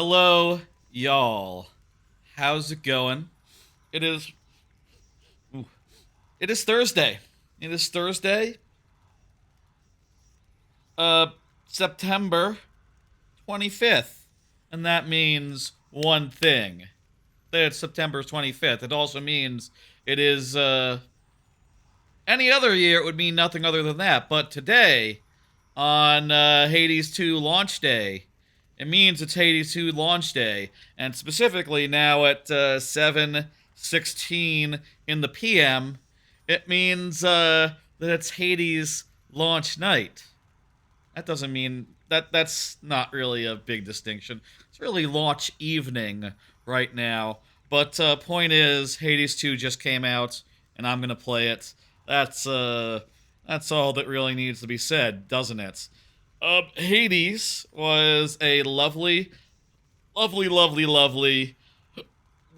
Hello, y'all. How's it going? It is. Ooh, it is Thursday. It is Thursday. Uh, September 25th, and that means one thing. That it's September 25th. It also means it is. Any other year it would mean nothing other than that. But today, on Hades 2 launch day, it means it's Hades 2 launch day, and specifically now at 7:16 in the PM, it means that it's Hades launch night. That doesn't mean that's not really a big distinction. It's really launch evening right now. But point is, Hades 2 just came out, and I'm gonna play it. That's uh that's all that really needs to be said, doesn't it? Hades was a lovely, lovely, lovely, lovely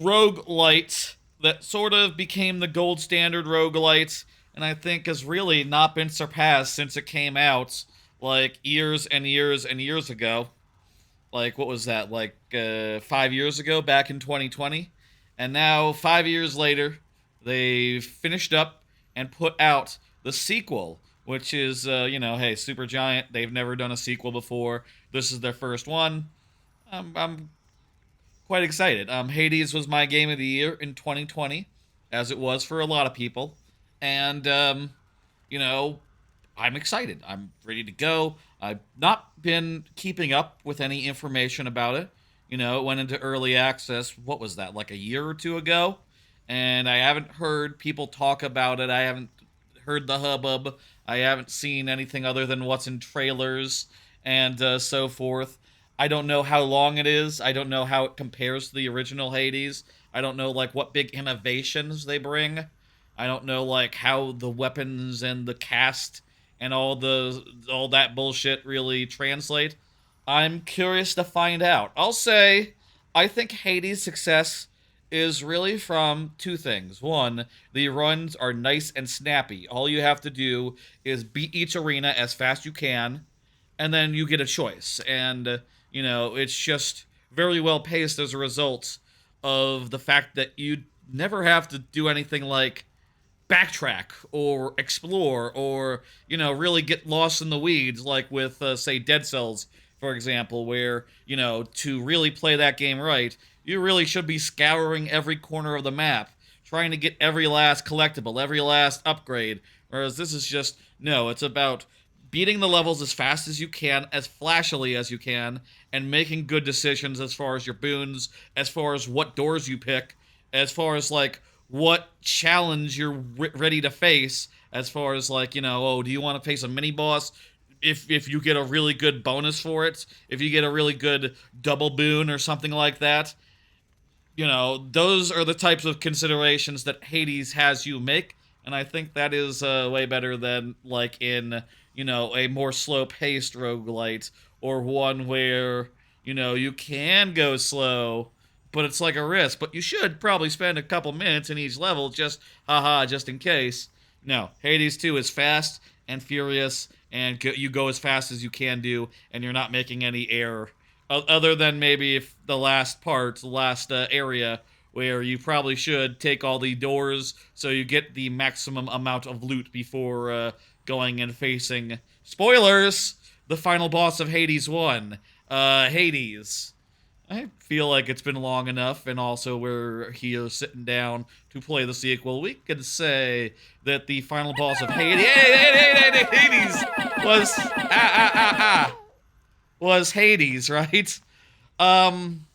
roguelite that sort of became the gold standard roguelite, and I think has really not been surpassed since it came out like years and years and years ago. Like, what was that? Like 5 years ago, back in 2020? And now, 5 years later, they finished up and put out the sequel, which is, hey, Super Giant. They've never done a sequel before. This is their first one. I'm quite excited. Hades was my game of the year in 2020, as it was for a lot of people. And, you know, I'm excited. I'm ready to go. I've not been keeping up with any information about it. It went into early access. What was that, like a year or two ago? And I haven't heard people talk about it. I haven't heard the hubbub. I haven't seen anything other than what's in trailers and so forth. I don't know how long it is. I don't know how it compares to the original Hades. I don't know like what big innovations they bring. I don't know like how the weapons and the cast and all that bullshit really translate. I'm curious to find out. I'll say I think Hades' success is really from two things. One, the runs are nice and snappy. All you have to do is beat each arena as fast you can, and then you get a choice. And, it's just very well paced as a result of the fact that you never have to do anything like backtrack or explore or really get lost in the weeds like with say Dead Cells, for example, where to really play that game right, you really should be scouring every corner of the map, trying to get every last collectible, every last upgrade. Whereas this is just, no, it's about beating the levels as fast as you can, as flashily as you can, and making good decisions as far as your boons, as far as what doors you pick, as far as like what challenge you're ready to face, as far as like, oh, do you want to face a mini boss? If you get a really good bonus for it, if you get a really good double boon or something like that, those are the types of considerations that Hades has you make, and I think that is way better than like in a more slow-paced roguelite, or one where you can go slow, but it's like a risk. But you should probably spend a couple minutes in each level, just in case. No, Hades 2 is fast and furious, and you go as fast as you can do, and you're not making any error other than maybe if the last part, the last area, where you probably should take all the doors so you get the maximum amount of loot before going and facing, spoilers, the final boss of Hades 1, Hades. I feel like it's been long enough, and also we're here sitting down to play the sequel. We can say that the final boss of Hades, Hades was Hades, right? Um,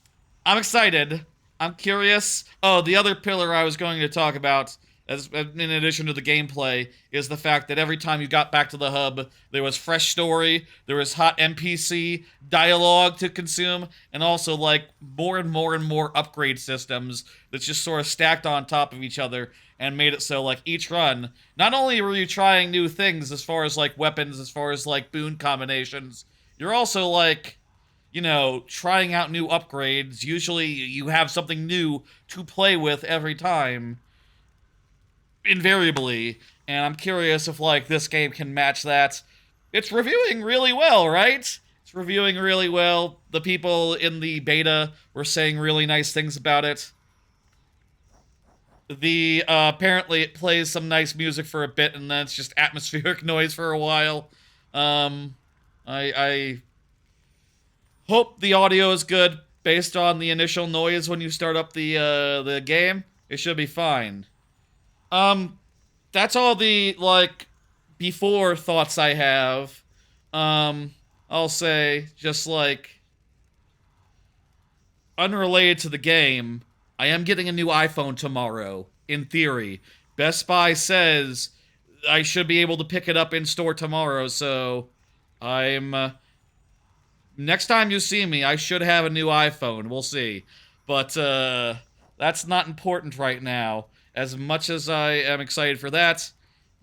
I'm excited. I'm curious. Oh, the other pillar I was going to talk about, as in addition to the gameplay, is the fact that every time you got back to the hub, there was fresh story, there was hot NPC dialogue to consume, and also like more and more and more upgrade systems that just sort of stacked on top of each other and made it so like each run, not only were you trying new things as far as like weapons, as far as like boon combinations, you're also like trying out new upgrades. Usually you have something new to play with every time, invariably, and I'm curious if, like, this game can match that. It's reviewing really well, right? It's reviewing really well. The people in the beta were saying really nice things about it. The apparently it plays some nice music for a bit, and then it's just atmospheric noise for a while. I hope the audio is good based on the initial noise when you start up the game. It should be fine. That's all the like before thoughts I have. I'll say just like unrelated to the game, I am getting a new iPhone tomorrow, in theory. Best Buy says I should be able to pick it up in store tomorrow, so I'm... next time you see me, I should have a new iPhone. We'll see. But, that's not important right now. As much as I am excited for that,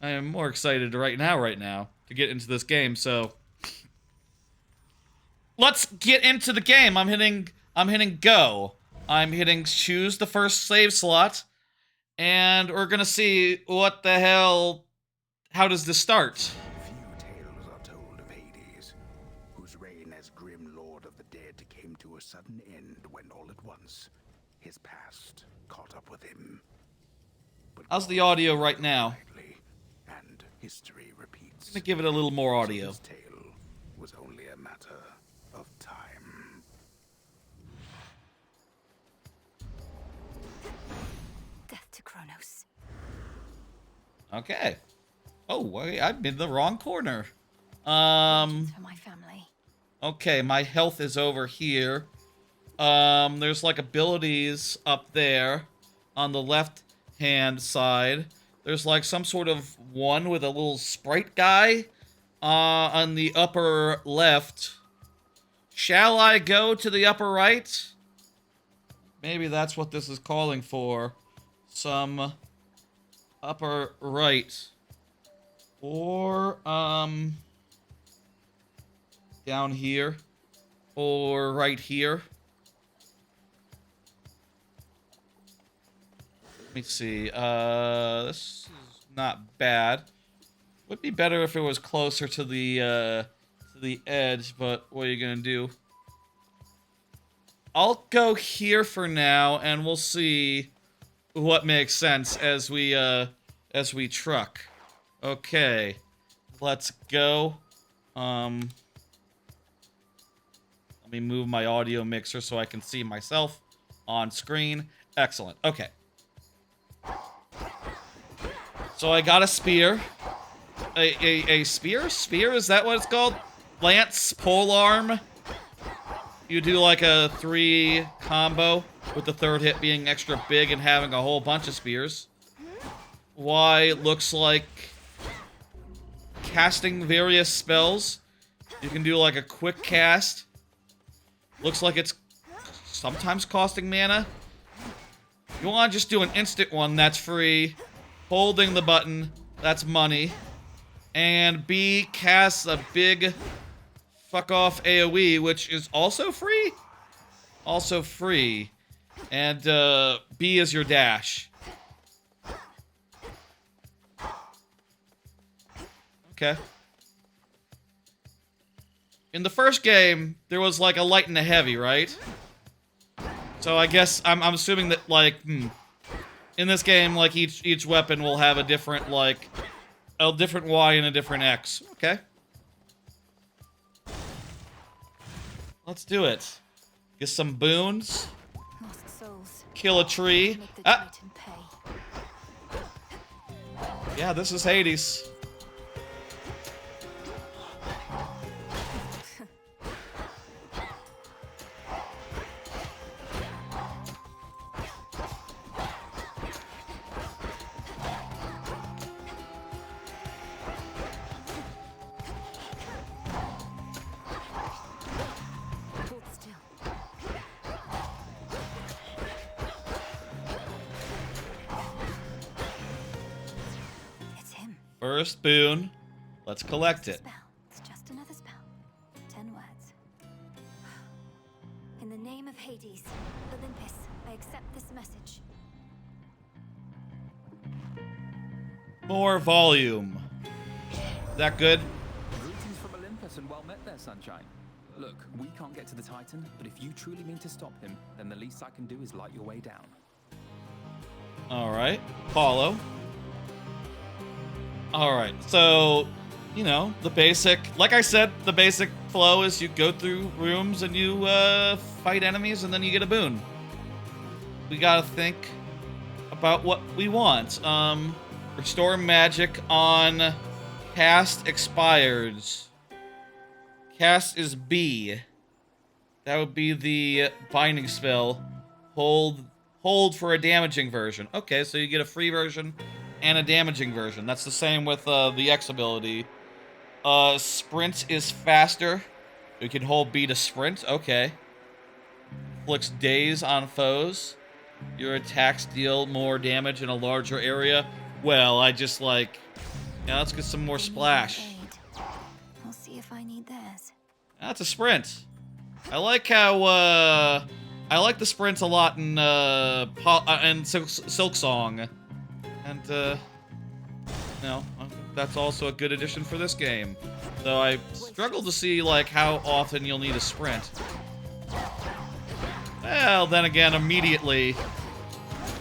I am more excited right now, to get into this game, so... let's get into the game. I'm hitting go. I'm hitting choose the first save slot, and we're gonna see what the hell. How does this start? Few tales are told of Hades, whose reign as grim lord of the dead came to a sudden end when all at once his past caught up with him. But how's the audio right now? And history repeats. I'm gonna give it a little more audio. His tale was only a matter of time. Death to Chronos. Okay. Oh, wait, I'm in the wrong corner. For my family. Okay, my health is over here. There's like abilities up there on the left-hand side. There's like some sort of one with a little sprite guy on the upper left. Shall I go to the upper right? Maybe that's what this is calling for. Some upper right. Or, down here. Or right here. Let me see. This is not bad. Would be better if it was closer to the edge, but what are you gonna do? I'll go here for now, and we'll see what makes sense as we truck. Okay, let's go. Let me move my audio mixer so I can see myself on screen. Excellent. Okay. So I got a spear. A spear? Spear? Is that what it's called? Lance, polearm. You do like a 3 combo with the third hit being extra big and having a whole bunch of spears. Y looks like casting various spells. You can do like a quick cast. Looks like it's sometimes costing mana. You want to just do an instant one that's free. Holding the button, that's money. And B casts a big fuck off AoE, which is also free? Also free. And B is your dash. Okay. In the first game, there was like a light and a heavy, right? So I guess I'm assuming that like in this game, like each weapon will have a different like a different Y and a different X. Okay. Let's do it. Get some boons. Lost souls. Kill a tree. Make the Ah! Titan pay. Yeah, this is Hades. Hold still. It's him. First boon. Let's collect it. Spell. It's just another spell. 10 words. In the name of Hades, Olympus, I accept this message. More volume. Is that good? Greetings from Olympus and well met there, sunshine. Look, we can't get to the Titan, but if you truly mean to stop him, then the least I can do is light your way down. Alright, follow. Alright, so, you know, the basic, like I said, the basic flow is you go through rooms and you fight enemies and then you get a boon. We gotta think about what we want. Restore magic on cast expires. Cast is B. That would be the binding spell. Hold for a damaging version. Okay, so you get a free version and a damaging version. That's the same with the X ability. Sprint is faster. You can hold B to sprint. Okay. Inflicts daze on foes. Your attacks deal more damage in a larger area. Well, I just like... Yeah, let's get some more splash. I'll see if I need theirs. That's a sprint. I like how, I like the sprints a lot in Silk Song. And, you know, that's also a good addition for this game. Though I struggle to see, like, how often you'll need a sprint. Well, then again, immediately,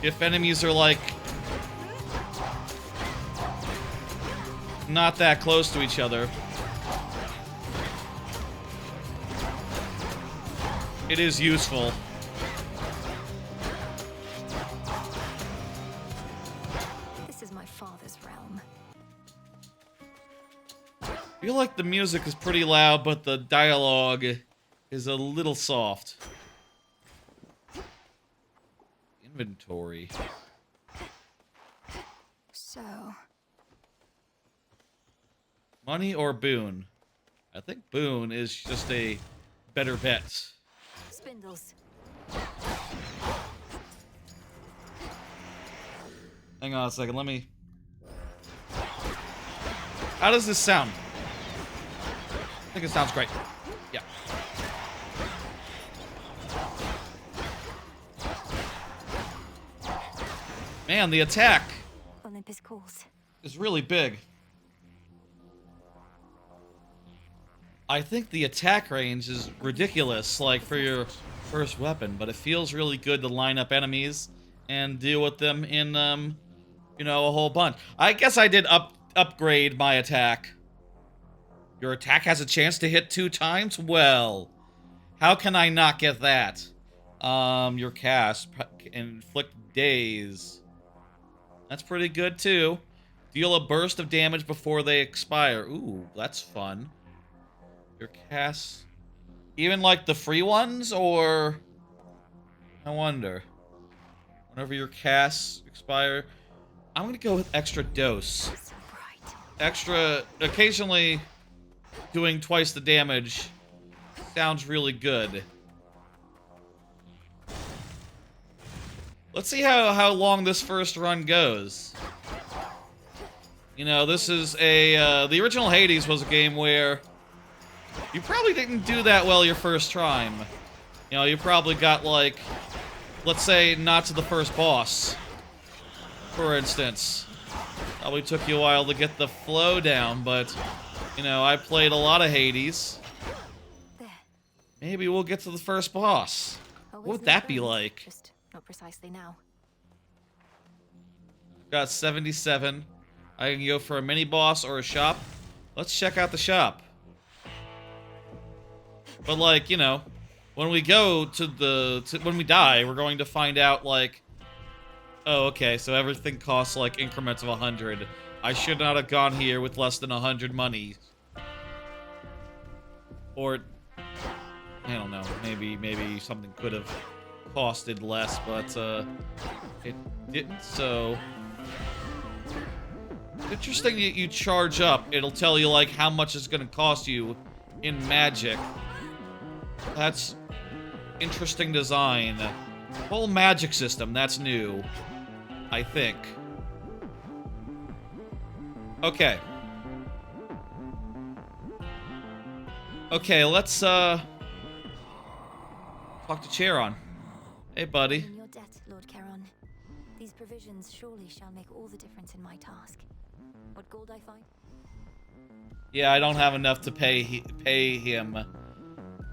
if enemies are, like, not that close to each other, it is useful. This is my father's realm. I feel like the music is pretty loud, but the dialogue is a little soft. Inventory. So, Money or boon? I think boon is just a better bet. spindles. Hang on a second, let me... How does this sound? I think it sounds great. Yeah. Man, the attack Olympus calls. is really big. I think the attack range is ridiculous, like, for your first weapon, but it feels really good to line up enemies and deal with them in, you know, a whole bunch. I guess I did upgrade my attack. Your attack has a chance to hit 2 times? Well, how can I not get that? Your cast, inflict daze. That's pretty good, too. Deal a burst of damage before they expire. Ooh, that's fun. Your casts... Even, like, the free ones, or... I wonder. Whenever your casts expire... I'm gonna go with extra dose. So bright. Extra... Occasionally, doing twice the damage sounds really good. Let's see how long this first run goes. You know, this is a... the original Hades was a game where... You probably didn't do that well your first time. You know, you probably got, like... Let's say, not to the first boss. For instance. Probably took you a while to get the flow down, but... You know, I played a lot of Hades. There. Maybe we'll get to the first boss. Always What would knew that be bones, like? Just not precisely now. Got 77. I can go for a mini boss or a shop. Let's check out the shop. But, like, you know, when we go to the... when we die, we're going to find out, like... Oh, okay, so everything costs, like, increments of 100. I should not have gone here with less than 100 money. Or... I don't know. Maybe something could have costed less, but, it didn't, so... Interesting that you charge up. It'll tell you, like, how much it's gonna cost you in magic. That's interesting design. Whole magic system, that's new. I think. Okay. Okay, let's, talk to Charon. Hey, buddy. In your debt, Lord Charon. These provisions surely shall make all the difference in my task. What gold I find? Yeah, I don't have enough to pay him.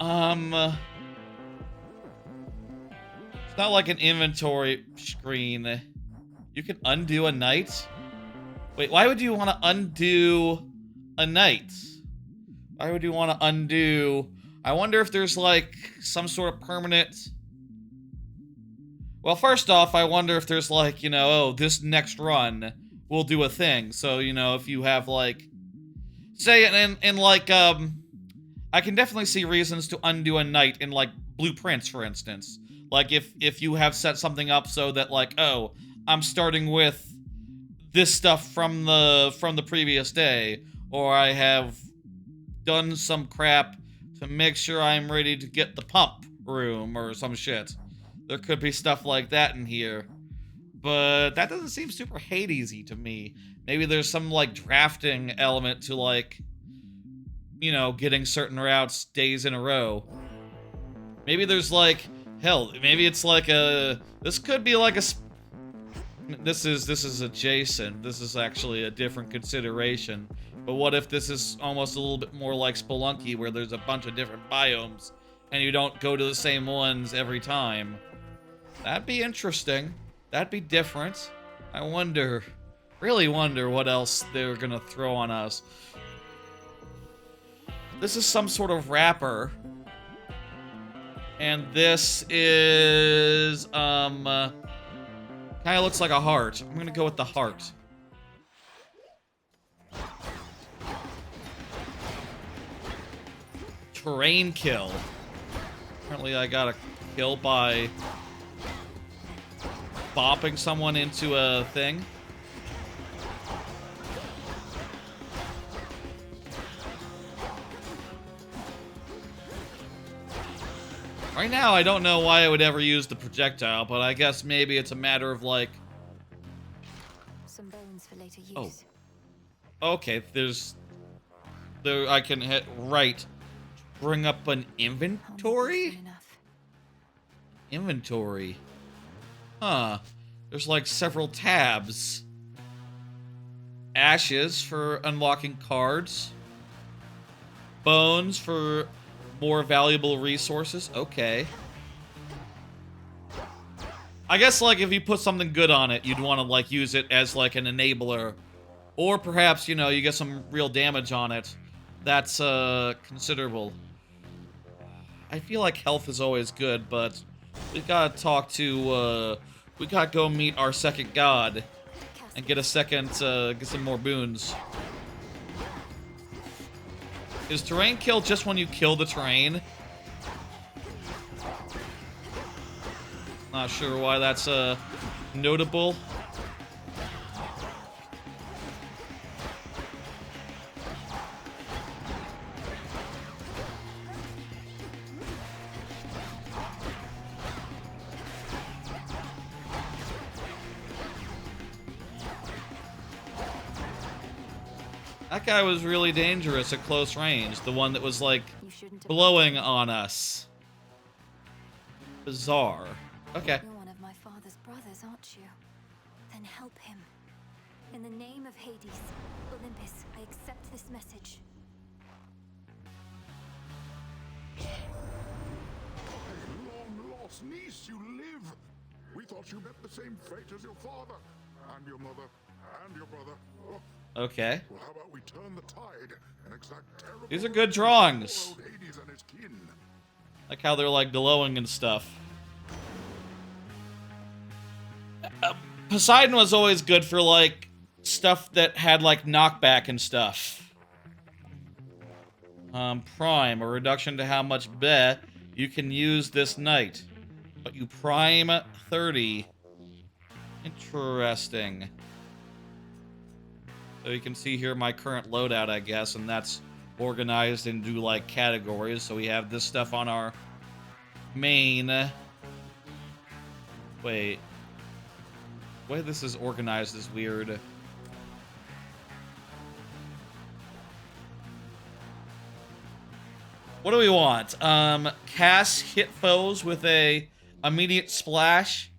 It's not like an inventory screen. You can undo a night? Wait, why would you want to undo a night? Why would you want to undo... I wonder if there's, like, some sort of permanent... Well, first off, I wonder if there's, like, you know, oh, this next run will do a thing. So, you know, if you have, like... Say, in like, I can definitely see reasons to undo a night in, like, blueprints, for instance. Like, if you have set something up so that, like, oh, I'm starting with this stuff from the previous day, or I have done some crap to make sure I'm ready to get the pump room or some shit. There could be stuff like that in here. But that doesn't seem super Hadesy to me. Maybe there's some, like, drafting element to, like, you know, getting certain routes days in a row. Maybe there's, like, hell, maybe it's like a... This could be like a... This is adjacent. This is actually a different consideration. But what if this is almost a little bit more like Spelunky, where there's a bunch of different biomes, and you don't go to the same ones every time? That'd be interesting. That'd be different. I wonder, really wonder what else they're gonna throw on us. This is some sort of wrapper. And this is, kinda looks like a heart. I'm gonna go with the heart. Terrain kill. Apparently I got a kill by bopping someone into a thing. Right now, I don't know why I would ever use the projectile, but I guess maybe it's a matter of, like... Some bones for later use. Oh. Okay, there, I can hit right. Bring up an inventory? Inventory. Huh. There's, like, several tabs. Ashes for unlocking cards. Bones for more valuable resources. Okay. I guess, like, if you put something good on it, you'd want to, like, use it as, like, an enabler. Or perhaps, you know, you get some real damage on it. That's, considerable. I feel like health is always good, but we gotta talk to, we gotta go meet our second god and get a second, get some more boons. Is terrain kill just when you kill the terrain? Not sure why that's, notable. That guy was really dangerous at close range. The one that was, like, blowing on us. Bizarre. Okay. You're one of my father's brothers, aren't you? Then help him. In the name of Hades, Olympus, I accept this message. My long-lost niece, you live! We thought you met the same fate as your father, and your mother, and your brother. Oh. Okay. Well, how about we turn the tide and exact terrible... These are good drawings. Hades and his kin. Like how they're, like, glowing and stuff. Poseidon was always good for, like, stuff that had, like, knockback and stuff. Prime, a reduction to how much bet you can use this night. But you prime 30. Interesting. So you can see here my current loadout, I guess, and that's organized into, like, categories. So we have this stuff on our main... Wait. The way this is organized is weird. What do we want? Cast hit foes with a immediate splash,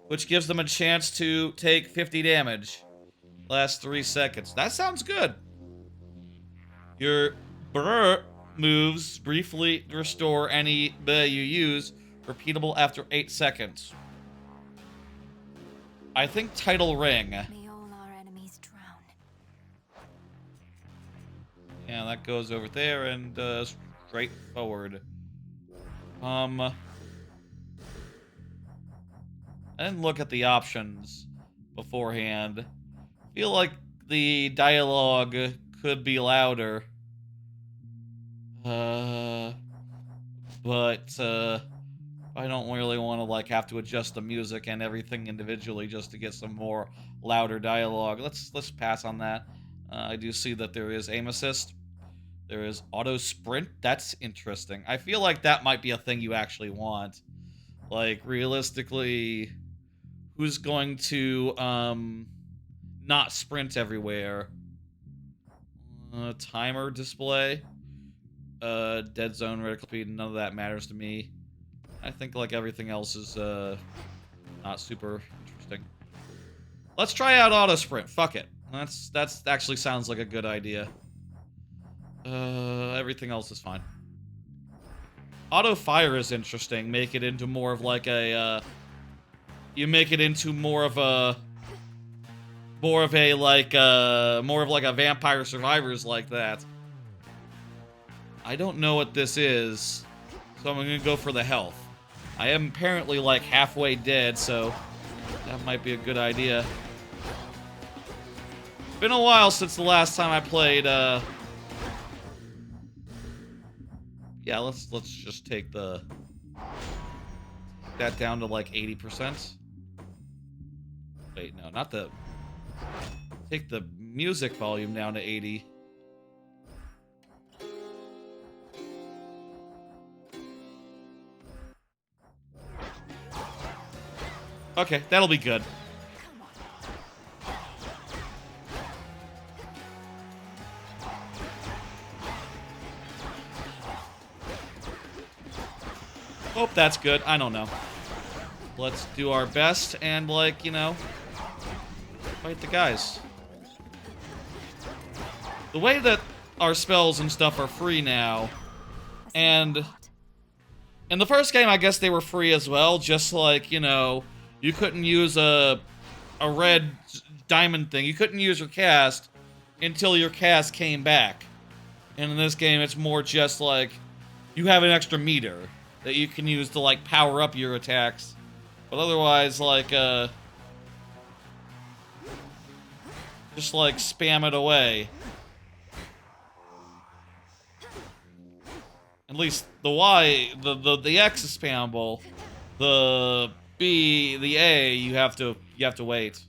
which gives them a chance to take 50 damage. Last 3 seconds. That sounds good. Your moves briefly restore any you use, repeatable after 8 seconds. I think title ring. May all our enemies drown. Yeah, that goes over there and straight forward. I didn't look at the options beforehand. Feel like the dialogue could be louder. But I don't really want to like have to adjust the music and everything individually just to get some more louder dialogue. Let's pass on that. I do see that there is aim assist. There is auto sprint. That's interesting. I feel like that might be a thing you actually want. Like realistically, who's going to not sprint everywhere? Timer display. Dead zone, reticle speed, none of that matters to me. I think like everything else is not super interesting. Let's try out auto sprint. Fuck it. That's actually sounds like a good idea. Everything else is fine. Auto fire is interesting. Make it into more of like a you make it into more of a like a Vampire Survivors like that. I don't know what this is, so I'm gonna go for the health. I am apparently like halfway dead, so that might be a good idea. Been a while since the last time I played. Yeah, let's just take that down to like 80%. Wait, no, not the. Take the music volume down to 80. Okay, that'll be good. Hope that's good. I don't know. Let's do our best and, like, you know, fight the guys. The way that our spells and stuff are free now, and in the first game, I guess they were free as well, just like, you know, you couldn't use a red diamond thing. You couldn't use your cast until your cast came back. And in this game, it's more just like you have an extra meter that you can use to like power up your attacks. But otherwise, like, just like spam it away. At least the Y, the X is spammable. The B, the A, you have to wait.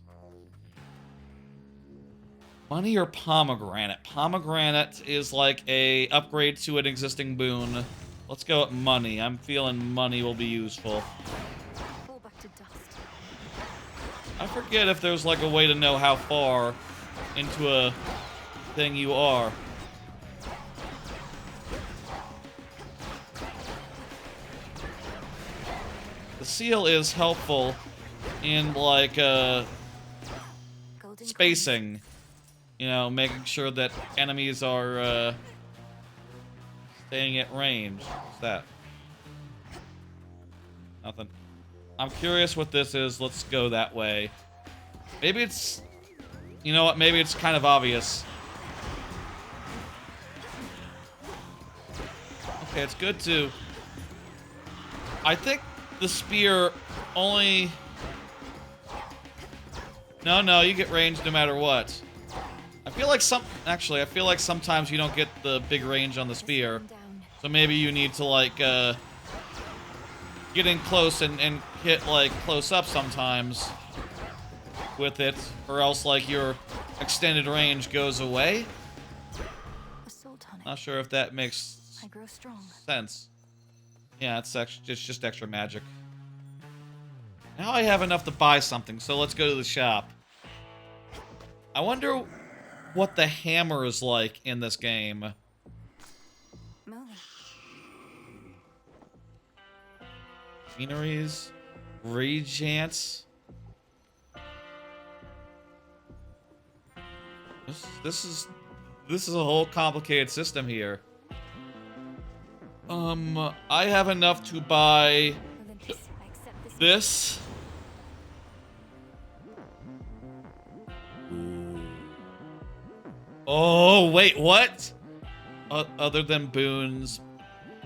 Money or pomegranate? Pomegranate is like a upgrade to an existing boon. Let's go with money. I'm feeling money will be useful. Fall back to dust. I forget if there's like a way to know how far into a thing you are. The seal is helpful in like Golden spacing. You know, making sure that enemies are staying at range. What's that? Nothing. I'm curious what this is. Let's go that way. Maybe it's... You know what? Maybe it's kind of obvious. Okay, it's good to... I think the spear only... No, you get range no matter what. I feel like Actually, I feel like sometimes you don't get the big range on the spear. So maybe you need to, like, get in close and hit, like, close up sometimes with it. Or else, like, your extended range goes away. Assault tonic. Not sure if that makes I grow strong. sense. Yeah, it's just extra magic. Now I have enough to buy something, so let's go to the shop. I wonder what the hammer is like in this game. Molly. Machineries, regents. This is a whole complicated system here. I have enough to buy Olympus, I accept this. this. Oh, wait, what? Other than boons.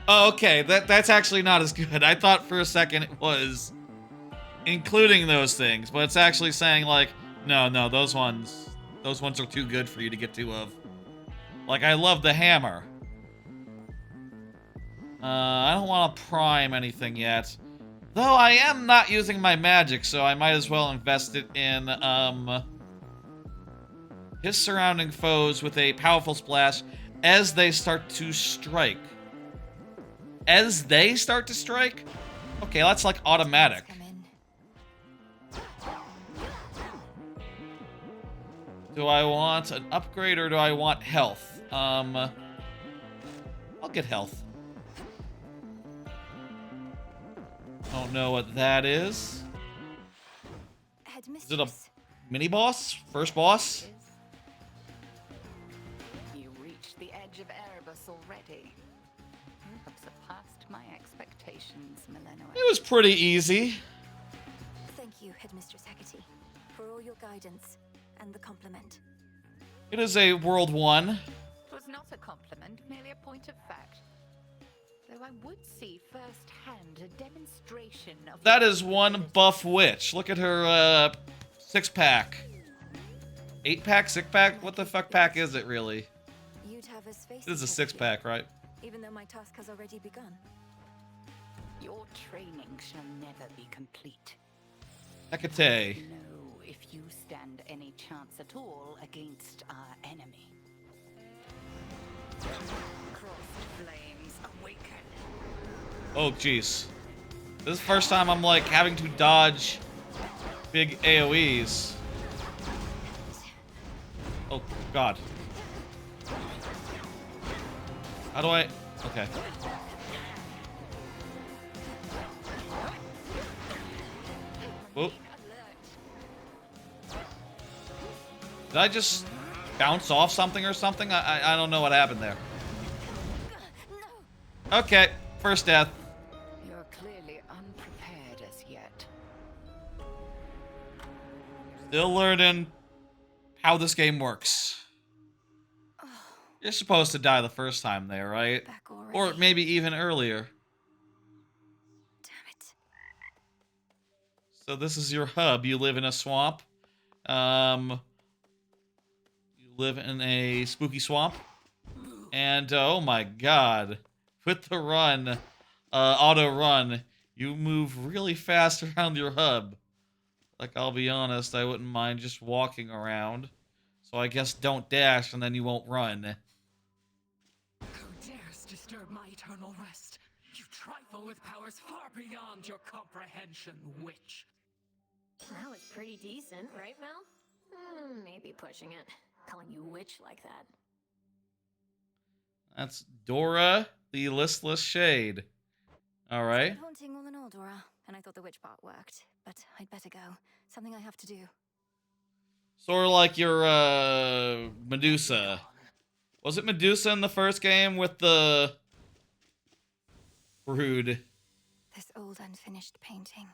Oh, okay, that's actually not as good. I thought for a second it was including those things, but it's actually saying like, no, those ones are too good for you to get two of. Like, I love the hammer. I don't want to prime anything yet. Though I am not using my magic, so I might as well invest it in, his surrounding foes with a powerful splash as they start to strike. As they start to strike? Okay, that's like automatic. Come in. Do I want an upgrade or do I want health? I'll get health. Don't know what that is. Is it a mini boss? First boss? You reached the edge of Erebus already. You have surpassed my expectations, Millennium. It was pretty easy. Thank you, Headmistress Hecate, for all your guidance and the compliment. It is a World 1. It was not a compliment, merely a point of fact. Though I would see firsthand a demonstration of... That is one buff witch. Look at her, 6-pack. 8-pack? 6-pack? What the fuck pack is it, really? You'd have us face It is a Hecate, 6-pack, right? even though my task has already begun. Your training shall never be complete. Hecate. No, if you stand any chance at all against our enemy. Crossed flames awaken. Oh, jeez. This is the first time I'm, like, having to dodge big AoEs. Oh, God. How do I... Okay. Whoop. Did I just bounce off something or something? I don't know what happened there. Okay, first death. You're clearly unprepared as yet. Still learning how this game works. You're supposed to die the first time there, right? Back already. Or maybe even earlier. Damn it. So this is your hub. You live in a swamp. You live in a spooky swamp. And, oh my god. With the run, auto run, you move really fast around your hub. Like, I'll be honest, I wouldn't mind just walking around. So I guess don't dash and then you won't run. Who dares disturb my eternal rest? You trifle with powers far beyond your comprehension, witch. That was pretty decent, right, Mel? Maybe pushing it. Calling you witch like that. That's Dora, the listless shade. Alright. Good haunting all in all, Dora. And I thought the witch part worked. But I'd better go. Something I have to do. Sort of like your, Medusa. Was it Medusa in the first game with the... Brood? This old unfinished painting.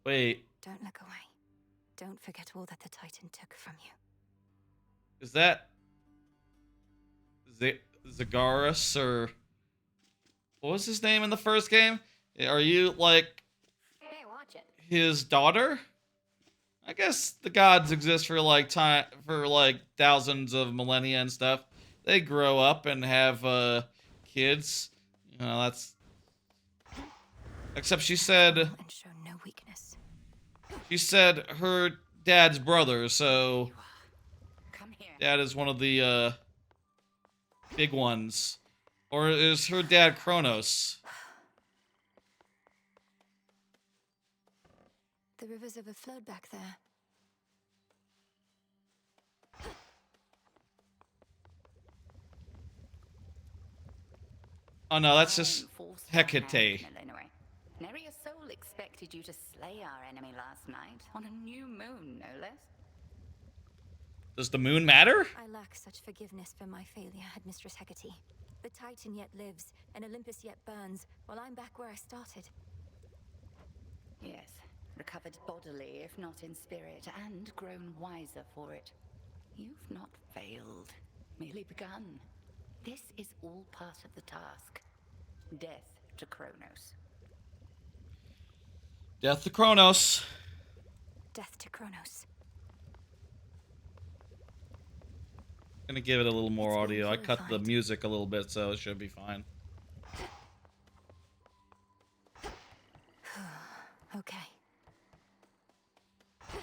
Wait, Don't look away. Don't forget all that the Titan took from you. is that... Zagaris, or... What was his name in the first game? Are you, like, Hey, watch it. his daughter? I guess the gods exist for, like, thousands of millennia and stuff. They grow up and have, kids. You know, that's... Except she said... And show no weakness. She said her dad's brother, so... Come here. Dad is one of the, big ones. Or is her dad Chronos? The rivers overflowed back there. Oh no, that's just Forced Hecate. hand, Millennium. Nary a soul expected you to slay our enemy last night, on a new moon, no less. Does the moon matter? I lack such forgiveness for my failure, Headmistress Hecate. The Titan yet lives, and Olympus yet burns, while I'm back where I started. Yes, recovered bodily, if not in spirit, and grown wiser for it. You've not failed, merely begun. This is all part of the task. Death to Chronos. Death to Chronos. Death to Chronos. Gonna give it a little more It's been audio. I cut the purified. music a little bit, so it should be fine. Okay.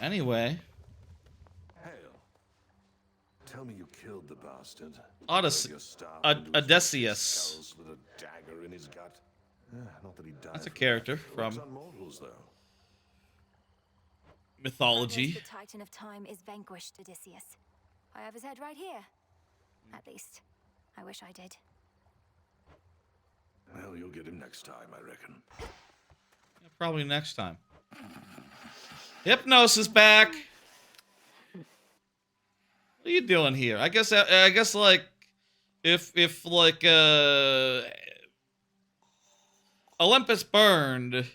Anyway, Hail. Tell me you killed the bastard. Odyssey- Your staff Od- into his Odysseus. skulls with a dagger in his gut. Not that he died. That's a for character that. from Works on mortals, though. mythology. The Titan of Time is vanquished, Odysseus. I have his head right here. At least, I wish I did. Well, you'll get him next time, I reckon. Yeah, probably next time. Hypnos is back. What are you doing here? I guess like if like Olympus burned,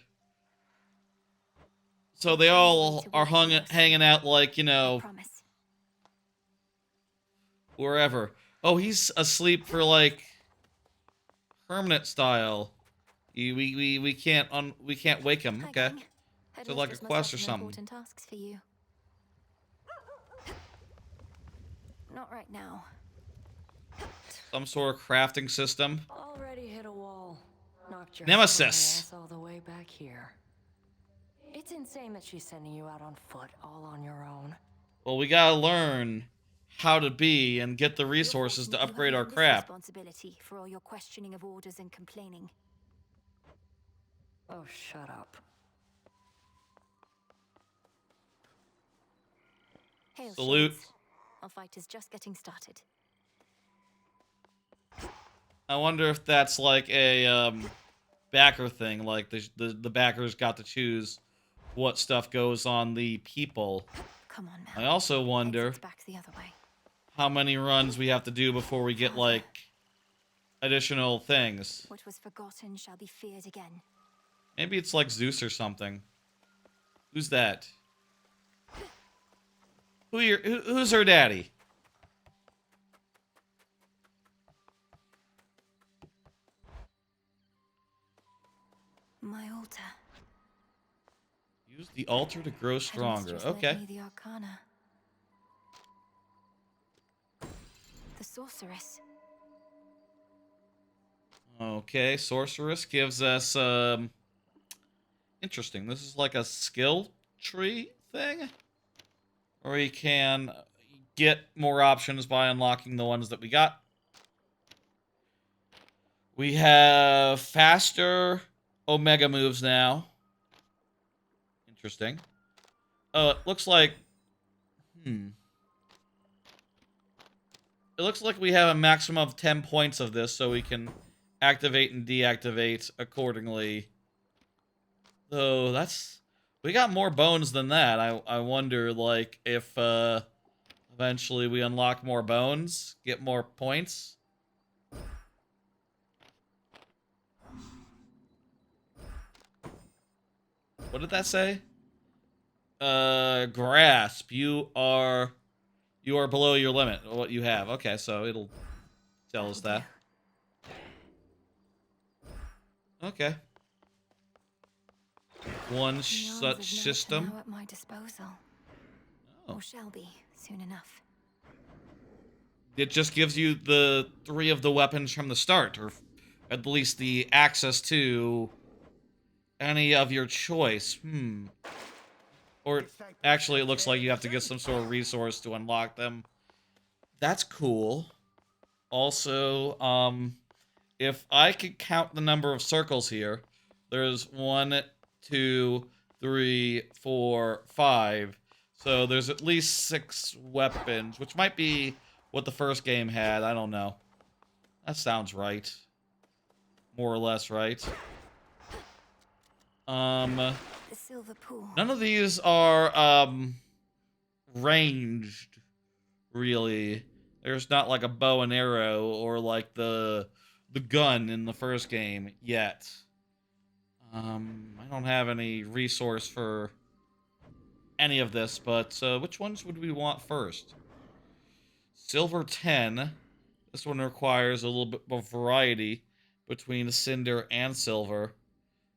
so they all are hanging out like, you know, Promise. wherever. Oh, he's asleep for like permanent style. We can't wake him. Hi, Okay. gang. Had So like a mistress quest or myself some something. important tasks for you. Not right now. Some sort of crafting system. Already hit a wall. Knocked your Nemesis. scrawny ass all the way back here. It's insane that she's sending you out on foot, all on your own. Well, we gotta learn how to be and get the resources to You're upgrade fortunate our you have this crap. responsibility for all your questioning of orders and complaining. Oh, shut up. Hail, Salute. Shades. Our fight is just getting started. I wonder if that's like a backer thing, like the backers got to choose what stuff goes on the people. Come on, I Mel. also wonder Exit's back the other way. how many runs we have to do before we get like additional things. What was forgotten shall be feared again. Maybe it's like Zeus or something. Who's that? Who's her daddy? My altar. Use the altar to grow stronger. Headmistress led Okay. me the Arcana. The sorceress. Okay, sorceress gives us interesting. This is like a skill tree thing, or you can get more options by unlocking the ones that we got. We have faster Omega moves now. Interesting. Oh, it looks like it looks like we have a maximum of 10 points of this, so we can activate and deactivate accordingly. Though we got more bones than that. I wonder like if eventually we unlock more bones, get more points. What did that say? Grasp. You are below your limit. What you have. Okay, so it'll tell us that. Okay. One The such arms of Nature system. now at my disposal. Oh. Or shall be soon enough. It just gives you the 3 of the weapons from the start, or at least the access to any of your choice. Or actually, it looks like you have to get some sort of resource to unlock them. That's cool. Also, if I could count the number of circles here, there's 1, 2, 3, 4, 5. So there's at least 6 weapons, which might be what the first game had. I don't know. That sounds right. More or less right. The silver pool. None of these are ranged, really. There's not like a bow and arrow or like the the gun in the first game yet. I don't have any resource for any of this, but which ones would we want first? Silver 10. This one requires a little bit of variety between cinder and silver.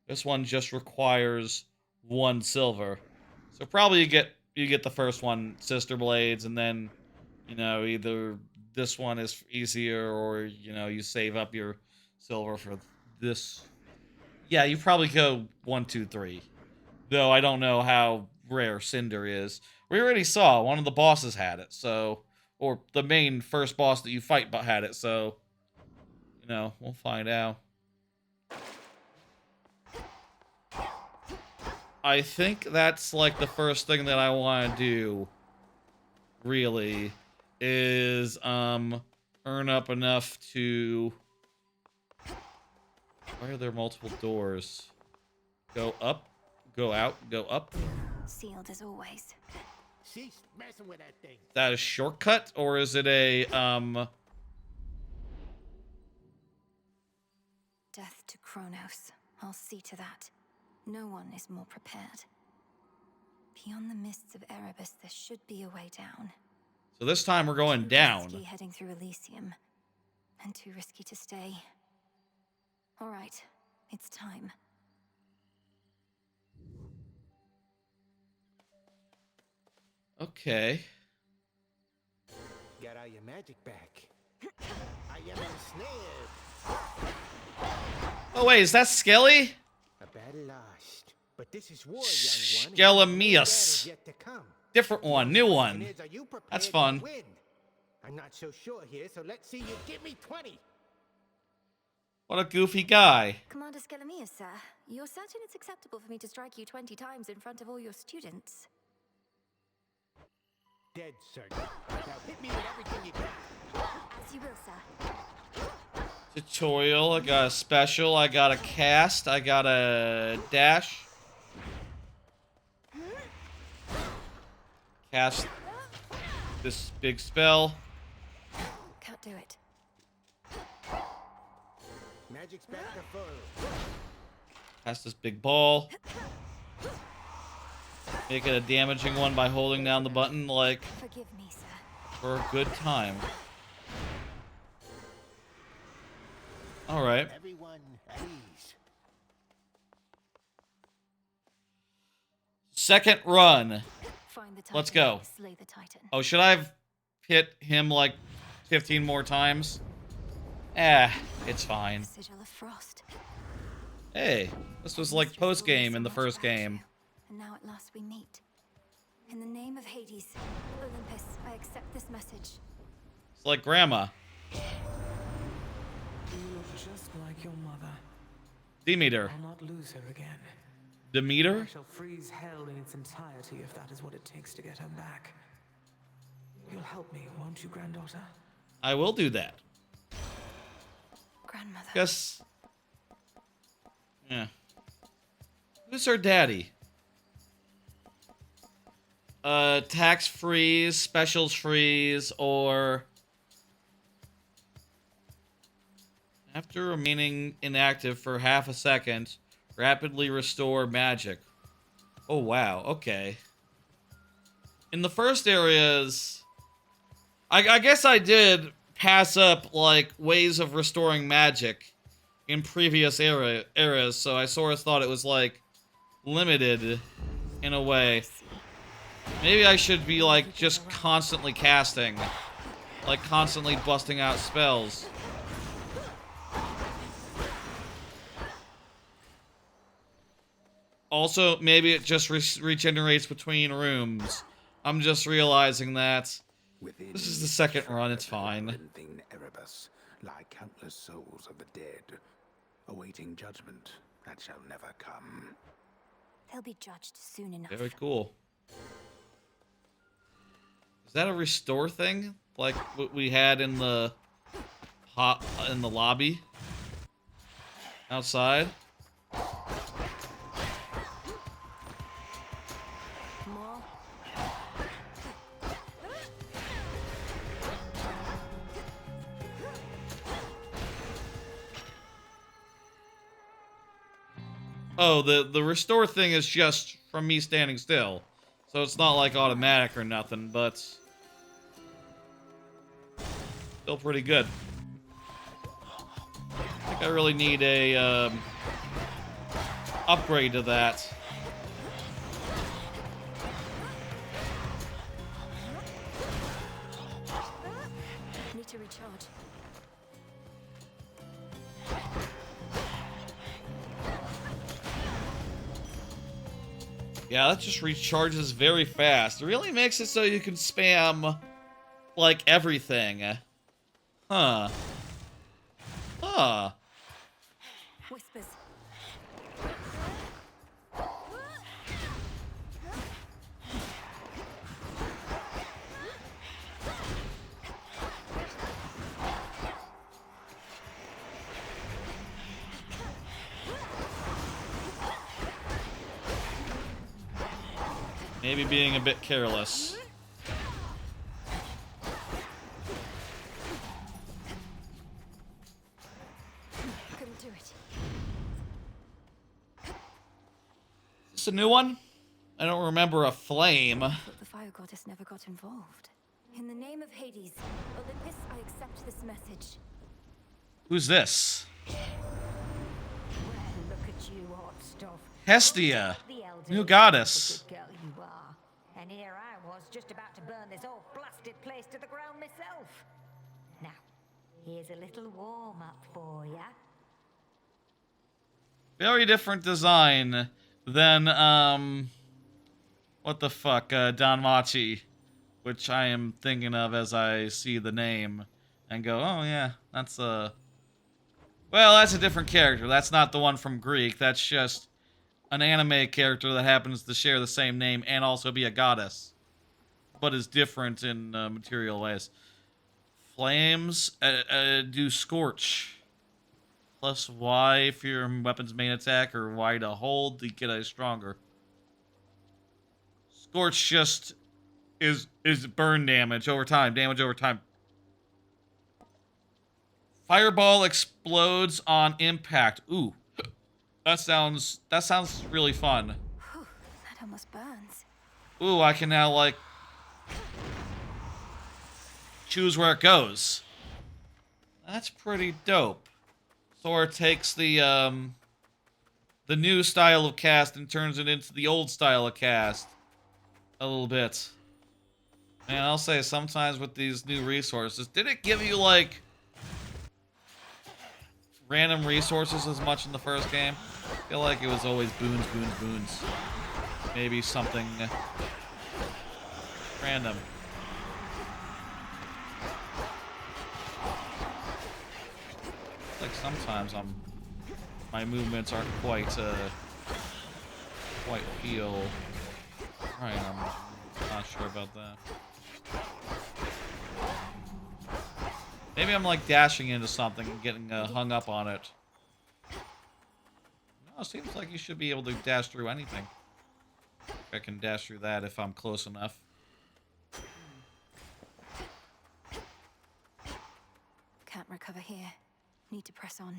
This one just requires 1 silver. So probably you get the first one, Sister Blades, and then, you know, either this one is easier or, you know, you save up your silver for this. Yeah, you probably go 1, 2, 3. Though I don't know how rare Cinder is. We already saw one of the bosses had it, so, or the main first boss that you fight but had it, so, you know, we'll find out. I think that's like the first thing that I want to do, really, is earn up enough to... Why are there multiple doors? Go up, go out, go up. Sealed as always. Cease messing with that thing. Is that a shortcut, or is it a Death to Chronos. I'll see to that. No one is more prepared. Beyond the mists of Erebus, there should be a way down. So this time we're going Too down. risky heading through Elysium, and too risky to stay. All right, it's time. Okay. Got all your magic back. I am ensnared. Oh wait, is that Skelly? A battle lost. But this is war, young one. Skelemius. Yet to come. Different one, new one. Is, are you prepared That's to fun. win? I'm not so sure here, so let's see you give me 20. What a goofy guy. Commander Skelemius, sir. You're certain it's acceptable for me to strike you 20 times in front of all your students? Dead certain. Now hit me with everything you got. As you will, sir. Tutorial, I got a special, I got a cast, I got a dash. Cast this big spell. Can't do it. Magic's back to full. Cast this big ball. Make it a damaging one by holding down the button, like, Forgive me, sir. for a good time. Alright. Everyone at ease. Second run. Find the Let's Titan, go. Slay the Titan. Oh, should I have hit him like 15 more times? It's fine. Sigil of Frost. Hey, this was like post-game in the first game. And now at last we meet. In the name of Hades, Olympus, I accept this message. It's like Grandma. You look just like your mother. Demeter. I'll not lose her again. I Demeter? shall freeze hell in its entirety if that is what it takes to get her back. You'll help me, won't you, granddaughter? I will do that. Grandmother. Guess. Yeah. Who's her daddy? Tax freeze, specials freeze, or after remaining inactive for half a second, rapidly restore magic. Oh wow, okay. In the first areas, I guess I did pass up like ways of restoring magic in previous eras, so I sort of thought it was like limited in a way. Maybe I should be like just constantly casting, like constantly busting out spells. Also, maybe it just regenerates between rooms. I'm just realizing that. Within This is the second run, it's the fine. labyrinthine Erebus lie countless souls of the dead, awaiting judgment that shall never come. They'll be judged soon enough. Very cool. Is that a restore thing? Like what we had in the lobby? Outside? More. Oh, the restore thing is just from me standing still. So it's not like automatic or nothing, but still pretty good. I think I really need a upgrade to that. Need to recharge. Yeah, that just recharges very fast. It really makes it so you can spam, like, everything. Huh. Huh. Whispers. Maybe being a bit careless. Couldn't do it. Is this a new one? I don't remember a flame. But the fire goddess never got involved. In the name of Hades, Olympus, I accept this message. Who's this? Well, look at you, hot stuff. Hestia. The elder New goddess. good girl you are. And here I was, just about to burn this whole blasted place to the ground myself. Now, here's a little warm-up for ya. Very different design than, what the fuck, Danmachi, which I am thinking of as I see the name and go, oh yeah, that's well, that's a different character. That's not the one from Greek. That's just an anime character that happens to share the same name and also be a goddess, but is different in material ways. Flames do scorch. Plus Y for your weapon's main attack, or Y to hold to get a stronger. Scorch just is burn damage over time. Damage over time. Fireball explodes on impact. Ooh. That sounds really fun. Whew, that almost burns. Ooh, I can now, like, choose where it goes. That's pretty dope. Sora takes the new style of cast and turns it into the old style of cast. A little bit. Man, I'll say sometimes with these new resources, did it give you, like, random resources as much in the first game? I feel like it was always boons, boons, boons. Maybe something random. Like sometimes my movements aren't quite feel right. I'm not sure about that. Maybe I'm like dashing into something and getting hung up on it. No, it seems like you should be able to dash through anything. I can dash through that if I'm close enough. Can't recover here. Need to press on.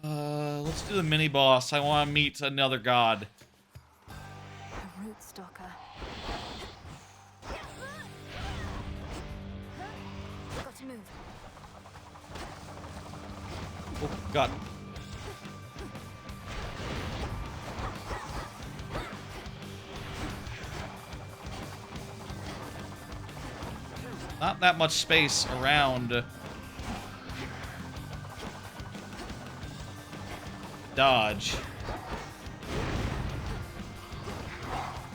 Let's do the mini boss. I want to meet another god. A root stalker. Got to move. Oh, God. Not that much space around. Dodge.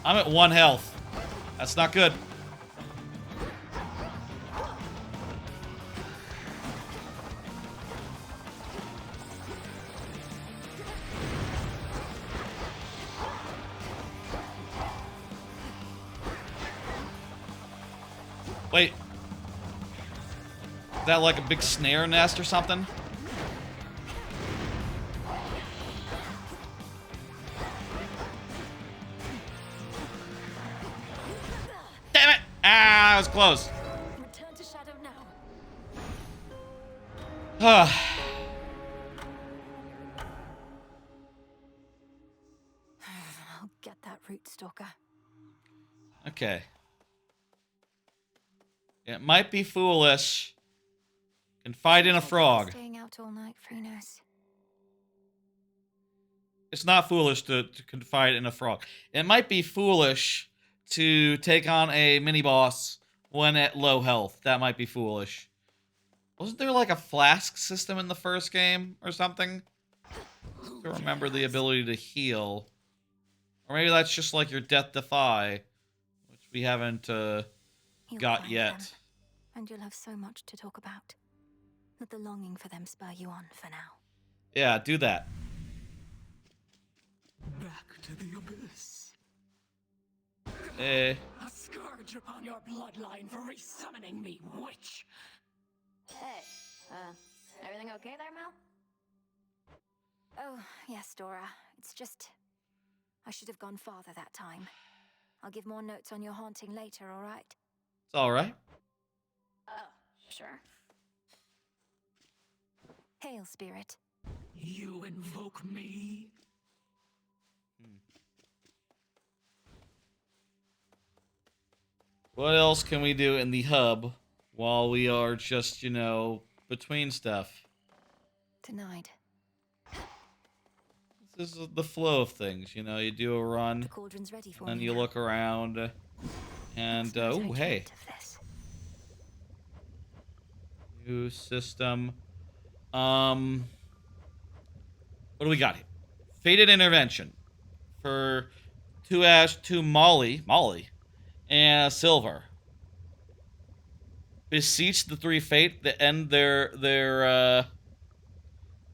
I'm at 1 health. That's not good. Wait. Is that like a big snare nest or something? Damn it! Ah, that was close. Return to shadow now. I'll get that root stalker. Okay. It might be foolish. Confide in a frog. Staying out all night, Chronos. It's not foolish to confide in a frog. It might be foolish to take on a mini-boss when at low health. That might be foolish. Wasn't there like a flask system in the first game or something? To remember the ability to heal. Or maybe that's just like your Death Defy, which we haven't You'll got find yet. them, and you'll have so much to talk about. Let the longing for them spur you on for now. Yeah, do that. Back to the abyss. Eh. A scourge upon your bloodline for resummoning me, witch. Hey, everything okay there, Mel? Oh, yes, Dora. It's just... I should have gone farther that time. I'll give more notes on your haunting later, all right? It's alright. Oh, sure. Hail, Spirit. You invoke me? What else can we do in the hub while we are just, you know, between stuff? Denied. This is the flow of things, you know, you do a run, The cauldron's ready for then me you now. look around, and, oh, hey. New system. What do we got here? Fated Intervention. For 2 Ash, 2 Molly, and a Silver. Beseech the 3 Fate to end their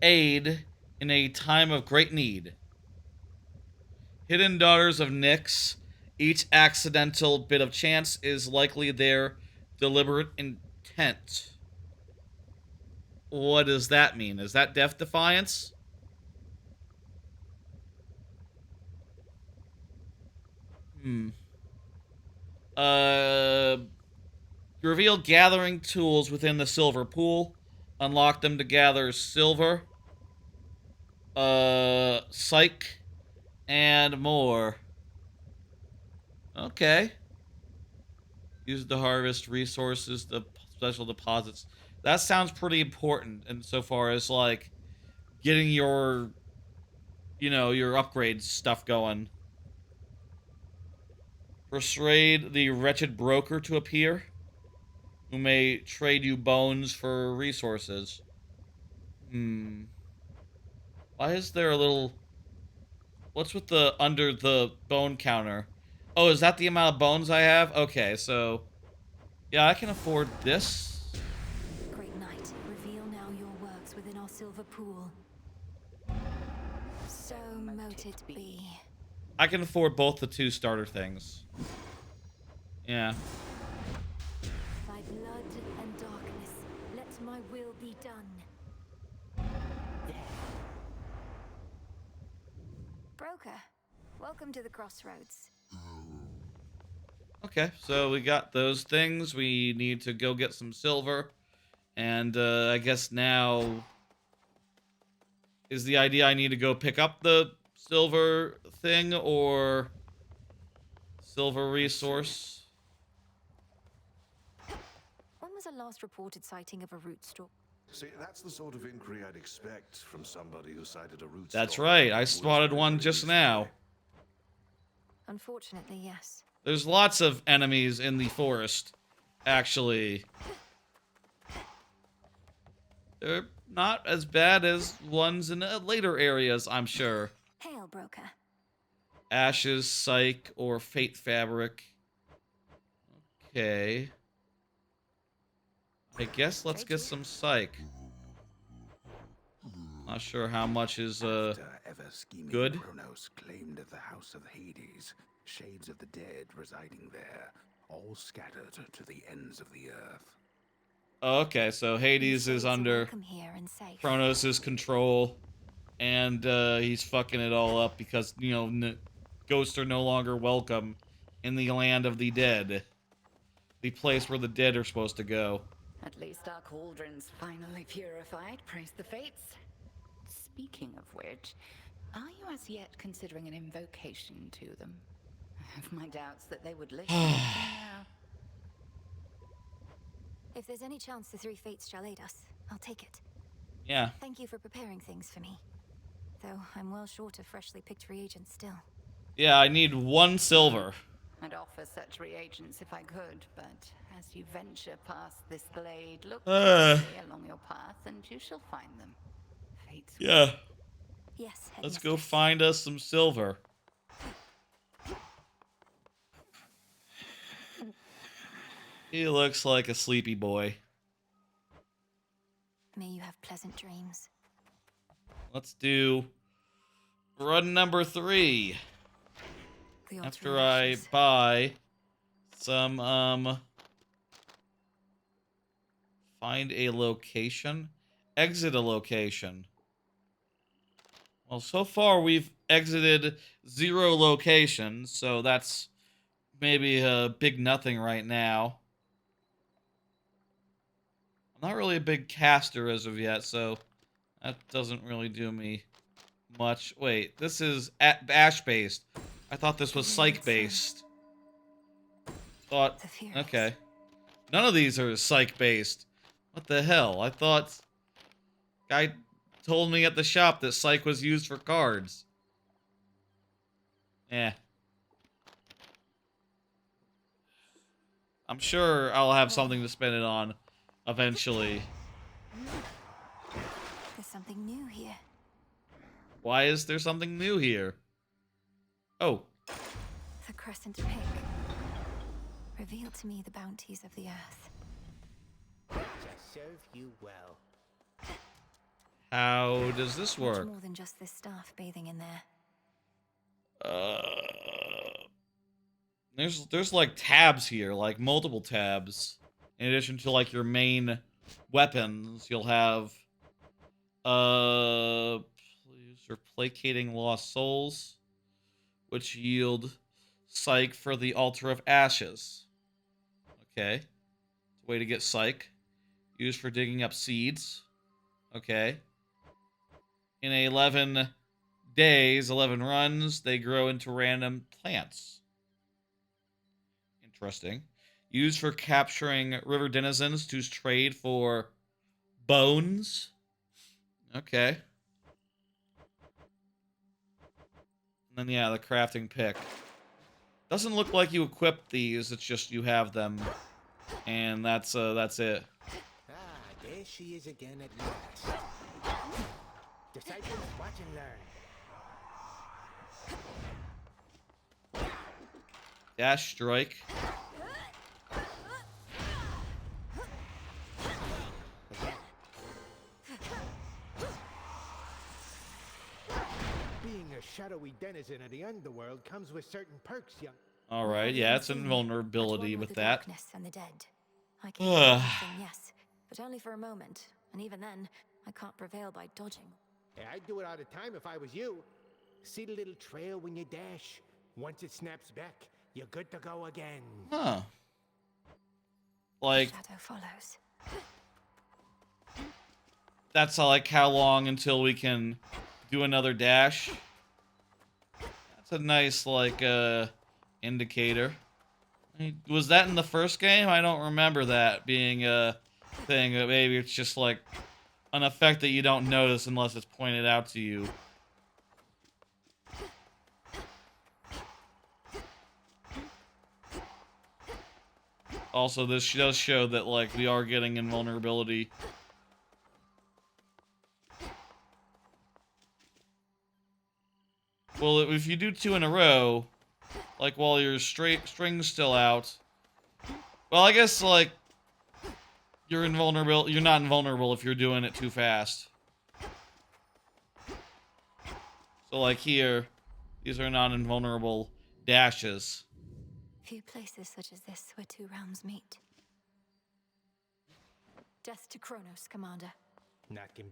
aid in a time of great need. Hidden Daughters of Nyx. Each accidental bit of chance is likely their deliberate intent. What does that mean? Is that Death Defiance? Reveal gathering tools within the silver pool. Unlock them to gather silver. Psych. And more. Okay. Use to harvest resources, the special deposits. That sounds pretty important insofar as, like, getting your, you know, your upgrade stuff going. Persuade the wretched broker to appear, who may trade you bones for resources. Why is there a little... What's with the under the bone counter? Oh, is that the amount of bones I have? Okay, so... Yeah, I can afford this. Great night. Reveal now your works within our silver pool. So mote it be. I can afford both the 2 starter things. Yeah. By blood and darkness, let my will be done. Broker, welcome to the crossroads. Okay, so we got those things. We need to go get some silver. And I guess now is the idea I need to go pick up the silver thing or silver resource. When was the last reported sighting of a root stalk? See, that's the sort of inquiry I'd expect from somebody who sighted a root That's stalker right, in I the spotted woods one very just now. recently. Unfortunately, yes. There's lots of enemies in the forest, actually. They're not as bad as ones in later areas, I'm sure. Hail, Broker. Ashes, Psych, or Fate Fabric. Okay. I guess let's get some Psych. Not sure how much is, After ever scheming, good. Chronos claimed the House of Hades, shades of the dead residing there, all scattered to the ends of the earth. Oh, okay, so Hades is under Welcome here and safe. Chronos' control, and he's fucking it all up because, you know, ghosts are no longer welcome in the land of the dead. The place where the dead are supposed to go. At least our cauldron's finally purified, praise the fates. Speaking of which, Are you as yet considering an invocation to them? I have my doubts that they would listen now. If there's any chance the three fates shall aid us, I'll take it. Yeah. Thank you for preparing things for me. Though I'm well short of freshly picked reagents still. Yeah, I need 1 silver. I'd offer such reagents if I could, but as you venture past this glade, look Uh. carefully along your path and you shall find them. Fate's Yeah. Yes, Let's go find us some silver. He looks like a sleepy boy. May you have pleasant dreams. Let's do run number 3. After I buy some, find a location, exit a location. Well, so far we've exited 0 locations, so that's maybe a big nothing right now. I'm not really a big caster as of yet, so that doesn't really do me much. Wait, this is Ash-based. I thought this was Psych-based. Okay. None of these are Psych-based. What the hell? I thought... Guy told me at the shop that Psych was used for cards. Eh. I'm sure I'll have something to spend it on eventually. There's something new here. Why is there something new here? Oh. The crescent pig. Reveal to me the bounties of the earth. Just serve you well. How does this Much work? more than just this staff bathing in there. There's like tabs here, like multiple tabs. In addition to like your main weapons, you'll have please for placating lost souls, which yield psych for the altar of ashes. Okay. Way to get psych. Used for digging up seeds. Okay. In 11 days, 11 runs, they grow into random plants. Interesting. Used for capturing river denizens to trade for bones. Okay. And then, yeah, the crafting pick. Doesn't look like you equip these, it's just you have them. And that's it. Ah, there she is again at last. Disciples, watch and learn. Dash strike. Being a shadowy denizen of the underworld comes with certain perks, young. Alright, yeah, it's invulnerability with that. Darkness and the dead. I can do anything, yes, but only for a moment, and even then, I can't prevail by dodging. Yeah, I'd do it all the time if I was you. See the little trail when you dash? Once it snaps back, you're good to go again. Huh. Like, Shadow follows. that's like how long until we can do another dash. That's a nice, like, indicator. Was that in the first game? I don't remember that being a thing. Maybe it's just, like, an effect that you don't notice unless it's pointed out to you. Also, this does show that, like, we are getting invulnerability. Well, if you do 2 in a row, like, while your string's still out... Well, I guess, like, you're invulnerable. You're not invulnerable if you're doing it too fast. So, like, here, these are non-invulnerable dashes. Few places such as this where two realms meet. Death to Chronos, Commander. Not him.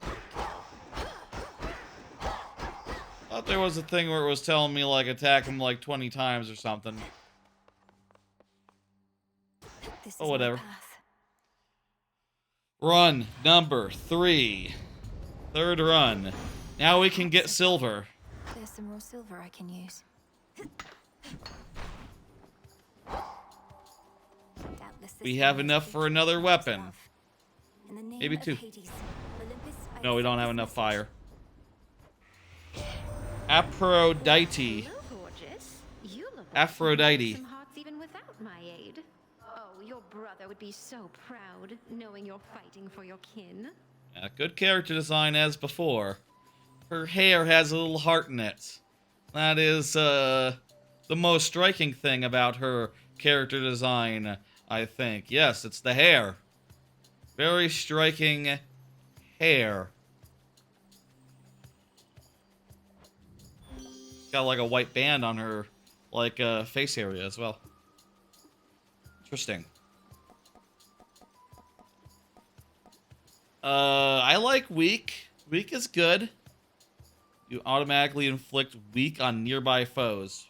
Thought there was a thing where it was telling me, like, attack him, like, 20 times or something. Oh, whatever. Run number 3. Third run. Now we can get silver. There's some raw silver I can use. Doubtless this We have one enough is for another weapon. love. In the name Maybe of 2. Hades, Olympus, I No, we don't accept have this enough message. fire. Aphrodite. Hello, gorgeous. You look like Aphrodite. you can break some hearts even without my aid. Oh, your brother would be so proud knowing you're fighting for your kin. Good character design as before. Her hair has a little heart in it. That is, the most striking thing about her character design, I think. Yes, it's the hair. Very striking hair. Got like a white band on her, like, face area as well. Interesting. I like weak. Weak is good. You automatically inflict weak on nearby foes.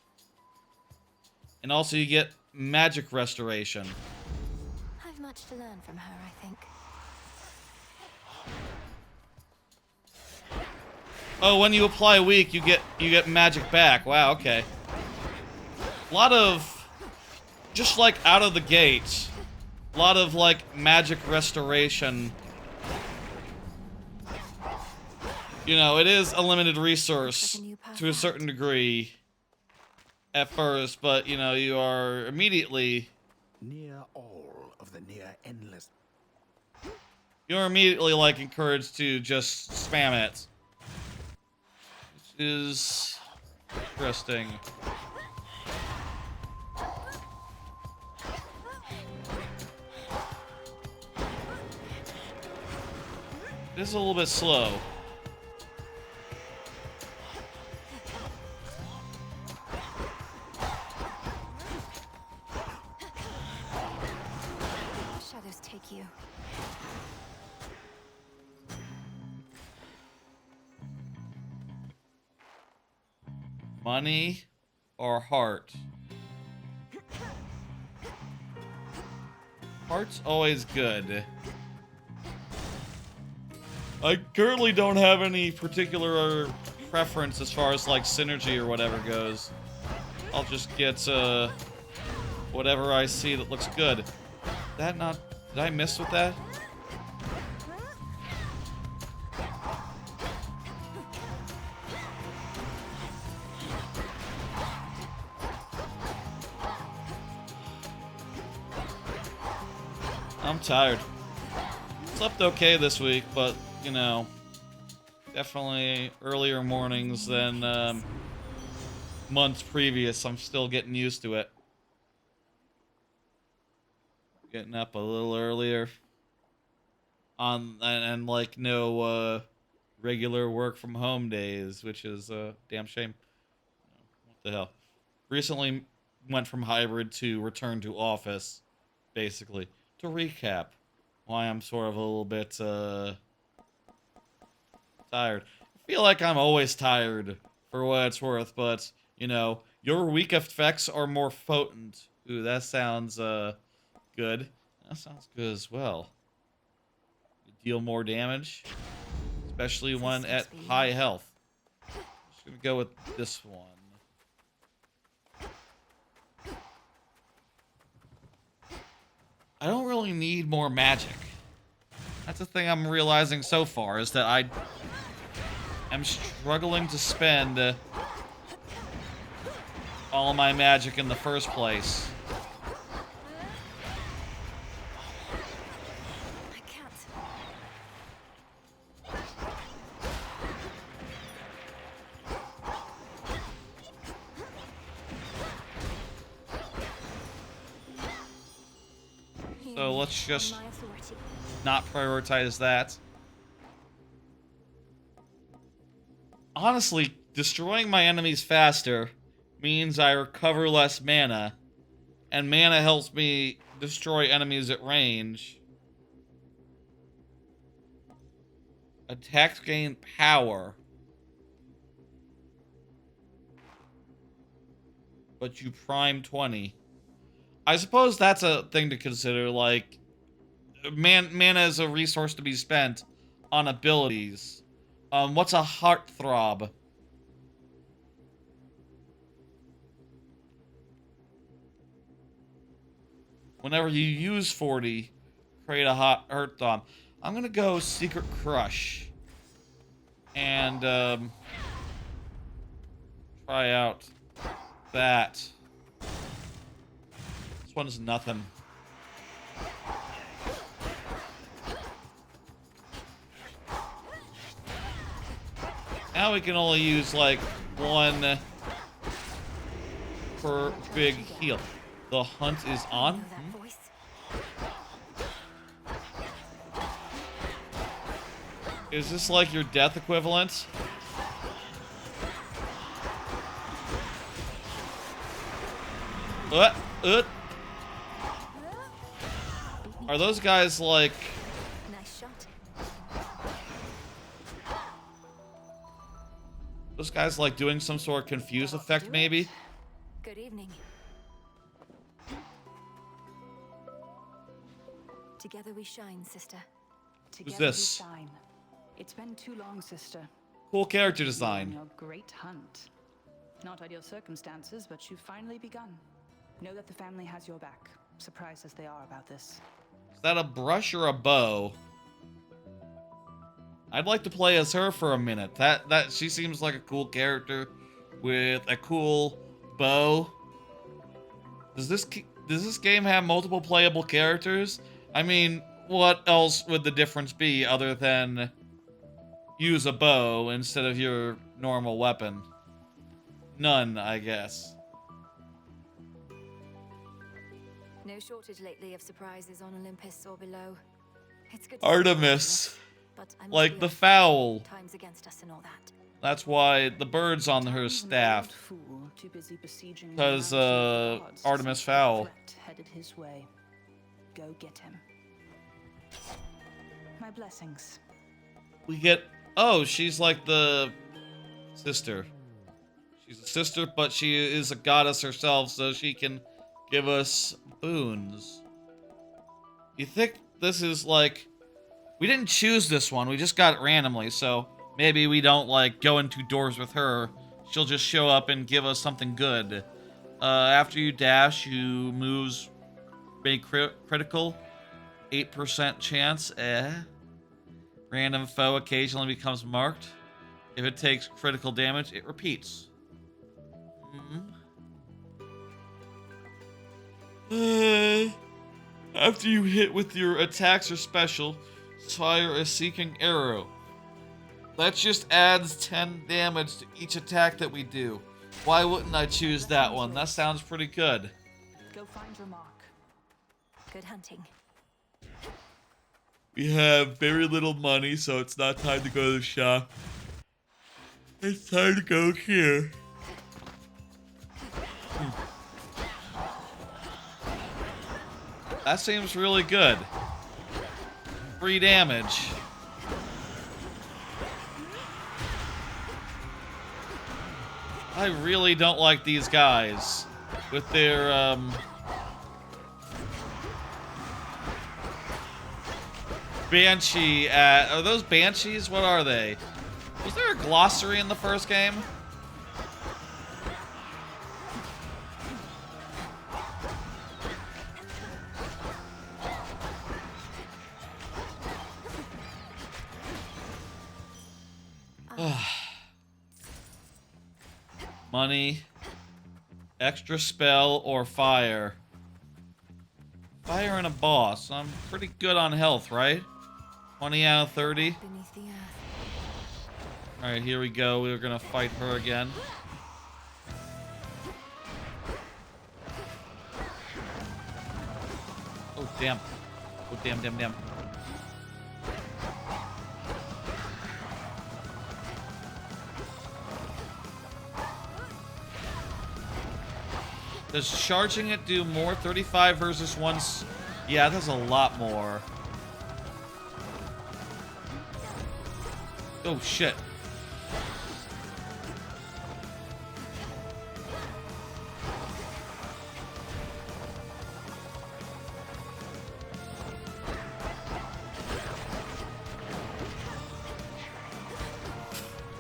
And also you get magic restoration. I've much to learn from her, I think. Oh, when you apply weak, you get magic back. Wow, okay. A lot of, just like out of the gate, a lot of like magic restoration. You know, it is a limited resource to a certain degree at first, but you know, you are immediately Near all of the near endless. you're immediately like encouraged to just spam it. Which is interesting. It is a little bit slow. Shadows take you. Money or heart? Heart's always good. I currently don't have any particular preference as far as like synergy or whatever goes. I'll just get whatever I see that looks good. That not... Did I miss with that? I'm tired. Slept okay this week, but, you know, definitely earlier mornings than months previous. I'm still getting used to it. Getting up a little earlier. And like no regular work from home days, which is a damn shame. What the hell? Recently went from hybrid to return to office, basically. To recap why I'm sort of a little bit tired. I feel like I'm always tired for what it's worth, but you know, your weak effects are more potent. Ooh, that sounds good. That sounds good as well. You deal more damage, especially when at high health. Just gonna go with this one. I don't really need more magic. That's the thing I'm realizing so far, is that I am struggling to spend all my magic in the first place. I can't. So let's just not prioritize that. Honestly, destroying my enemies faster means I recover less mana, and mana helps me destroy enemies at range. Attacks gain power, but you prime 20. I suppose that's a thing to consider, like, mana is a resource to be spent on abilities. What's a heartthrob? Whenever you use 40, create a hot Earth Bomb. I'm gonna go Secret Crush. And, try out that. This one is nothing. Now we can only use, like, one per big heal. The hunt is on. Is this like your death equivalent? What? Are those guys like... Nice shot. Those guys like doing some sort of confuse effect, maybe? Good evening. Together we shine, sister. Who's this? We shine. It's been too long, sister. Cool character design. Your great hunt. Not ideal circumstances, but you've finally begun. Know that the family has your back, surprised as they are about this. Is that a brush or a bow? I'd like to play as her for a minute. That she seems like a cool character with a cool bow. Does this game have multiple playable characters? I mean, what else would the difference be other than use a bow instead of your normal weapon? None, I guess. No shortage lately of surprises on Olympus or below. It's good. Artemis, but I like the fowl. Times against us and all that. That's why the bird's on her staff. Because Artemis Fowl. Headed his way. Go get him. My blessings. We get... Oh, she's like the sister. She's a sister, but she is a goddess herself, so she can give us boons. You think this is like... We didn't choose this one, we just got it randomly, so maybe we don't like go into doors with her. She'll just show up and give us something good. After you dash, you moves make critical. 8% chance, Random foe occasionally becomes marked. If it takes critical damage, it repeats. After you hit with your attacks or special, fire a seeking arrow. That just adds 10 damage to each attack that we do. Why wouldn't I choose that one? That sounds pretty good. Go find your mark. Good hunting. We have very little money, so it's not time to go to the shop. It's time to go here. That seems really good. Free damage. I really don't like these guys with their Banshee are those Banshees? What are they? Was there a glossary in the first game? Money, extra spell, or fire. Fire and a boss. I'm pretty good on health, right? 20 out of 30. Alright, here we go. We're gonna fight her again. Oh, damn. Oh, damn. Does charging it do more? 35 versus 1... Yeah, that's a lot more. Oh, shit.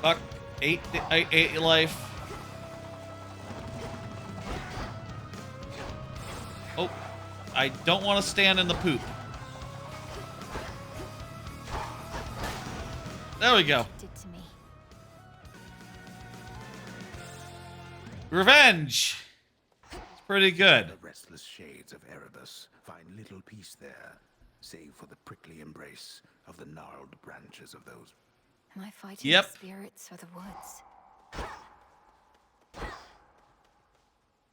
Fuck. 8 life. Oh. I don't want to stand in the poop. There we go. Did to me. Revenge! It's pretty good. The restless shades of Erebus find little peace there, save for the prickly embrace of the gnarled branches of those. Am I fighting Yep. the spirits or the woods?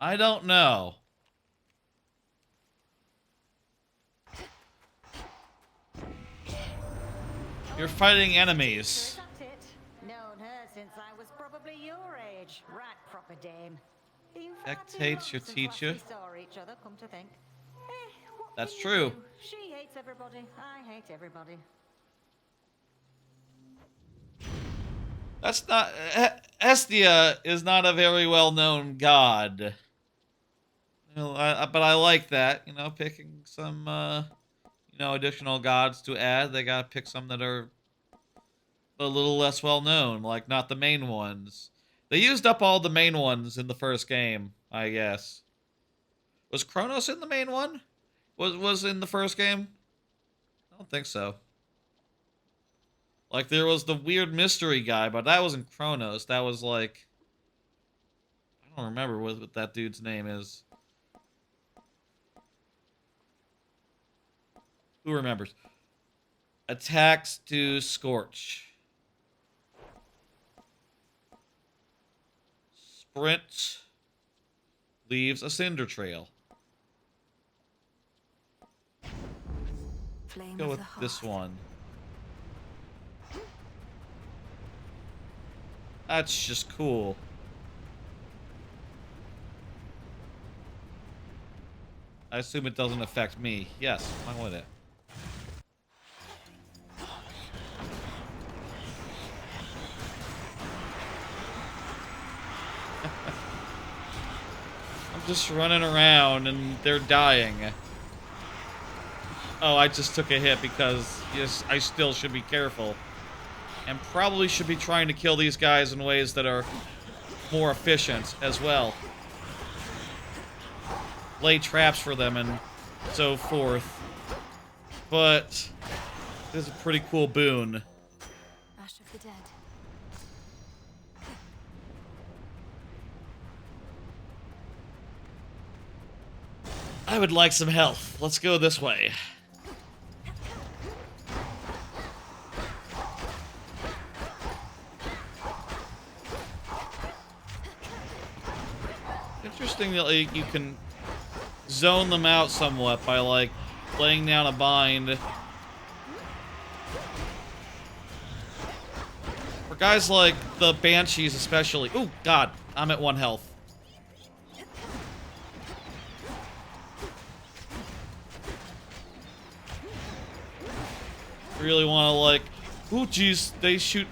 I don't know. You're fighting enemies. That's it. Known her since I was probably your age. Right, proper dame. Been far too Spectates long your since teacher. last we saw each other, come to think. What That's can you true. do? She hates everybody. I hate everybody. That's not... Hestia is not a very well-known god. You know, but I like that. You know, picking some, you know, additional gods to add. They gotta pick some that are a little less well-known, like not the main ones. They used up all the main ones in the first game, I guess. Was Chronos in the main one? Was in the first game? I don't think so. Like, there was the weird mystery guy, but that wasn't Chronos. That was, like... I don't remember what that dude's name is. Who remembers? Attacks to Scorch. Sprint. Leaves a cinder trail. Flame Go of with the this hearth. one. That's just cool. I assume it doesn't affect me. Yes, why would it? I'm just running around and they're dying. Oh, I just took a hit because, yes, I still should be careful. And probably should be trying to kill these guys in ways that are more efficient as well. Lay traps for them and so forth. But this is a pretty cool boon. Ash of the dead. I would like some health. Let's go this way. Interesting that like, you can zone them out somewhat by like laying down a bind. For guys like the Banshees especially. Ooh, God, I'm at 1 health. Really want to like, ooh, jeez, they shoot,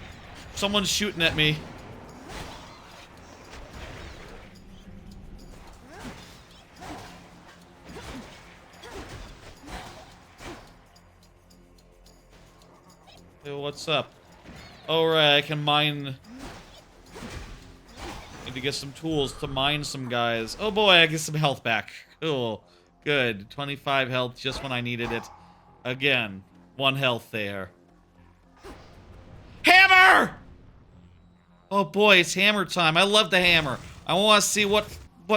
someone's shooting at me. Hey, what's up? Oh, right, I can mine. Need to get some tools to mine some guys. Oh boy, I get some health back. Cool. Good. 25 health just when I needed it. Again. 1 health there. Hammer! Oh boy, it's hammer time. I love the hammer. I want to see what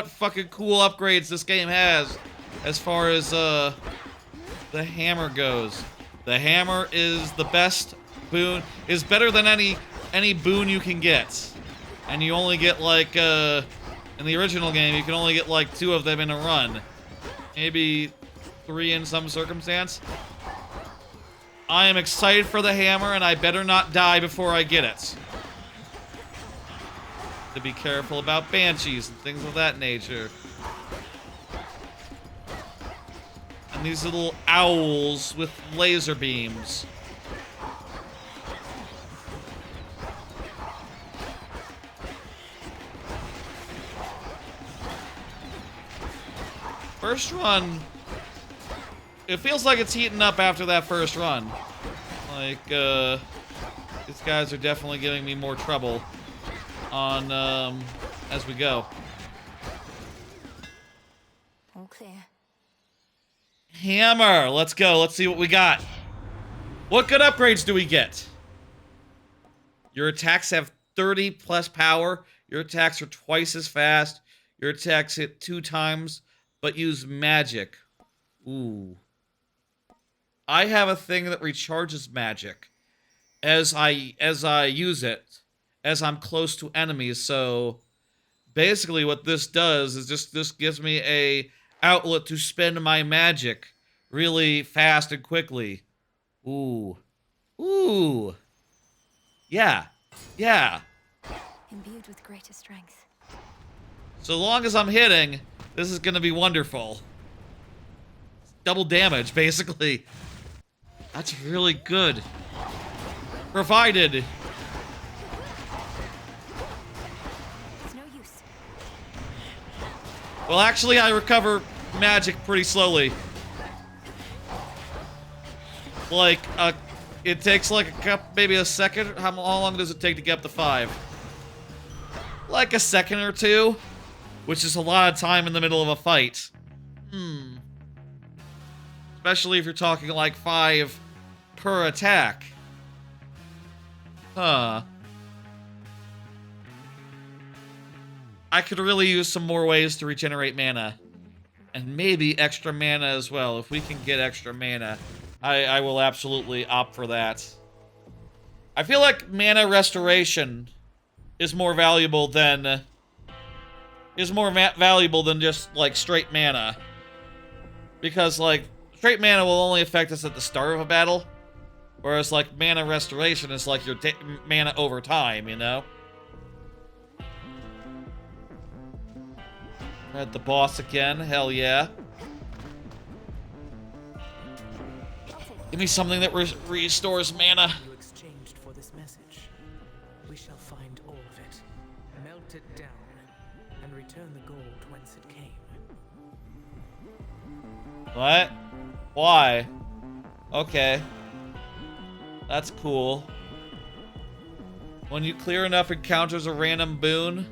fucking cool upgrades this game has as far as the hammer goes. The hammer is the best boon. Is better than any boon you can get. And you only get like in the original game you can only get like 2 of them in a run. Maybe 3 in some circumstance. I am excited for the hammer, and I better not die before I get it. To be careful about banshees and things of that nature. And these little owls with laser beams. First run... It feels like it's heating up after that first run. Like, these guys are definitely giving me more trouble on, as we go. All clear. Hammer. Let's go. Let's see what we got. What good upgrades do we get? Your attacks have 30 plus power. Your attacks are twice as fast. Your attacks hit 2 times, but use magic. Ooh. I have a thing that recharges magic as I use it, as I'm close to enemies. So basically what this does is this gives me a outlet to spend my magic really fast and quickly. Ooh. Ooh. Yeah. Yeah. Imbued with greater strength. So long as I'm hitting, this is gonna be wonderful. Double damage, basically. That's really good. Provided. It's no use. Well, actually, I recover magic pretty slowly. Like, it takes like maybe a second. How long does it take to get up to 5? Like a second or 2, which is a lot of time in the middle of a fight. Especially if you're talking like 5 per attack. Huh. I could really use some more ways to regenerate mana. And maybe extra mana as well. If we can get extra mana, I will absolutely opt for that. I feel like mana restoration is more valuable than just like straight mana. Because like straight mana will only affect us at the start of a battle, whereas like mana restoration is like your mana over time, you know? At the boss again, hell yeah. Give me something that restores mana. You exchanged for this message. We shall find all of it, melt it down, and return the gold whence it came. What? Why? Okay. That's cool. When you clear enough encounters a random boon,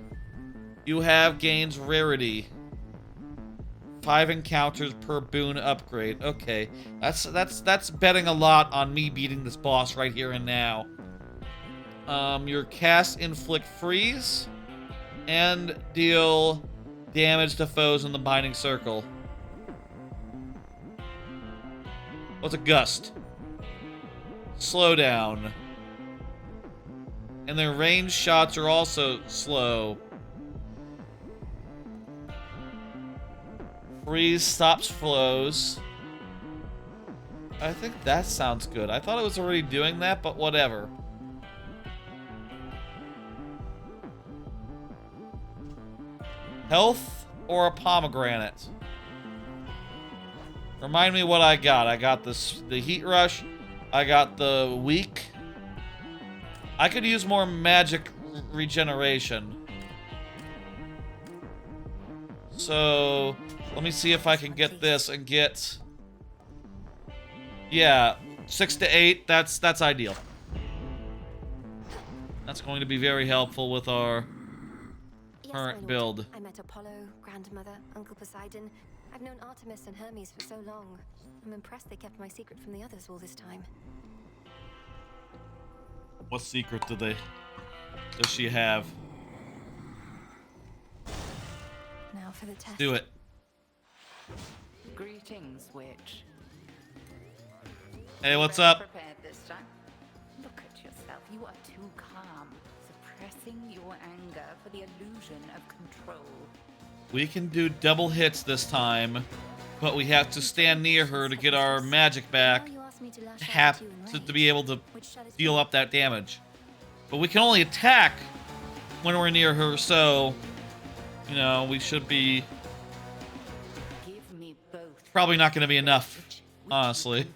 you have gains rarity. 5 encounters per boon upgrade. Okay. That's betting a lot on me beating this boss right here and now. Your cast inflict freeze and deal damage to foes in the binding circle. What's a gust? Slow down. And their ranged shots are also slow. Freeze stops flows. I think that sounds good. I thought it was already doing that, but whatever. Health or a pomegranate? Remind me what I got. I got the heat rush. I got the weak. I could use more magic regeneration. So let me see if I can get this and get. Yeah, 6 to 8. That's ideal. That's going to be very helpful with our current build. I met Apollo, Grandmother, Uncle Poseidon. I've known Artemis and Hermes for so long. I'm impressed they kept my secret from the others all this time. What secret does she have? Now for the test. Do it. Greetings, witch. Hey, what's up? Prepared this time. Look at yourself. You are too calm, suppressing your anger for the illusion of control. We can do double hits this time, but we have to stand near her to get our magic back. To be able to deal up that damage. But we can only attack when we're near her, so you know, we should be probably not going to be enough, honestly.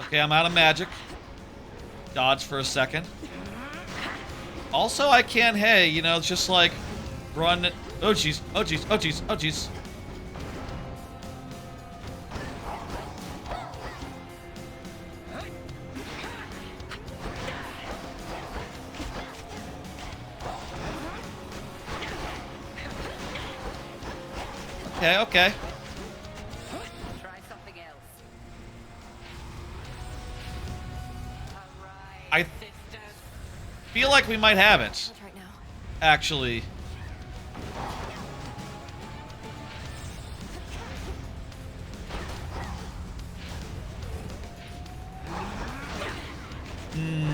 Okay, I'm out of magic. Dodge for a second. Also, I can't, hey, you know, it's just like run. Oh, jeez. Oh, jeez. Oh, jeez. Oh, jeez. Okay, okay. Try something else. I feel like we might have it. Right now. Actually.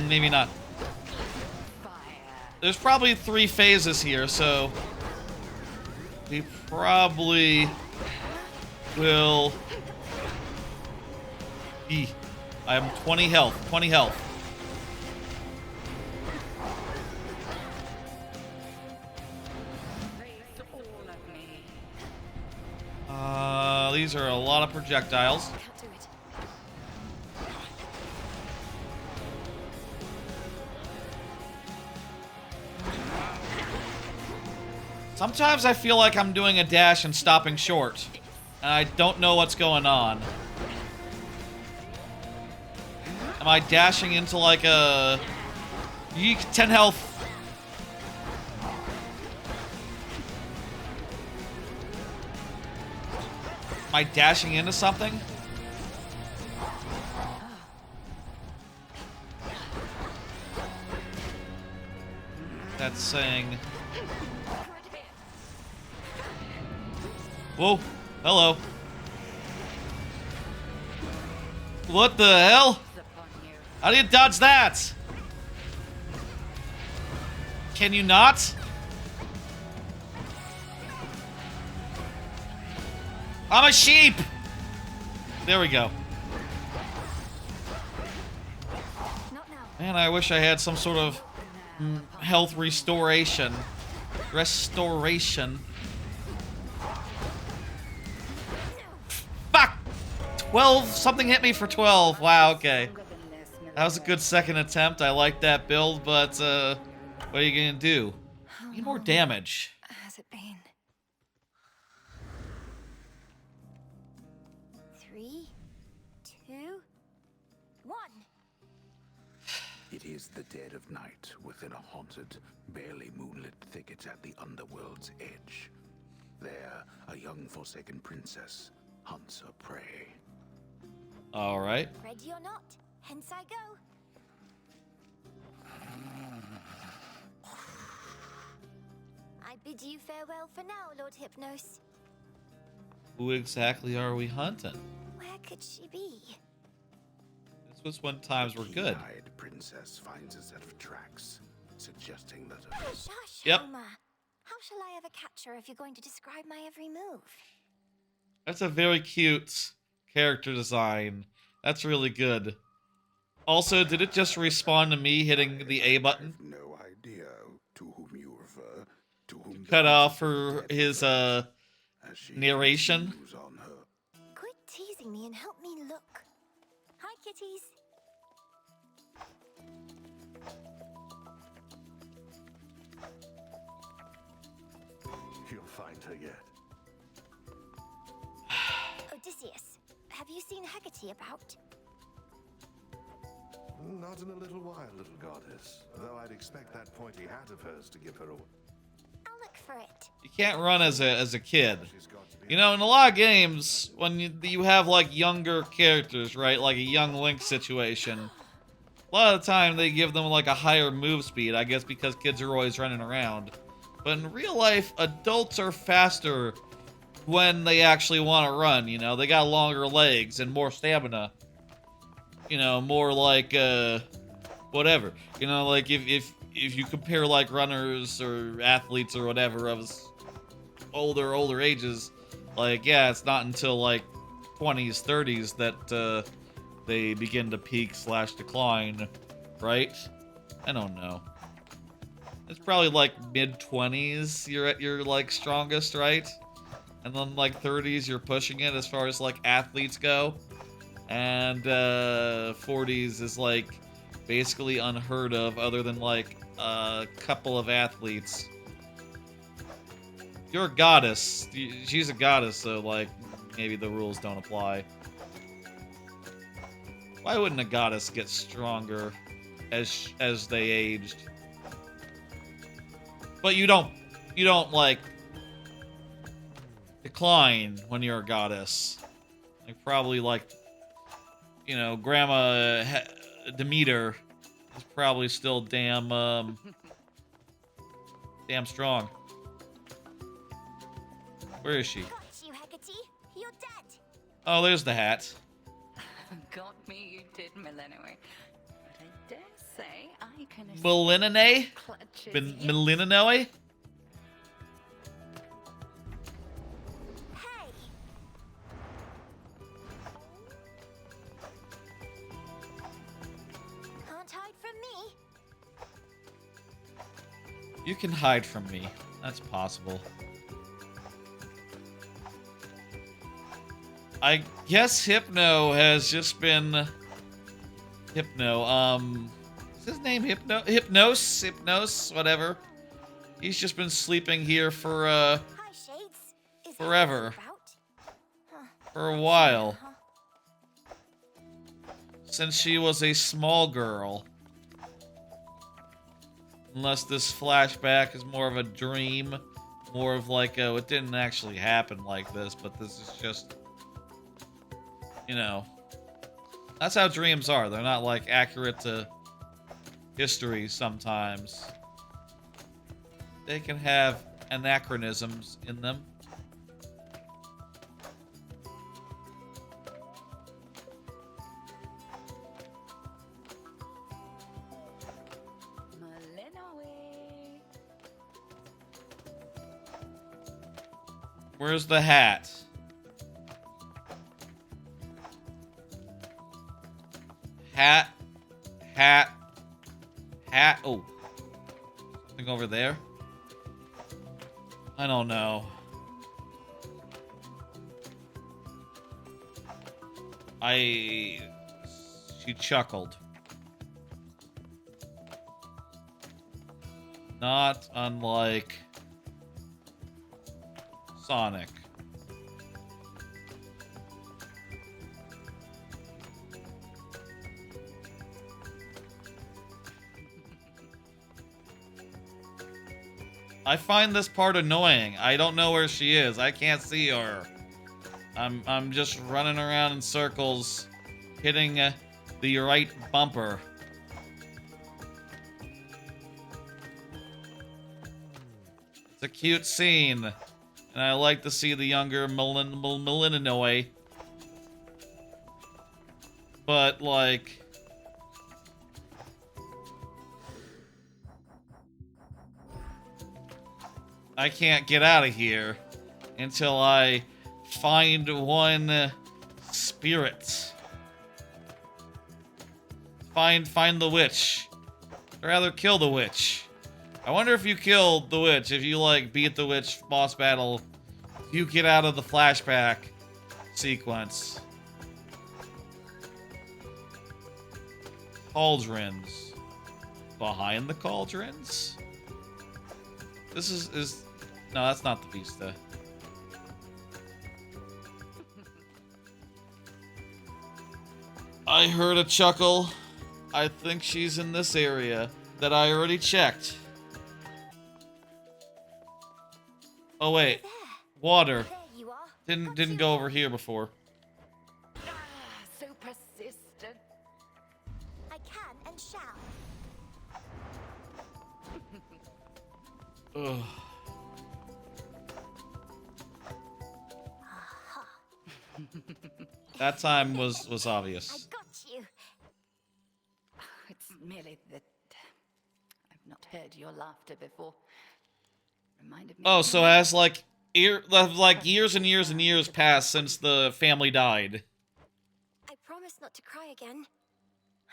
Maybe not. There's probably 3 phases here, so we probably will. I am 20 health. 20 health. These are a lot of projectiles. Can't do it. Sometimes I feel like I'm doing a dash and stopping short, and I don't know what's going on. Am I dashing into like a... Yeek, 10 health. Am I dashing into something? That's saying... Whoa. Hello. What the hell? How do you dodge that? Can you not? I'm a sheep! There we go. Man, I wish I had some sort of health restoration. Fuck! 12, something hit me for 12. Wow, okay. That was a good second attempt. I like that build, but what are you gonna do? Need more damage. Has it been? 3, 2, 1. It is the dead of night within a haunted, barely moonlit thicket at the underworld's edge. There, a young forsaken princess hunts her prey. All right. Ready or not, hence I go. I bid you farewell for now, Lord Hypnos. Who exactly are we hunting? Where could she be? This was when times were good. The keen-eyed princess finds a set of tracks, suggesting that her... Shush, Yep. Homer. How shall I ever catch her if you're going to describe my every move? That's a very cute character design. That's really good. Also, did it just respawn to me hitting the A button? I have no idea to whom you refer, to whom Cut off for his narration. Quit teasing me and help me look. Hi, kitties. You'll find her yet. Odysseus, have you seen Hecate about? Not in a little while, little goddess. Though I'd expect that pointy hat of hers to give her away. I'll look for it. You can't run as a kid. You know, in a lot of games, when you have like younger characters, right, like a young Link situation, a lot of the time they give them like a higher move speed, I guess because kids are always running around. But in real life, adults are faster when they actually want to run, you know? They got longer legs and more stamina. You know, more like, whatever. You know, like, if you compare, like, runners or athletes or whatever of older ages, like, yeah, it's not until, like, 20s, 30s that, they begin to peak / decline, right? I don't know. It's probably, like, mid-20s you're at your, like, strongest, right? And then, like, 30s you're pushing it as far as, like, athletes go. And 40s is like basically unheard of other than like a couple of athletes. You're a goddess. She's a goddess, so like maybe the rules don't apply. Why wouldn't a goddess get stronger as they aged? But you don't like decline when you're a goddess. Like, probably, like, you know, Grandma Demeter is probably still damn strong. Where is she? Got you, Hecate. You're dead. Oh, there's the hat. Got me, you did, Millennium. But I dare say I can Melinine? clutches. Melinine? Hey! Can't hide from me. You can hide from me. That's possible. I guess Hypno has just been... Is his name Hypnos, whatever. He's just been sleeping here for, Hi, Shades. Is that forever. what it's about? Huh. For a while. Since she was a small girl. Unless this flashback is more of a dream. More of like a, it didn't actually happen like this, but this is just... You know, that's how dreams are. They're not, like, accurate to history sometimes. They can have anachronisms in them. Where's the hat? Hat. Oh. Something over there? I don't know. She chuckled. Not unlike Sonic. I find this part annoying. I don't know where she is. I can't see her. I'm just running around in circles, hitting the right bumper. It's a cute scene, and I like to see the younger Melininoy. But, like... I can't get out of here until I find one spirit. Find the witch. Or rather, kill the witch. I wonder if you kill the witch, if you, like, beat the witch boss battle, you get out of the flashback sequence. Cauldrons. Behind the cauldrons? This is... No, that's not the Vista. I heard a chuckle. I think she's in this area that I already checked. Oh wait, water. Didn't go over here before. So persistent. I can and shall. Ugh. That time was obvious. I got you. It's merely that I've not heard your laughter before. Reminded me. Oh, so as like years and years and years passed since the family died. I promise not to cry again.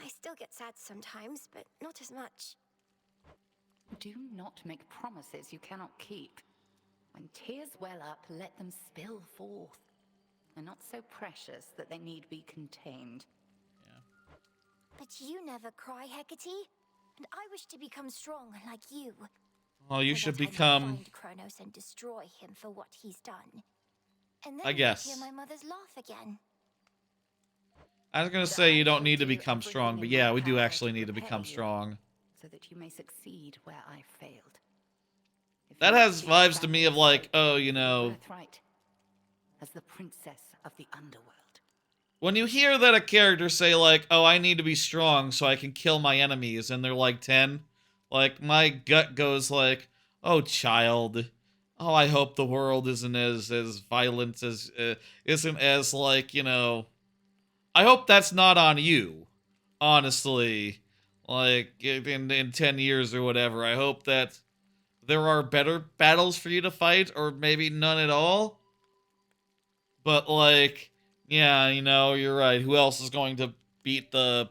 I still get sad sometimes, but not as much. Do not make promises you cannot keep. When tears well up, let them spill forth. They're not so precious that they need be contained. But you never cry, Hecate. And I wish to become strong like you. Oh, you So should that I may become... find Chronos and destroy him for what he's done. And then I guess. hear my mother's laugh again. I was gonna say you don't need to become strong, but yeah, we do actually need to become strong. So that you may succeed where I failed. That has vibes to me of like, oh, you know, as the princess of the underworld. When you hear that a character say, like, oh, I need to be strong so I can kill my enemies, and they're like 10, like, my gut goes like, oh, child. Oh, I hope the world isn't as violent as, isn't as, like, you know, I hope that's not on you, honestly. Like, in 10 years or whatever, I hope that there are better battles for you to fight, or maybe none at all. But, like, yeah, you know, you're right. Who else is going to beat the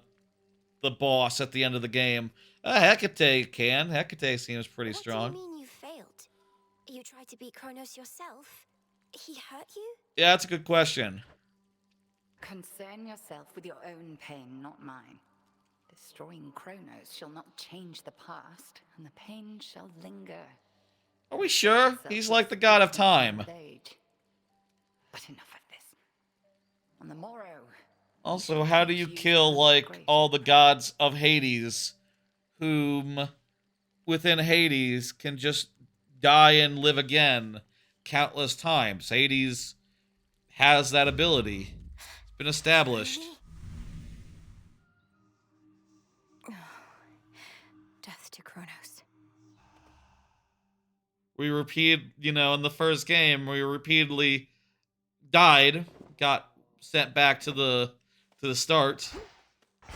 boss at the end of the game? Hecate can. Hecate seems pretty strong. What do you mean you failed? You tried to beat Chronos yourself? He hurt you? Yeah, that's a good question. Concern yourself with your own pain, not mine. Destroying Chronos shall not change the past, and the pain shall linger. Are we sure? He's like the god of time. But enough of this. On the morrow. Also, how do you kill, like, all the gods of Hades, whom, within Hades, can just die and live again countless times? Hades has that ability. It's been established. Death to Chronos. We you know, in the first game, we repeatedly died, got sent back to the start,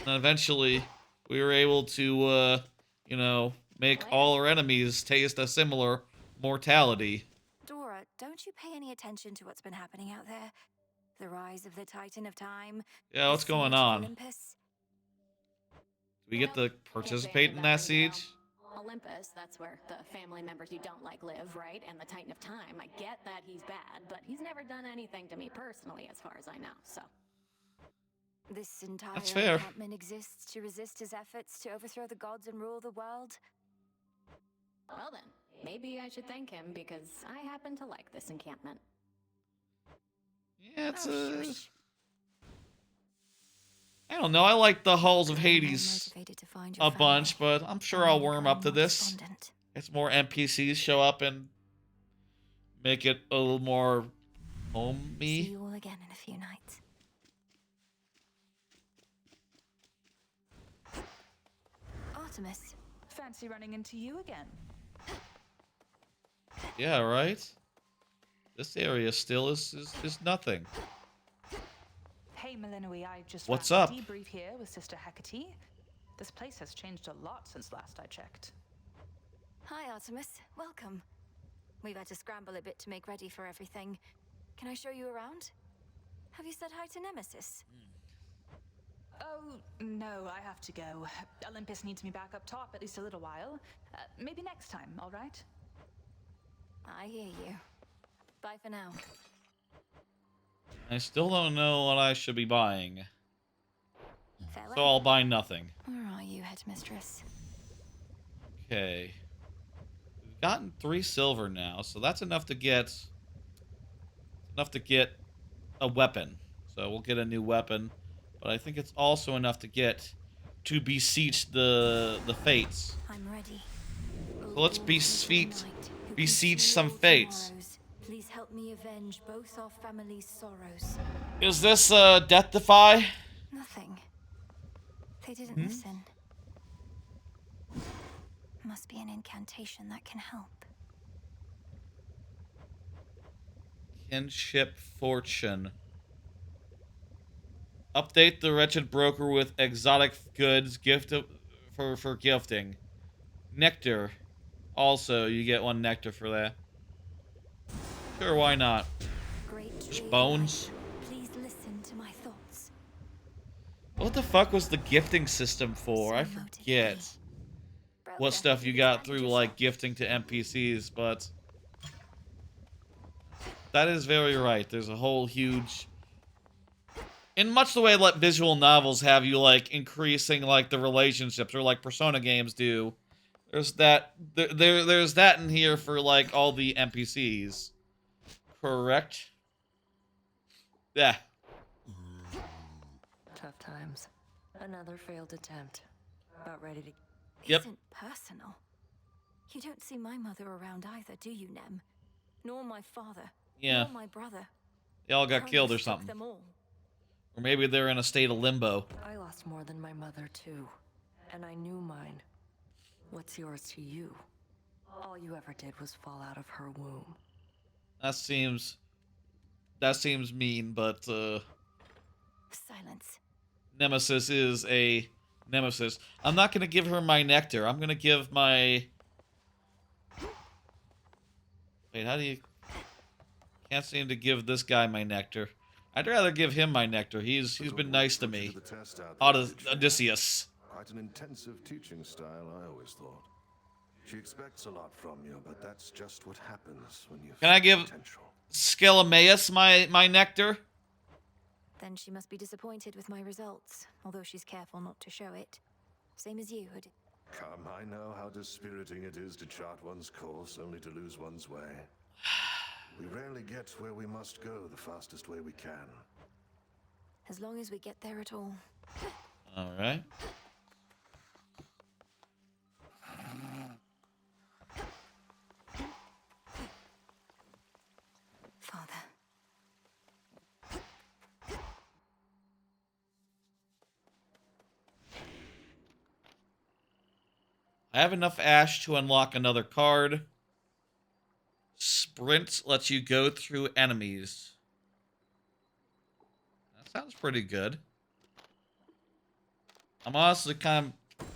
and eventually we were able to, you know, make all our enemies taste a similar mortality. Dora, don't you pay any attention to what's been happening out there? The rise of the Titan of Time. Yeah, what's going on? Do we get to participate in that siege? Olympus, that's where the family members you don't like live, right? And the Titan of Time, I get that he's bad, but he's never done anything to me personally, as far as I know, so. This entire That's fair. encampment exists to resist his efforts to overthrow the gods and rule the world? Well then, maybe I should thank him, because I happen to like this encampment. Yeah, it's I don't know, I like the Halls of Hades a bunch, but I'm sure I'll warm up to this. As more NPCs show up and make it a little more homey. See you all again in a few nights. Artemis. Fancy running into you again. Yeah, right? This area still is nothing. Hey, Melinoi, I just What's wrapped up? a debrief here with Sister Hecate. This place has changed a lot since last I checked. Hi, Artemis. Welcome. We've had to scramble a bit to make ready for everything. Can I show you around? Have you said hi to Nemesis? Oh, no, I have to go. Olympus needs me back up top at least a little while. Maybe next time, all right? I hear you. Bye for now. I still don't know what I should be buying. Farewell. So I'll buy nothing. Where are you, headmistress? Okay. We've gotten 3 silver now, so that's enough to get a weapon. So we'll get a new weapon. But I think it's also enough to beseech the fates. I'm ready. So let's beseech some fates. Please help me avenge both our families' sorrows. Is this Death Defy? Nothing. They didn't listen. Must be an incantation that can help. Kinship Fortune. Update the wretched broker with exotic goods for gifting. Nectar. Also, you get 1 nectar for that. Sure, why not? Just bones. Please listen to my thoughts. What the fuck was the gifting system for? I forget what stuff you got through, like, gifting to NPCs, but that is very right. There's a whole huge... In much the way that visual novels have you, like, increasing, like, the relationships, or like Persona games do, there's that... There's that in here for, like, all the NPCs. Correct? Yeah. Tough times. Another failed attempt. About ready to... Yep. Isn't personal. You don't see my mother around either, do you, Nem? Nor my father. Yeah. Nor my brother. They all got killed or Chronos took something. them all. Or maybe they're in a state of limbo. I lost more than my mother, too. And I knew mine. What's yours to you? All you ever did was fall out of her womb. That seems mean, but Silence. Nemesis is a nemesis. I'm not gonna give her my nectar. I'm gonna give my... Wait, how do you... Can't seem to give this guy my nectar. I'd rather give him my nectar. He's been nice to me. Odysseus. Quite an intensive teaching style, I always thought. She expects a lot from you, but that's just what happens when you... Can I give Skelemaeus my nectar? Then she must be disappointed with my results, although she's careful not to show it. Same as you, Come, I know how dispiriting it is to chart one's course only to lose one's way. We rarely get where we must go the fastest way we can. As long as we get there at all. Alright. Father. I have enough ash to unlock another card. Sprint lets you go through enemies. That sounds pretty good. I'm honestly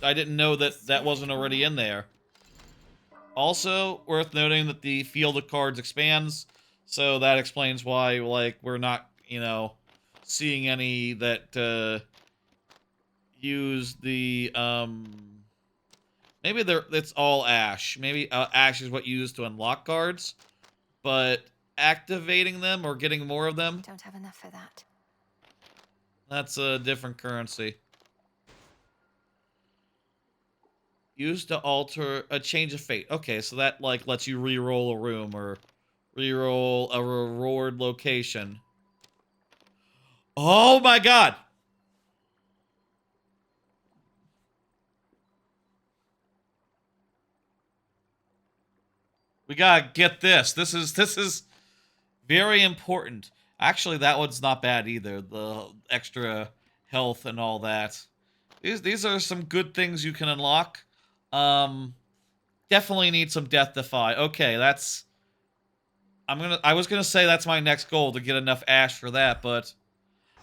I didn't know that wasn't already in there. Also, worth noting that the field of cards expands, so that explains why, like, we're not, you know, seeing any that use the maybe it's all ash. Maybe ash is what you use to unlock cards, but activating them or getting more of them, Don't have enough for that. that's a different currency. Used to alter a change of fate. Okay, so that like lets you re-roll a room or re-roll a reward location. Oh my god! We gotta get this. This is very important. Actually, that one's not bad either. The extra health and all that. These are some good things you can unlock. Definitely need some Death Defy. Okay, that's... I was gonna say that's my next goal, to get enough ash for that, but...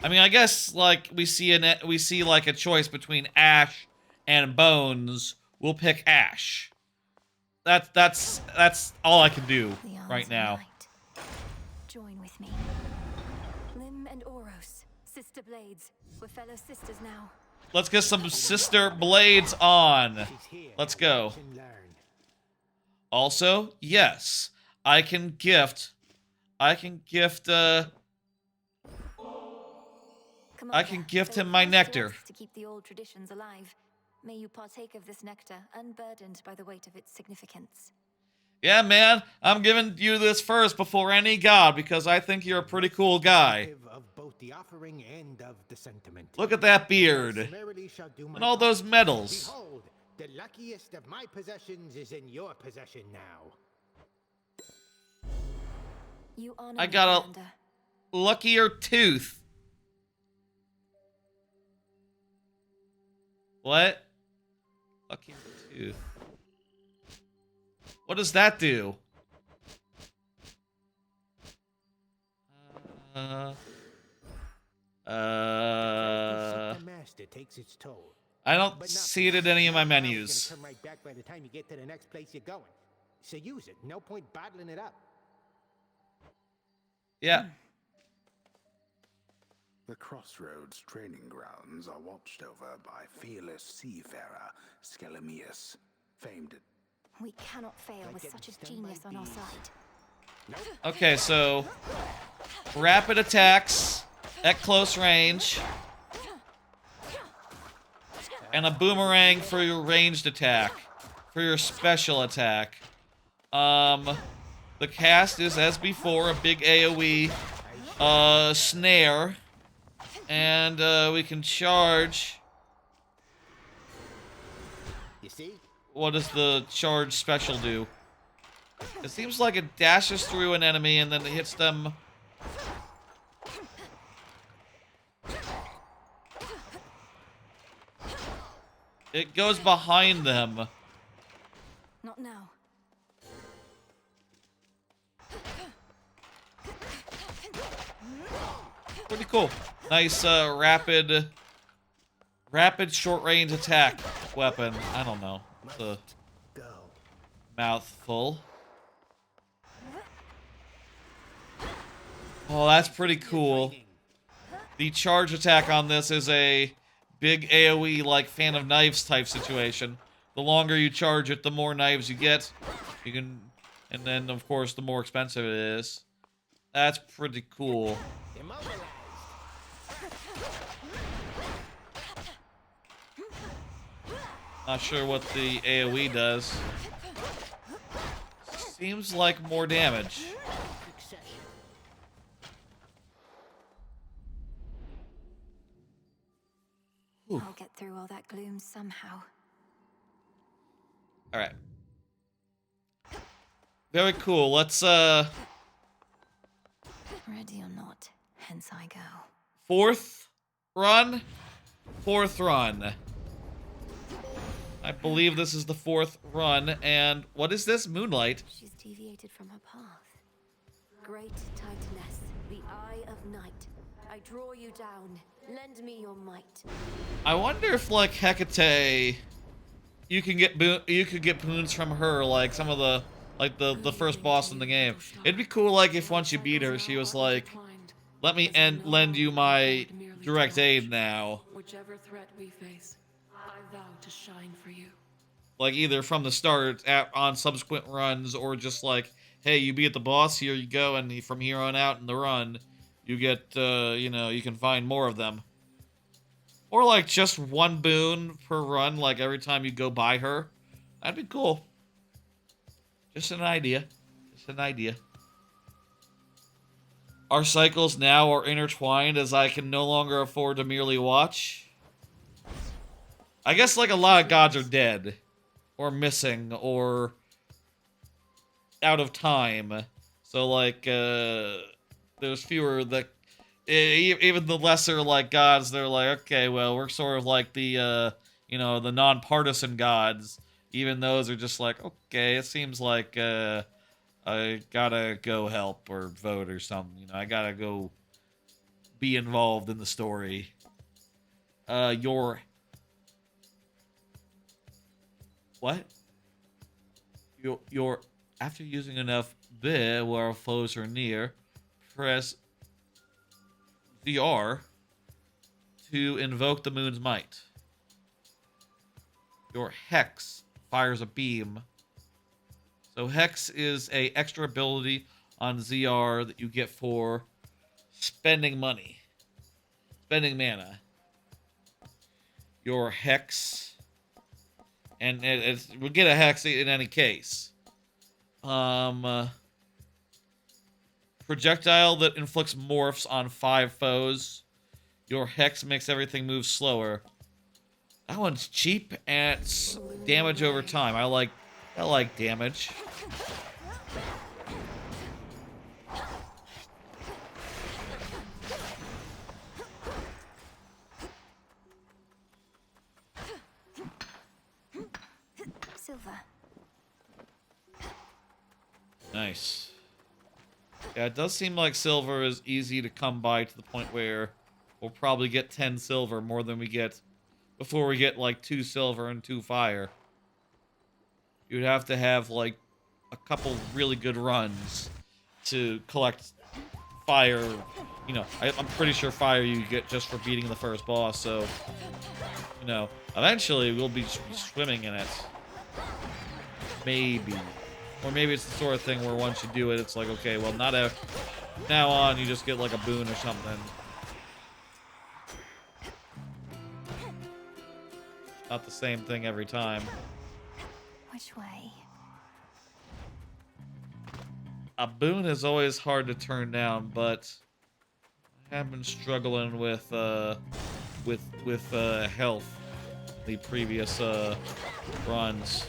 I mean, I guess, like, we see like, a choice between ash and bones. We'll pick ash. That's all I can do right now. Join with me. Lim and Oros, sister blades. We're fellow sisters now. Let's get some sister blades on. Let's go. Also, yes, I can gift him my nectar. To keep the old traditions alive, may you partake of this nectar unburdened by the weight of its significance. Yeah, man, I'm giving you this first before any god because I think you're a pretty cool guy. Of both the offering and of the sentiment. Look at that beard Summarily shall do my and all those medals. Behold, the luckiest of my possessions is in your possession now. You honor I got a Commander. luckier tooth. What? Luckier tooth. What does that do? Master takes its toll. I don't see it in any of my menus. It's gonna come right back by the time you get to the next place you're going. So use it. No point bottling it up. Yeah. The Crossroads training grounds are watched over by fearless seafarer Skelemaeus, famed. We cannot fail with such a genius on our side. Okay, so rapid attacks at close range and a boomerang for your ranged attack, for your special attack. The cast is, as before, a big AoE snare, and we can charge. You see? What does the charge special do? It seems like it dashes through an enemy and then it hits them It goes behind them. Not now. Pretty cool. Nice, rapid short-range attack weapon. I don't know. It's a mouthful. Oh, that's pretty cool. The charge attack on this is a big AoE like fan of knives type situation. The longer you charge it, the more knives you get. You can, and then of course the more expensive it is. That's pretty cool. Not sure what the AoE does. Seems like more damage. I'll get through all that gloom somehow. Alright. Very cool. Let's, Ready or not, hence I go. Fourth run? Fourth run. I believe this is the fourth run, and what is this? Moonlight. She's deviated from her path. Great Titaness, the Eye of Night. I draw you down. Lend me your might. I wonder if, like, Hecate, you can get boons from her, like some of the, like the first boss in the game. It'd be cool, like, if once you beat her, she was like, let me lend you my direct aid now. Whichever threat we face, I vow to shine for you. Like, either from the start, on subsequent runs, or just like, hey, you beat the boss, here you go, and from here on out in the run, you get, you know, you can find more of them. Or, like, just one boon per run, like, every time you go by her. That'd be cool. Just an idea. Just an idea. Our cycles now are intertwined as I can no longer afford to merely watch. I guess, like, a lot of gods are dead. Or missing, or out of time. So, like, there's fewer that... Even the lesser, like, gods, they're like, okay, well, we're sort of like the, you know, the non-partisan gods. Even those are just like, okay, it seems like, I gotta go help or vote or something. You know, I gotta go be involved in the story. What? After using enough bleh while foes are near, press VR to invoke the moon's might. Your Hex fires a beam. So Hex is a extra ability on ZR that you get for spending money. Spending mana. Your Hex, and we'll get a Hex in any case. Projectile that inflicts morphs on 5 foes. Your Hex makes everything move slower. That one's cheap and it's damage over time. I like damage. Silver. Nice. Yeah, it does seem like silver is easy to come by to the point where we'll probably get 10 silver more than we get before we get like 2 silver and 2 fire. You'd have to have like a couple really good runs to collect fire. You know, I'm pretty sure fire you get just for beating the first boss, so, you know, eventually we'll be swimming in it. Maybe. Or maybe it's the sort of thing where once you do it, it's like, okay, well, now on, you just get like a boon or something. Not the same thing every time. Which way? A boon is always hard to turn down, but I have been struggling with health the previous runs.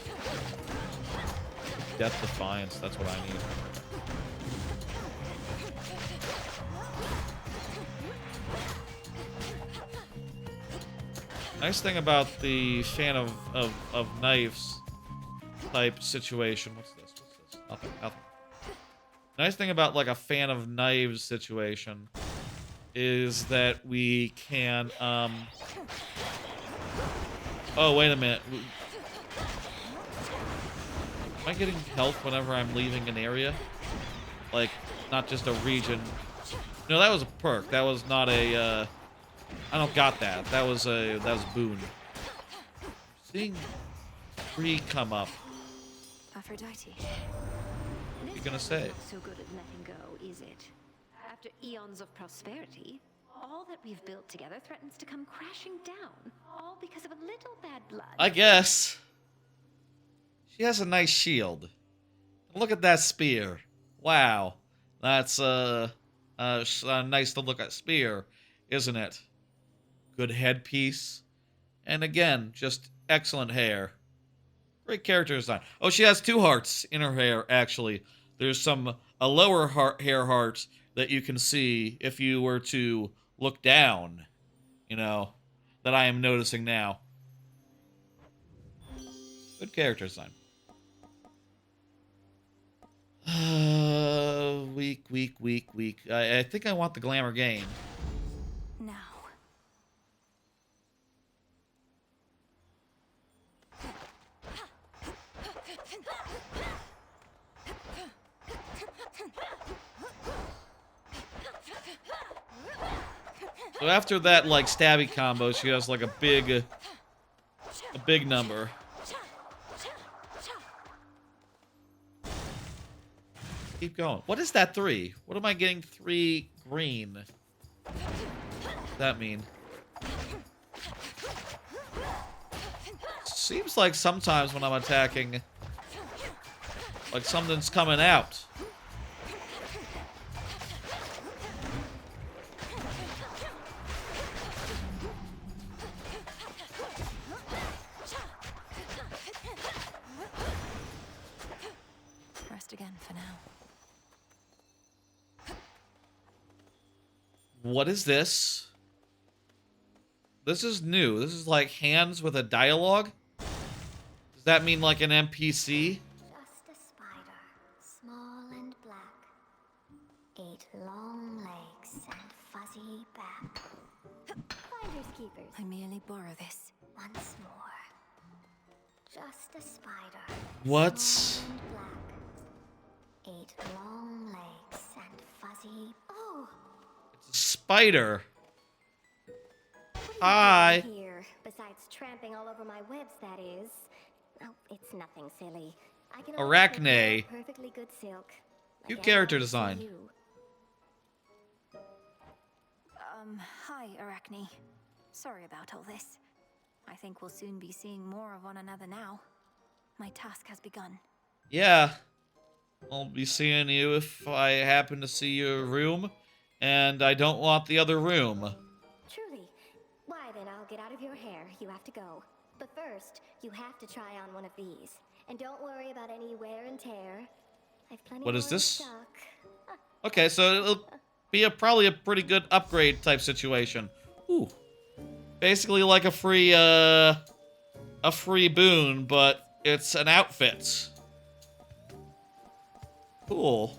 Death Defiance, that's what I need. Nice thing about the fan of knives type situation. What's this? What's this? Nothing. Nothing. Nice thing about like a fan of knives situation is that we can oh, wait a minute. Am I getting health whenever I'm leaving an area? Like, not just a region. No, that was a perk. That was not a, I don't got that. That was a boon. Seeing 3 come up. Aphrodite. What are you gonna say? Not so good at letting go, is it? After eons of prosperity, all that we've built together threatens to come crashing down, all because of a little bad blood. I guess. She has a nice shield. Look at that spear. Wow. That's nice to look at spear, isn't it? Good headpiece. And again, just excellent hair. Great character design. Oh, she has 2 hearts in her hair, actually. There's a lower hair heart that you can see if you were to look down, you know, that I am noticing now. Good character design. Weak. I think I want the glamour game. Now. So after that, like, stabby combo, she has, like, a big number. Keep going. What is that 3? What am I getting 3 green? What does that mean? Seems like sometimes when I'm attacking, like something's coming out. Rest again for now. What is this? This is new. This is like hands with a dialogue? Does that mean like an NPC? Just a spider, small and black. 8 long legs and fuzzy back. Finders keepers. I merely borrow this. Once more. Just a spider. What? Small and black. 8 long legs and fuzzy. Oh! Spider. Hi. Here, besides tramping all over my webs, that is. Oh, it's nothing silly. I can only Arachne. take perfectly good silk. Cute Again, character to design. you. Hi, Arachne. Sorry about all this. I think we'll soon be seeing more of one another now. My task has begun. Yeah. I'll be seeing you if I happen to see your room. And I don't want the other room. Truly. Why then, I'll get out of your hair. You have to go. But first, you have to try on one of these. And don't worry about any wear and tear. I've plenty What more is in this? stock. Okay, so it'll be probably a pretty good upgrade type situation. Ooh. Basically like a free boon, but it's an outfit. Cool.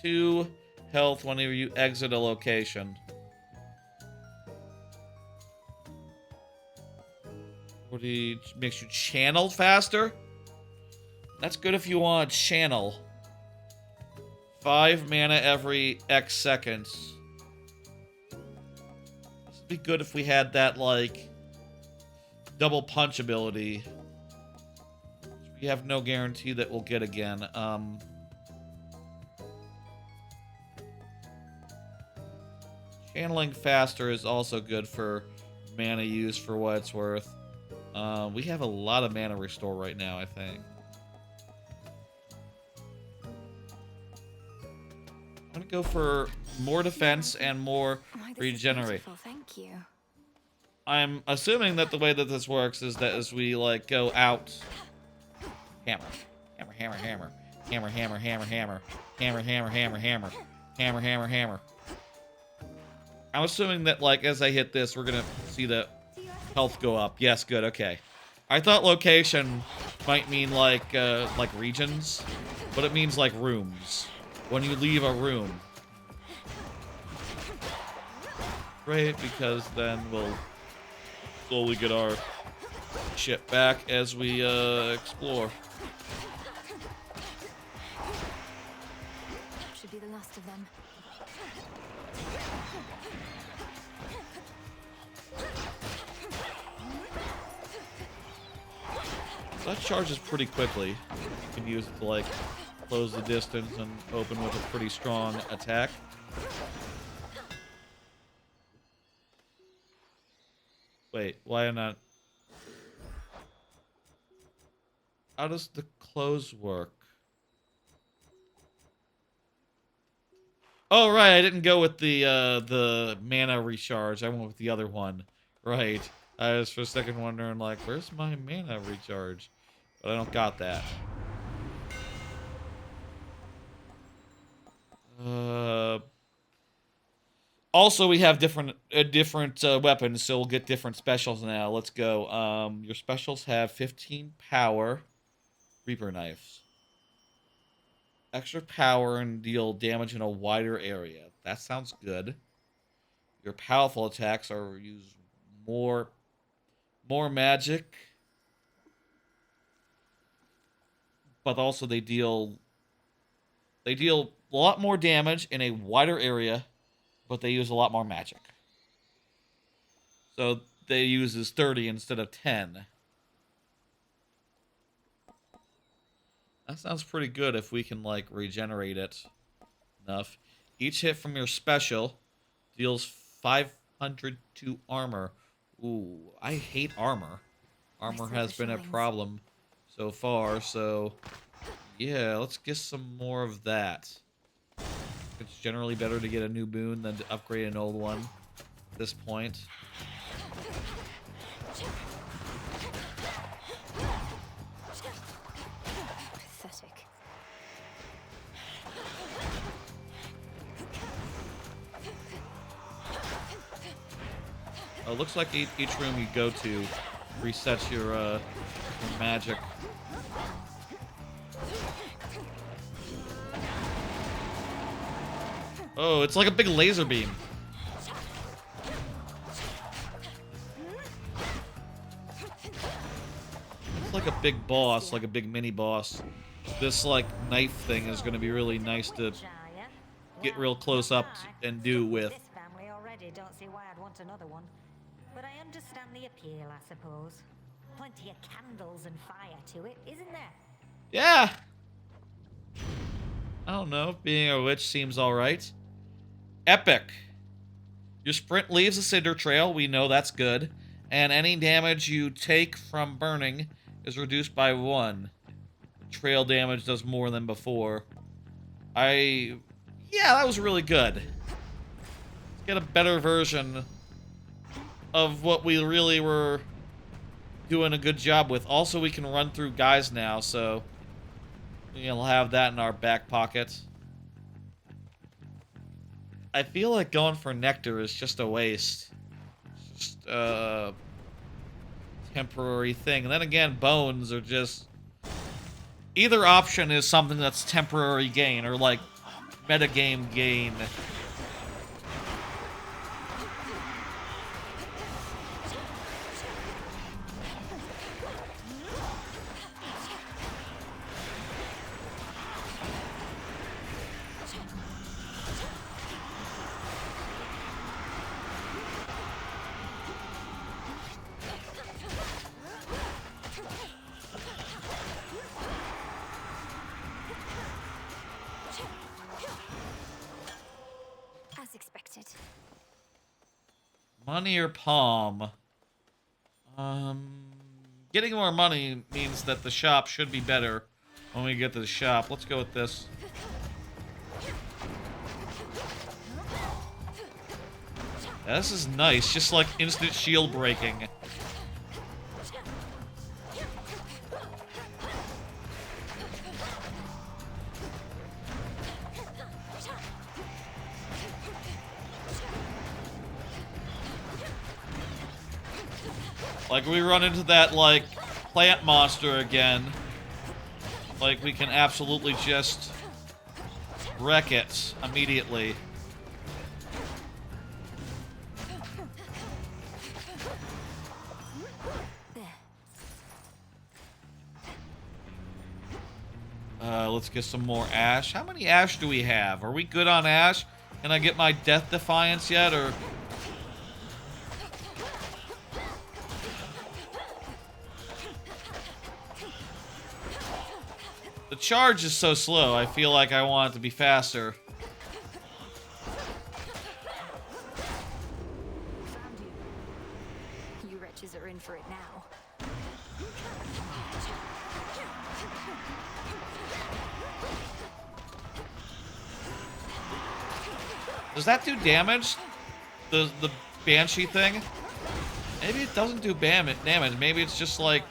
2 health whenever you exit a location. What makes you channel faster? That's good if you want to channel. 5 mana every X seconds. This would be good if we had that, like, double punch ability. Which we have no guarantee that we'll get again. Channeling faster is also good for mana use for what it's worth. We have a lot of mana restore right now, I think. I'm gonna go for more defense and more regenerate. Thank you. I'm assuming that the way that this works is that as we like go out, hammer, Hammer, hammer, hammer, hammer. Hammer, hammer, hammer, hammer. Hammer, hammer, hammer. I'm assuming that, like, as I hit this, we're gonna see the health go up. Yes, good, okay. I thought location might mean, like regions, but it means, like, rooms. When you leave a room. Great, because then we'll slowly get our shit back as we, explore. Should be the last of them. That charges pretty quickly. You can use it to, like, close the distance and open with a pretty strong attack. Wait, why not? How does the close work? Oh, right, I didn't go with the mana recharge. I went with the other one. Right. I was for a second wondering, like, where's my mana recharge? But I don't got that. Also, we have different weapons, so we'll get different specials now. Let's go. Your specials have 15 power. Reaper knives. Extra power and deal damage in a wider area. That sounds good. Your powerful attacks are use more magic, but also they deal a lot more damage in a wider area, but they use a lot more magic. So they use 30 instead of 10. That sounds pretty good if we can, like, regenerate it enough. Each hit from your special deals 500 to armor. Ooh, I hate armor. Armor has been a problem so far, so yeah, let's get some more of that. It's generally better to get a new boon than to upgrade an old one at this point. Pathetic. Oh, looks like each room you go to resets your magic. Oh, it's like a big laser beam. It's like a big boss, like a big mini boss. This, like, knife thing is going to be really nice to get real close up and do with. This family already, don't see why I'd want another one. But I understand the appeal, I suppose. Plenty of candles and fire to it, isn't there? Yeah. I don't know. Being a witch seems alright. Epic. Your sprint leaves a cinder trail. We know that's good. And any damage you take from burning is reduced by 1. Trail damage does more than before. Yeah, that was really good. Let's get a better version of what we really were doing a good job with. Also, we can run through guys now, so we'll have that in our back pocket. I feel like going for nectar is just a waste. It's just a temporary thing. And then again, bones are just... Either option is something that's temporary gain or, like, metagame gain. As expected. Money or palm? Getting more money means that the shop should be better when we get to the shop. Let's go with this. Yeah, this is nice, just like instant shield breaking. Like, we run into that, like, plant monster again. Like, we can absolutely just wreck it immediately. Let's get some more ash. How many ash do we have? Are we good on ash? Can I get my death defiance yet, or... The charge is so slow, I feel like I want it to be faster. Found you. You wretches are in for it now. Does that do damage? The Banshee thing? Maybe it doesn't do damage. Maybe it's just like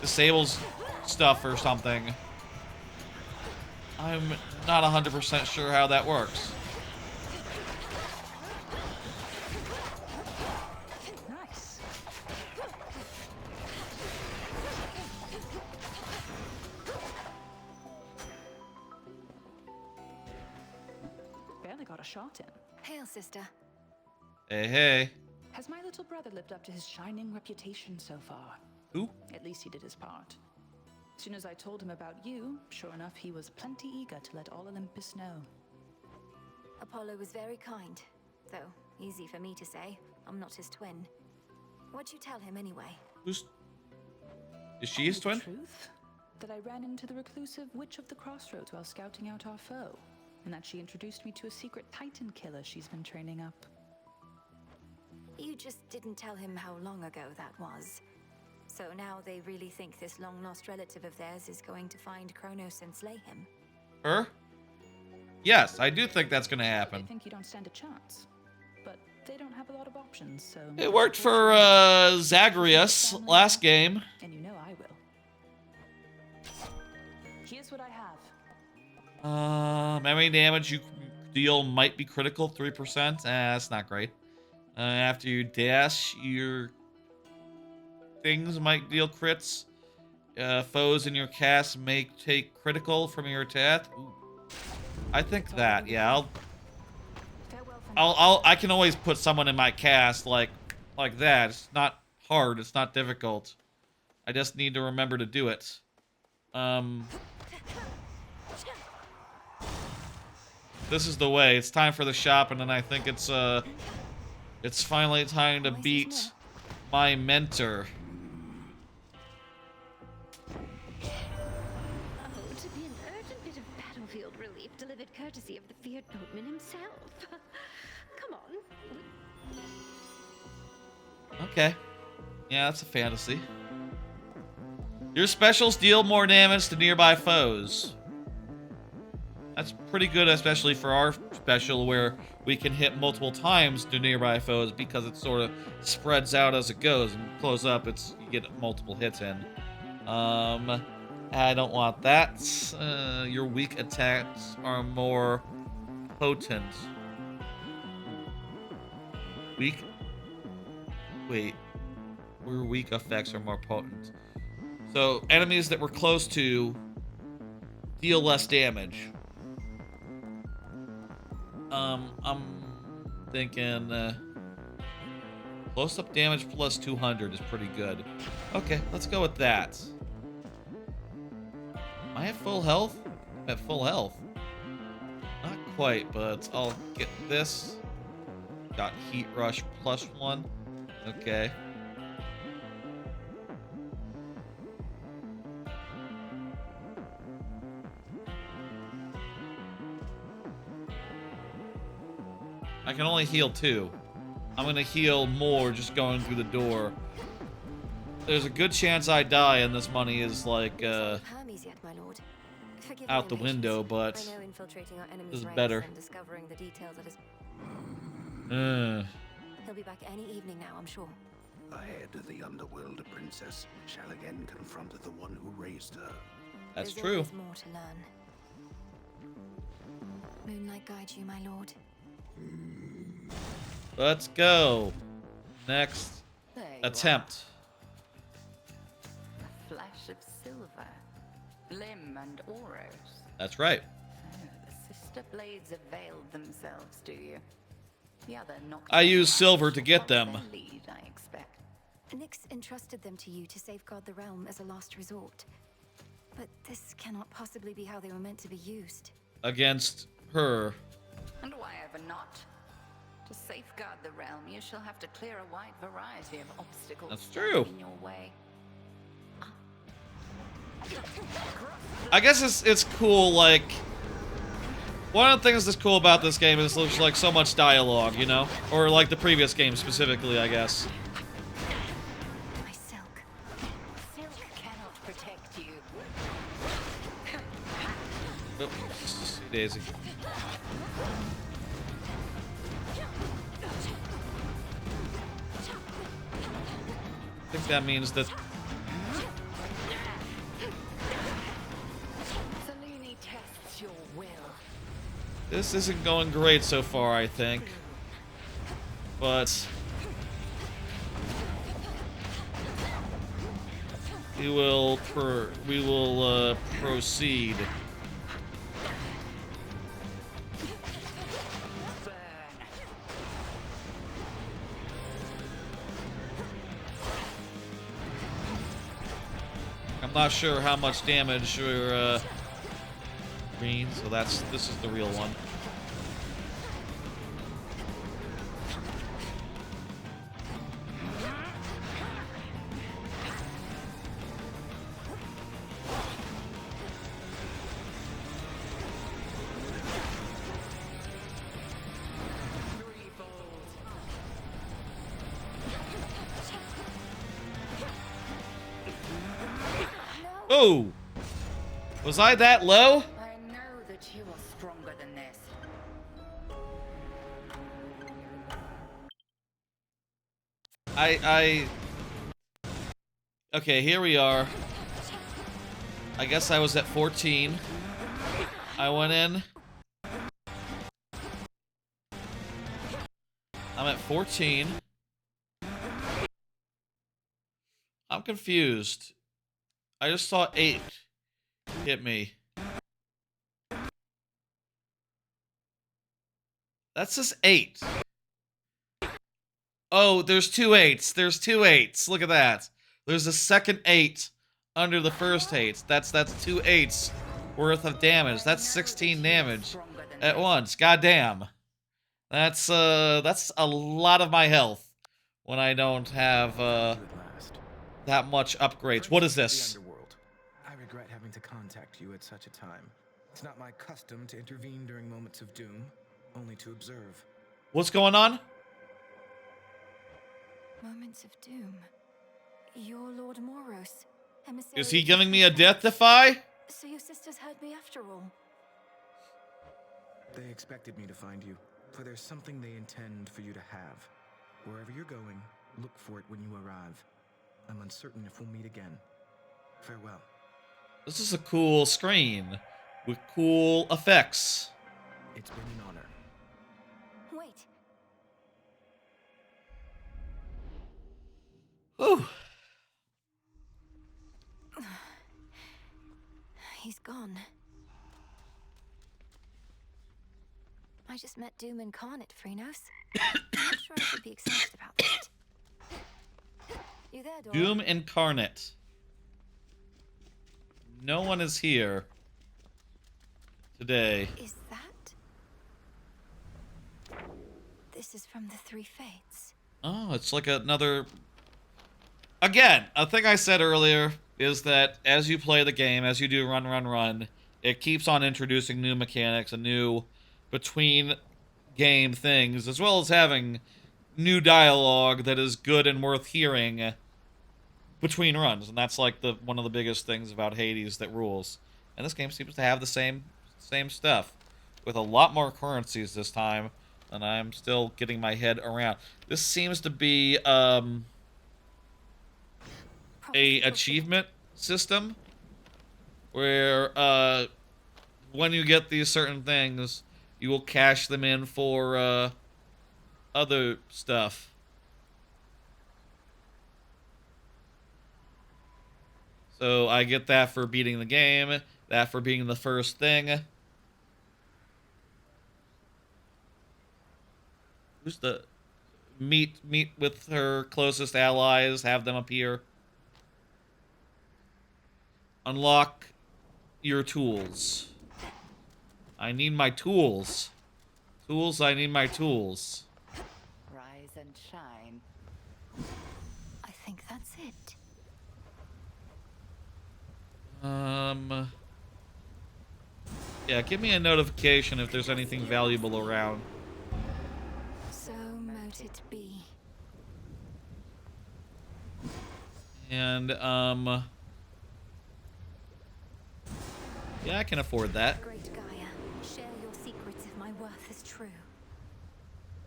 disables stuff or something. I'm not 100% sure how that works. Nice. Barely got a shot in. Hail, sister. Hey, hey. Has my little brother lived up to his shining reputation so far? Who? At least he did his part. As soon as I told him about you, sure enough, he was plenty eager to let all Olympus know. Apollo was very kind, though easy for me to say. I'm not his twin. What'd you tell him anyway? Is she his twin? Truth? That I ran into the reclusive Witch of the Crossroads while scouting out our foe, and that she introduced me to a secret Titan killer she's been training up. You just didn't tell him how long ago that was. So now they really think this long-lost relative of theirs is going to find Chronos and slay him. Her? Yes, I do think that's gonna They happen. think you don't stand a chance, but they don't have a lot of options, so... It worked for Zagreus last game. And you know I will. Here's what I have. Memory damage you deal might be critical, 3%. That's not great. After you dash, your things might deal crits. Foes in your cast may take critical from your attack. Ooh. I think that, yeah. I can always put someone in my cast like that. It's not hard. It's not difficult. I just need to remember to do it. This is the way. It's time for the shop, and then I think it's finally time to beat my mentor. Oh, to be an urgent bit of battlefield relief delivered courtesy of the feared boatman himself. Come on. Okay. Yeah, that's a fantasy. Your specials deal more damage to nearby foes. That's pretty good, especially for our special where we can hit multiple times to nearby foes because it sort of spreads out as it goes. And close up, you get multiple hits in. I don't want that. Your weak attacks are more potent. Weak? Wait. Your weak effects are more potent. So, enemies that we're close to deal less damage. I'm thinking close-up damage plus 200 is pretty good. Okay, let's go with that. Am I at full health? I'm at full health. Not quite, but I'll get this. Got Heat Rush plus 1. Okay. I can only heal 2. I'm gonna heal more just going through the door. There's a good chance I die and this money is like Hermes yet, my lord. Forgive out my the impatience. window, but I know infiltrating our enemy's this is ranks better. and discovering the details of his... He'll be back any evening now, I'm sure. Ahead of the underworld, a princess shall again confront the one who raised her. That's There's true. always more to learn. Moonlight guide you, my lord. Let's go. Next. There attempt. A flash of silver, Lim and Oros. That's right. Oh, the sister blades have veiled themselves, do you? The other knocked I them use out silver to to get follow them. their lead, I expect. Nyx entrusted them to you to safeguard the realm as a last resort. But this cannot possibly be how they were meant to be used. Against her. And why ever not? To safeguard the realm, you shall have to clear a wide variety of obstacles That's standing true. in your way. I guess it's cool, like... One of the things that's cool about this game is there's, like, so much dialogue, you know? Or, like, the previous game specifically, I guess. My silk. Silk cannot protect you. Oops, Daisy. I think that means that... Saluni tests your will. This isn't going great so far, I think. But... We will proceed. I'm not sure how much damage or green, so this is the real one. Oh! Was I that low? I know that you are stronger than this. Okay, here we are. I guess I was at 14. I went in. I'm at 14. I'm confused. I just saw 8 hit me. That's just 8. Oh, there's 2 8s. There's 2 8s. Look at that. There's a second 8 under the first 8. That's 2 8s worth of damage. That's 16 damage at once. Goddamn. That's a lot of my health when I don't have that much upgrades. What is this? I regret having to contact you at such a time. It's not my custom to intervene during moments of doom, only to observe. What's going on? Moments of doom. You're Lord Moros. Emissary Is he of giving the me a Free death Fates. defy? So your sisters heard me after all. They expected me to find you, for there's something they intend for you to have. Wherever you're going, look for it when you arrive. I'm uncertain if we'll meet again. Farewell. This is a cool screen with cool effects. It's been an honor. Wait. Whew. He's gone. I just met Doom incarnate, Phrynos. I'm not sure I should be excited about that. You there, Dora? Doom incarnate. No one is here today. Is that? This is from the Three Fates. Oh, it's like another... Again, a thing I said earlier is that as you play the game, as you do run, it keeps on introducing new mechanics and new between-game things, as well as having new dialogue that is good and worth hearing between runs. And that's like one of the biggest things about Hades that rules. And this game seems to have the same stuff, with a lot more currencies this time, and I'm still getting my head around. This seems to be a achievement system where when you get these certain things, you will cash them in for other stuff. So I get that for beating the game, that for being the first thing. Who's the... Meet with her closest allies, have them appear. Unlock your tools. I need my tools. Tools, I need my tools. Rise and shine. I think that's it. Yeah, give me a notification if there's anything valuable around. So mote it be. And, yeah, I can afford that. Great Gaia, share your secrets if my worth is true.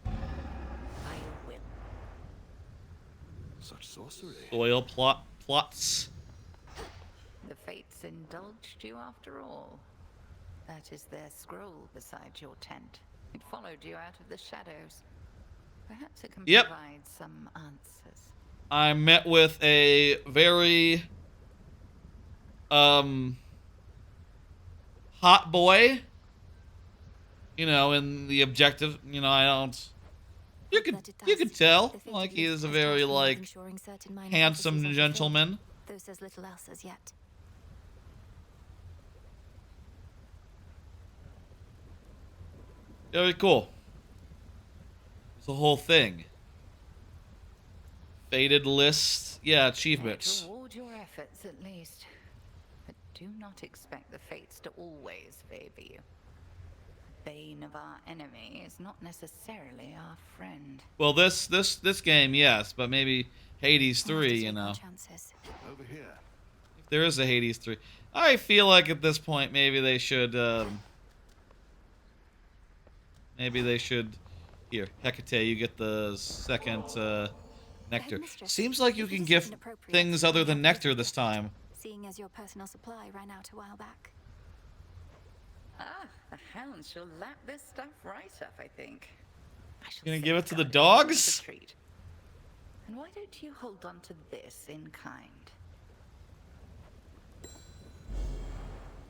I will. Such sorcery. Soil plots. The fates indulged you after all. That is their scroll beside your tent. It followed you out of the shadows. Perhaps it can provide some answers. I met with a very, hot boy. You know, in the objective, you know, I don't... You could tell. Like, he is a very, like, handsome gentleman. Though says little else as yet. Very cool. It's the whole thing. Faded list. Yeah, achievements. Reward your efforts at least. But do not expect the fates to always favor you. The bane of our enemy is not necessarily our friend. Well, this game, yes, but maybe Hades 3, you know. Over here. If there is a Hades 3. I feel like at this point maybe they should, Here, Hecate, you get the second, nectar. Seems like you can give things other than nectar this time. Seeing as your personal supply ran out a while back. Ah, the hounds shall lap this stuff right up, I think. You gonna give it to the dogs? And why don't you hold on to this in kind?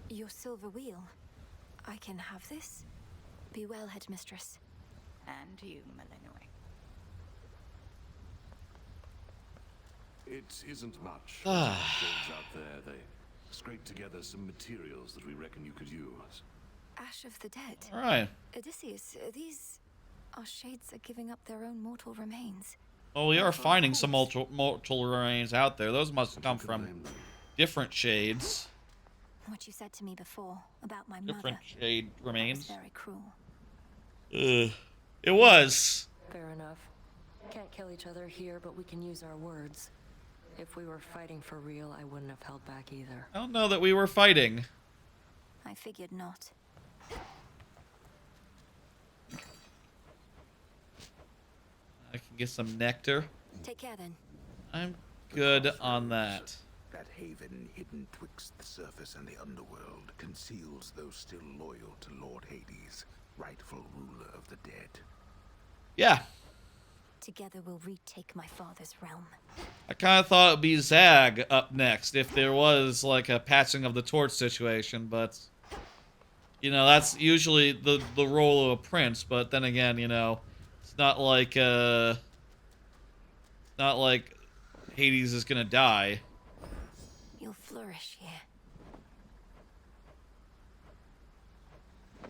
Your silver wheel. I can have this? Be well, headmistress. And you, Malinois. It isn't much. Shades out there, they scraped together some materials that we reckon you could use. Ash of the dead. All right. Odysseus, these are shades are giving up their own mortal remains. Well, we are finding some mortal remains out there. Those must come from different shades. What you said to me before about my Different mother. shade remains. Was very cruel. It was. Fair enough. Can't kill each other here, but we can use our words. If we were fighting for real, I wouldn't have held back either. I don't know that we were fighting. I figured not. I can get some nectar. Take care then. I'm good on that. That haven hidden twixt the surface and the underworld conceals those still loyal to Lord Hades, rightful ruler of the dead. Yeah. Together we'll retake my father's realm. I kind of thought it'd be Zag up next if there was like a passing of the torch situation, but you know, that's usually the role of a prince, but then again, you know, it's not like Hades is gonna die. You'll flourish here.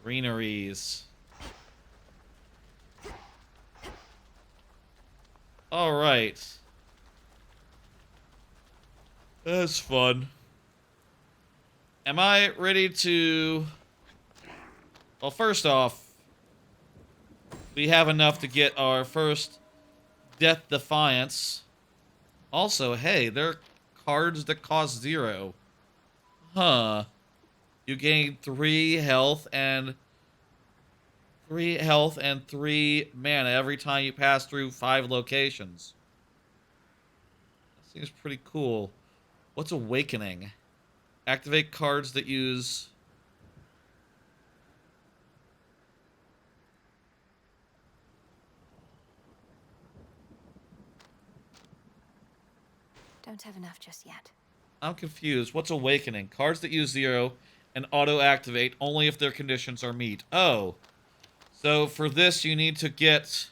Greeneries. All right. That's fun. Am I ready to... Well, first off, we have enough to get our first Death Defiance. Also, hey, there are cards that cost 0. Huh. You gain 3 health and 3 mana every time you pass through 5 locations. That seems pretty cool. What's Awakening? Activate cards that use... Don't have enough just yet. I'm confused. What's awakening? Cards that use 0 and auto-activate only if their conditions are met. Oh. So for this, you need to get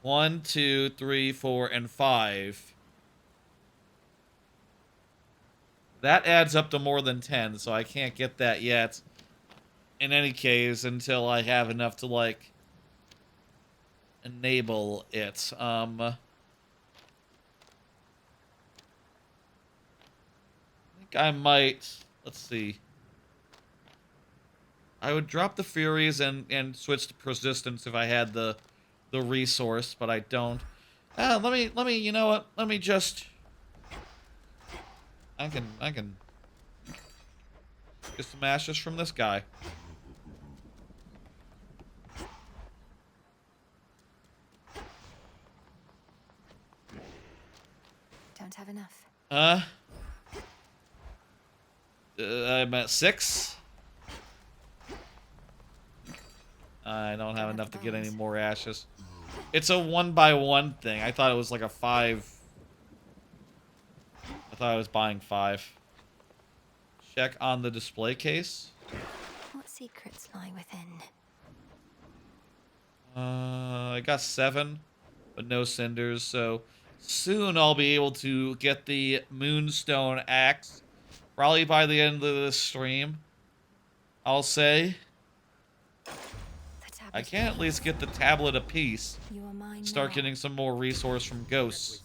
1, 2, 3, 4, and 5. That adds up to more than 10, so I can't get that yet. In any case, until I have enough to, like, enable it. I think I might... Let's see. I would drop the Furies and switch to Persistence if I had the resource, but I don't. Let me, you know what? Let me just... I can get some ashes from this guy. Don't have enough. I'm at 6. I don't have enough to get any more ashes. It's a 1-by-1 thing. I thought it was like a 5. I thought I was buying 5. Check on the display case. What secrets lie within? I got 7, but no cinders, so soon I'll be able to get the Moonstone Axe. Probably by the end of this stream, I'll say. I can at least get the tablet apiece. Start getting some more resource from ghosts.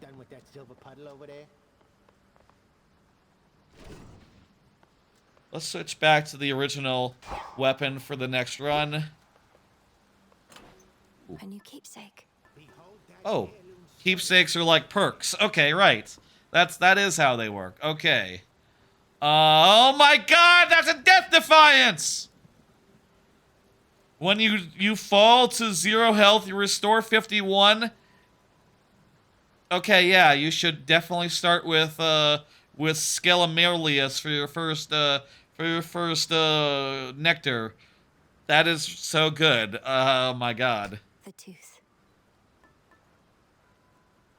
Done with that silver puddle over there? Let's switch back to the original weapon for the next run. A new keepsake. Oh, keepsakes are like perks. Okay, right. That is how they work. Okay. Oh my god, that's a death defiance! When you fall to 0 health, you restore 51. Okay, yeah, you should definitely start with Skelemelius for your first nectar. That is so good. Oh my god. The tooth.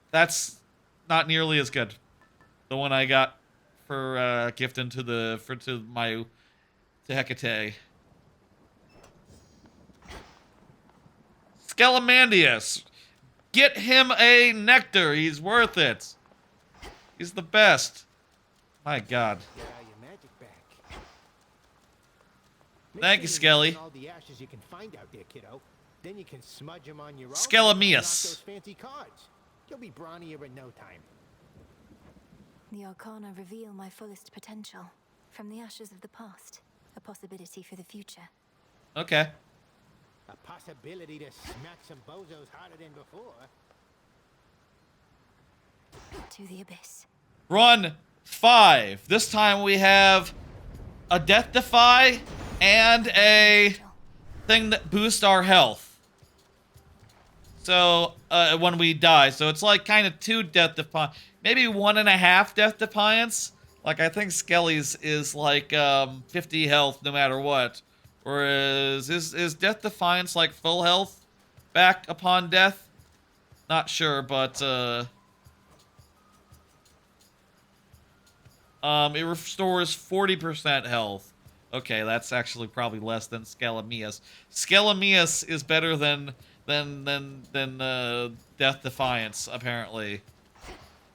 That's not nearly as good. The one I got for gifting to Hecate. Skelemandius. Get him a nectar. He's worth it. He's the best. My god. Thank you, Skelly. All the ashes you can find out there, kiddo. Then you can smudge them on your own. Skelemius. Those fancy cards. You'll be brawnier in no time. The Arcana reveal my fullest potential. From the ashes of the past, a possibility for the future. Okay. A possibility to smack some bozos harder than before. To the abyss. Run 5. This time we have a Death Defy and a thing that boosts our health. So, when we die. So it's like kind of 2 Death Defiance. Maybe 1.5 Death Defiance. Like, I think Skelly's is like 50 health no matter what. Whereas, is Death Defiance like full health back upon death? Not sure, but it restores 40% health. Okay, that's actually probably less than Skelemius. Skelemius is better than Death Defiance, apparently.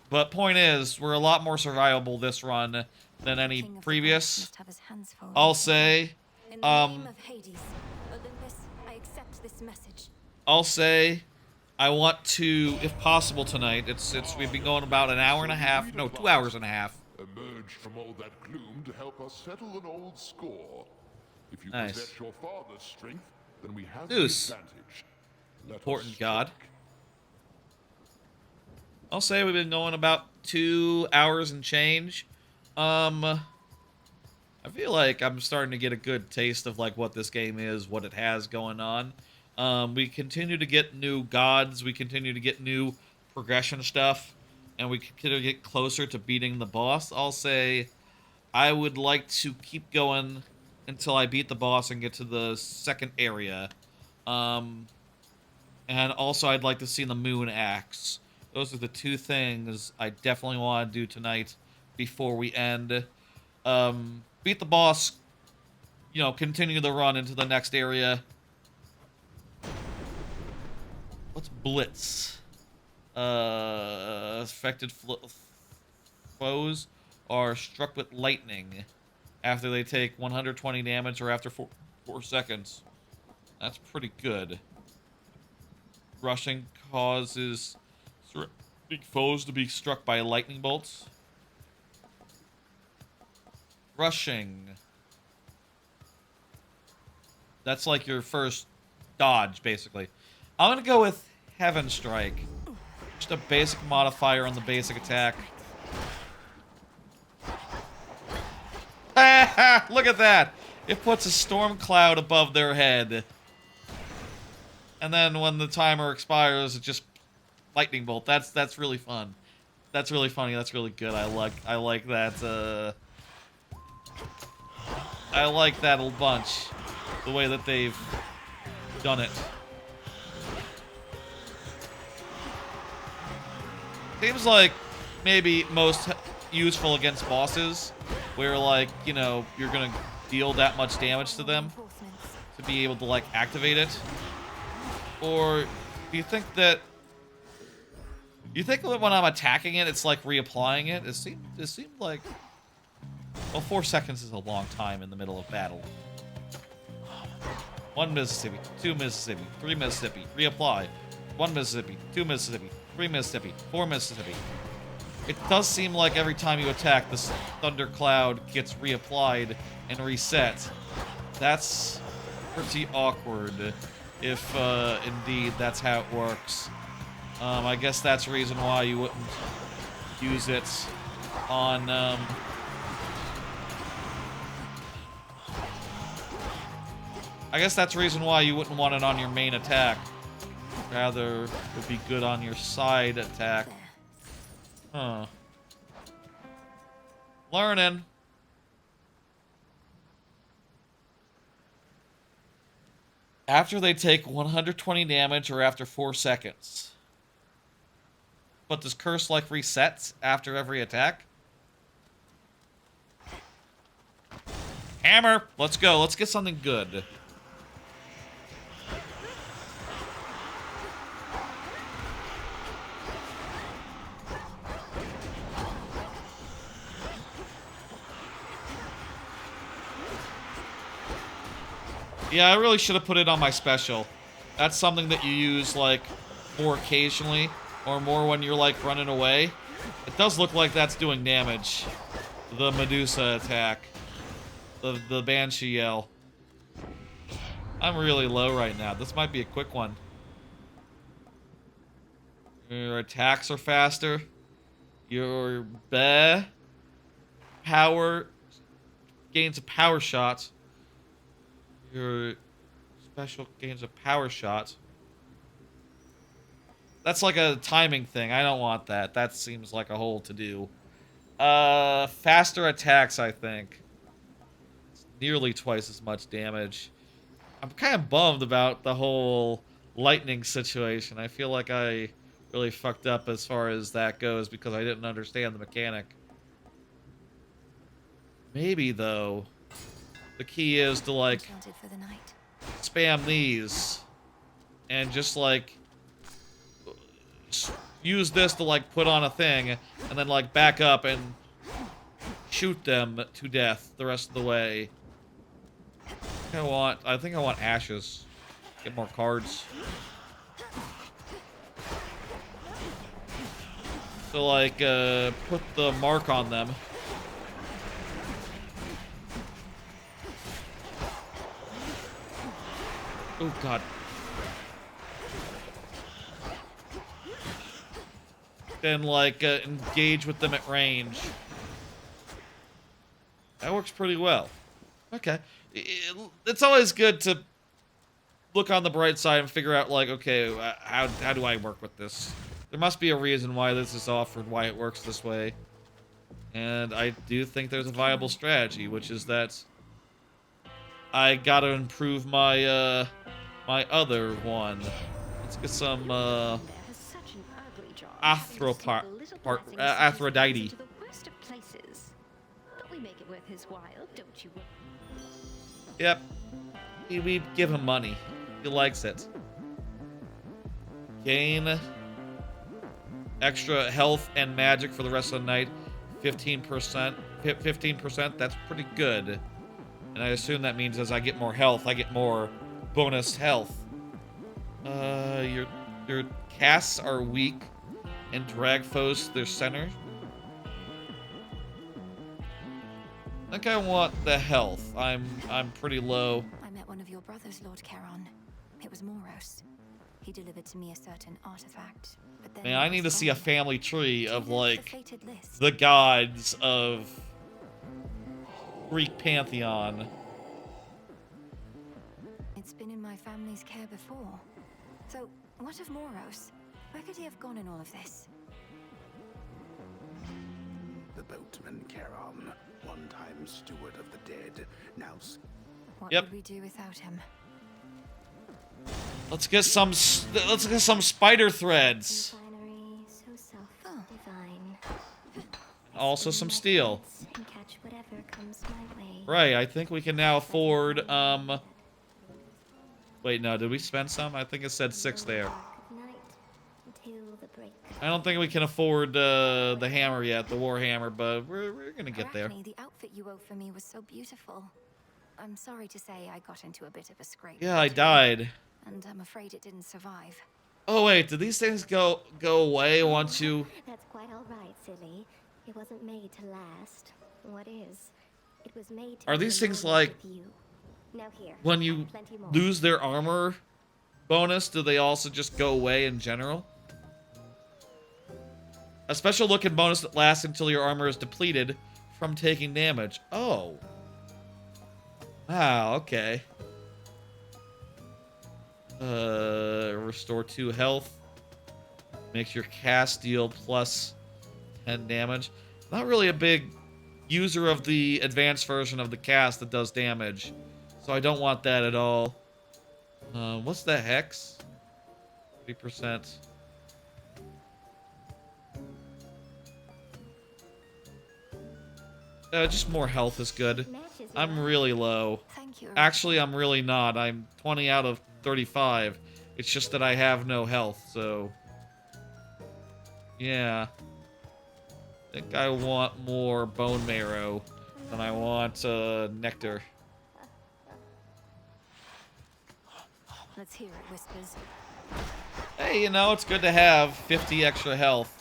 But point is, we're a lot more survivable this run than any previous. I'll say. In the name of Hades, Olympus, I accept this message. I'll say, I want to, if possible tonight. We've been going about an hour and a half. No, 2 hours and a half. Emerge from all that gloom to help us settle an old score. If you Nice. possess your father's strength, then we have Zeus. the advantage. Let Important us god. I'll say we've been going about 2 hours and change. I feel like I'm starting to get a good taste of like what this game is, what it has going on. We continue to get new gods, we continue to get new progression stuff, and we continue to get closer to beating the boss. I'll say I would like to keep going until I beat the boss and get to the second area. And also, I'd like to see the moon axe. Those are the two things I definitely want to do tonight before we end. Beat the boss, you know, continue the run into the next area. What's Blitz? Affected foes are struck with lightning after they take 120 damage or after 4 seconds. That's pretty good. Rushing causes big foes to be struck by lightning bolts. Rushing. That's like your first dodge, basically. I'm going to go with Heaven Strike. Just a basic modifier on the basic attack. Look at that! It puts a storm cloud above their head. And then when the timer expires, it just lightning bolt. That's really fun. That's really funny. That's really good. I like that. I like that a bunch. The way that they've done it. Seems like maybe most useful against bosses, where like, you know, you're gonna deal that much damage to them to be able to like activate it. Or do you think that when I'm attacking it, it's like reapplying it? It seemed like, well, 4 seconds is a long time in the middle of battle. 1 Mississippi, 2 Mississippi, 3 Mississippi, reapply. 1 Mississippi, 2 Mississippi, 3 Mississippi, 4 Mississippi. It does seem like every time you attack, this thundercloud gets reapplied and reset. That's pretty awkward, if indeed that's how it works. I guess that's the reason why you wouldn't use it on I guess that's the reason why you wouldn't want it on your main attack. Rather, it would be good on your side attack. Huh. Learning. After they take 120 damage or after 4 seconds. But does Curse like resets after every attack? Hammer! Let's go. Let's get something good. Yeah, I really should have put it on my special. That's something that you use, like, more occasionally, or more when you're, like, running away. It does look like that's doing damage. The Medusa attack. The Banshee yell. I'm really low right now. This might be a quick one. Your attacks are faster. Your power gains a power shot. Your special gains a power shot. That's like a timing thing. I don't want that. That seems like a whole to-do. Faster attacks, I think. It's nearly twice as much damage. I'm kind of bummed about the whole lightning situation. I feel like I really fucked up as far as that goes because I didn't understand the mechanic. Maybe, though, the key is to, like, spam these and just, like, use this to, like, put on a thing and then, like, back up and shoot them to death the rest of the way. I think I want ashes. Get more cards. So, like, put the mark on them. Oh, God. Then, like, engage with them at range. That works pretty well. Okay. It's always good to look on the bright side and figure out, like, okay, how do I work with this? There must be a reason why this is offered, why it works this way. And I do think there's a viable strategy, which is that I gotta improve my, my other one. Let's get some There has such an ugly job having to sneak little blessings such as these Aphrodite. into the worst of places. But we make it worth his while, don't you? Yep. We give him money. He likes it. Gain extra health and magic for the rest of the night. 15%. 15%, that's pretty good. And I assume that means as I get more health, I get more bonus health. Your casts are weak and drag foes to their center. I think I want the health. I'm pretty low. I met one of your brothers, Lord Charon. It was Moros. He delivered to me a certain artifact. But then Man, I need to see a family tree of, like, the fated list. the gods of Greek pantheon. It's been in my family's care before. So, what of Moros? Where could he have gone in all of this? The boatman Charon, one-time steward of the dead, now... What Yep. would we do without him? Let's get some spider threads. Refinery, so self-divine. Also some steel. And catch whatever comes my way. Right, I think we can now afford, wait, no, did we spend some? I think it said 6 there. I don't think we can afford the hammer yet, the war hammer, but we're gonna get there. Arachne, the outfit you wove for me was so beautiful. I'm sorry to say I got into a bit of a scrape. Yeah, I died. And I'm afraid it didn't survive. Oh wait, did these things go away once you... That's quite all right, silly. It wasn't made to last. What is? It was made to Are be these alone things like... with you. Now here, when I you have plenty more. lose their armor bonus, do they also just go away in general? A special looking bonus that lasts until your armor is depleted from taking damage. Oh. Wow, okay. Restore 2 health. Makes your cast deal plus 10 damage. Not really a big user of the advanced version of the cast that does damage. So I don't want that at all. What's the hex? 30%. Just more health is good. I'm really low. Actually, I'm really not. I'm 20 out of 35. It's just that I have no health, so... yeah. I think I want more bone marrow than I want nectar. Let's hear it, Whispers. Hey, you know, it's good to have 50 extra health.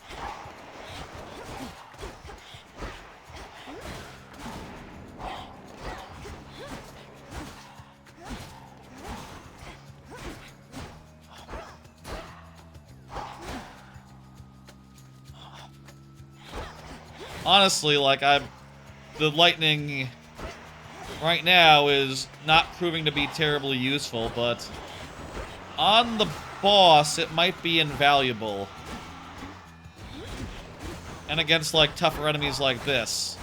Honestly, like, the lightning right now is not proving to be terribly useful, but on the boss, it might be invaluable. And against, like, tougher enemies like this.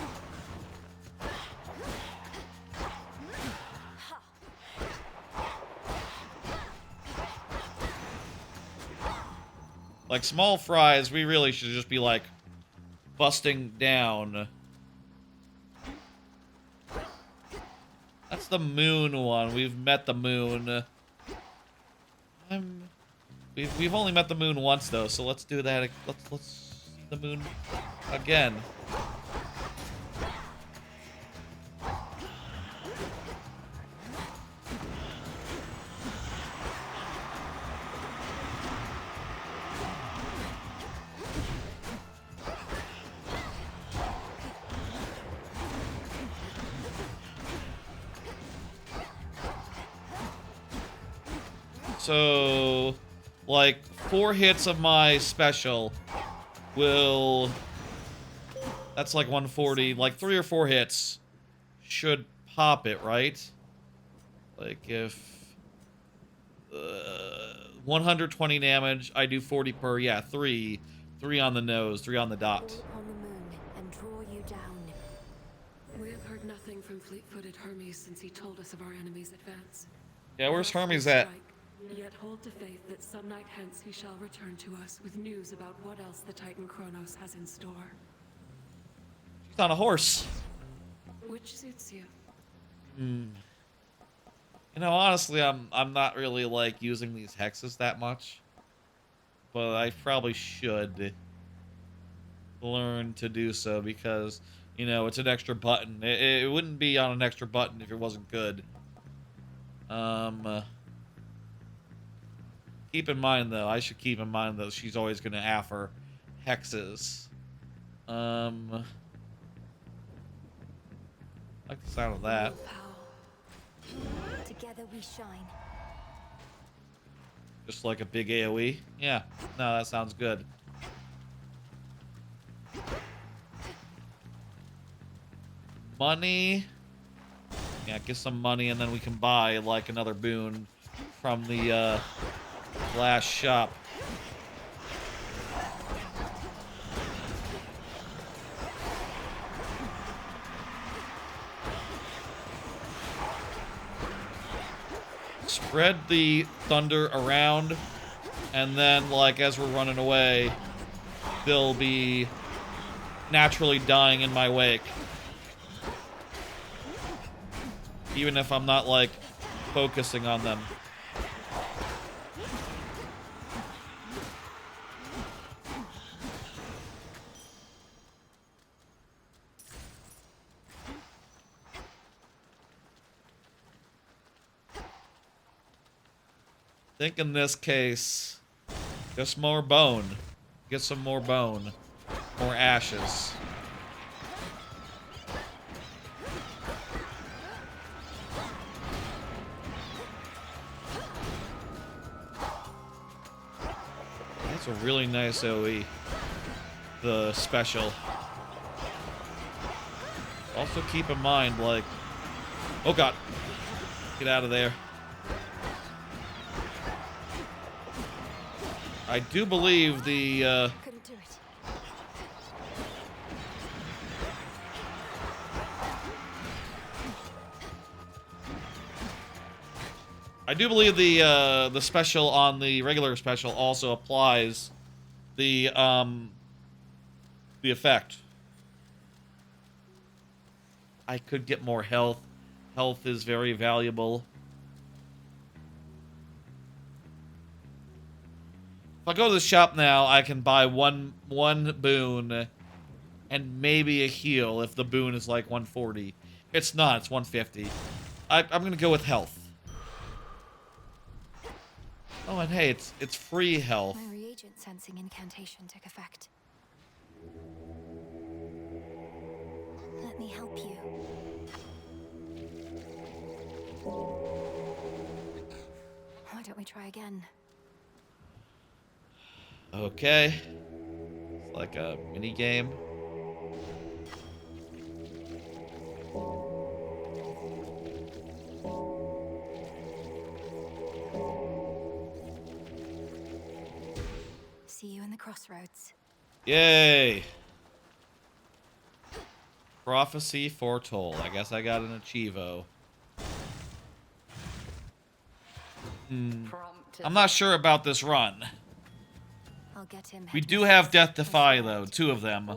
Like, small fries, we really should just be, like, busting down. That's the moon one. We've met the moon. We've only met the moon once though, so let's do that. Let's see the moon again. So, like, 4 hits of my special will... that's like 140. Like, 3 or 4 hits should pop it, right? Like, if... 120 damage, I do 40 per... yeah, 3. 3 on the nose, 3 on the dot. On the moon and draw you down. We have heard nothing from fleet-footed Hermes since he told us of our enemy's advance. Yeah, where's Hermes at? Yet hold to faith that some night hence he shall return to us with news about what else the Titan Chronos has in store. She's on a horse. Which suits you. You know, honestly, I'm not really like using these hexes that much, but I probably should learn to do so because, you know, it's an extra button. It wouldn't be on an extra button if it wasn't good. Keep in mind, though, I should keep in mind that she's always going to offer hexes. I like the sound of that. Together we shine. Just like a big AoE? Yeah. No, that sounds good. Money. Yeah, get some money and then we can buy, like, another boon from the, last shop. Spread the thunder around, and then, like, as we're running away, they'll be naturally dying in my wake. Even if I'm not, like, focusing on them. I think in this case, just more bone. Get some more bone. More ashes. That's a really nice OE. The special. Also keep in mind, like... Oh god. Get out of there. I do believe the, Couldn't do it. I do believe the special on the regular special also applies the effect. I could get more health. Health is very valuable. If I go to the shop now, I can buy one boon and maybe a heal if the boon is like 140. It's not, it's 150. I'm gonna go with health. Oh, and hey, it's free health. My reagent sensing incantation took effect. Let me help you. Why don't we try again? Okay. It's like a mini game. See you in the crossroads. Yay! Prophecy foretold. I guess I got an Achievo. I'm not sure about this run. I'll get him. We do have Death Defy, though. 2 of them.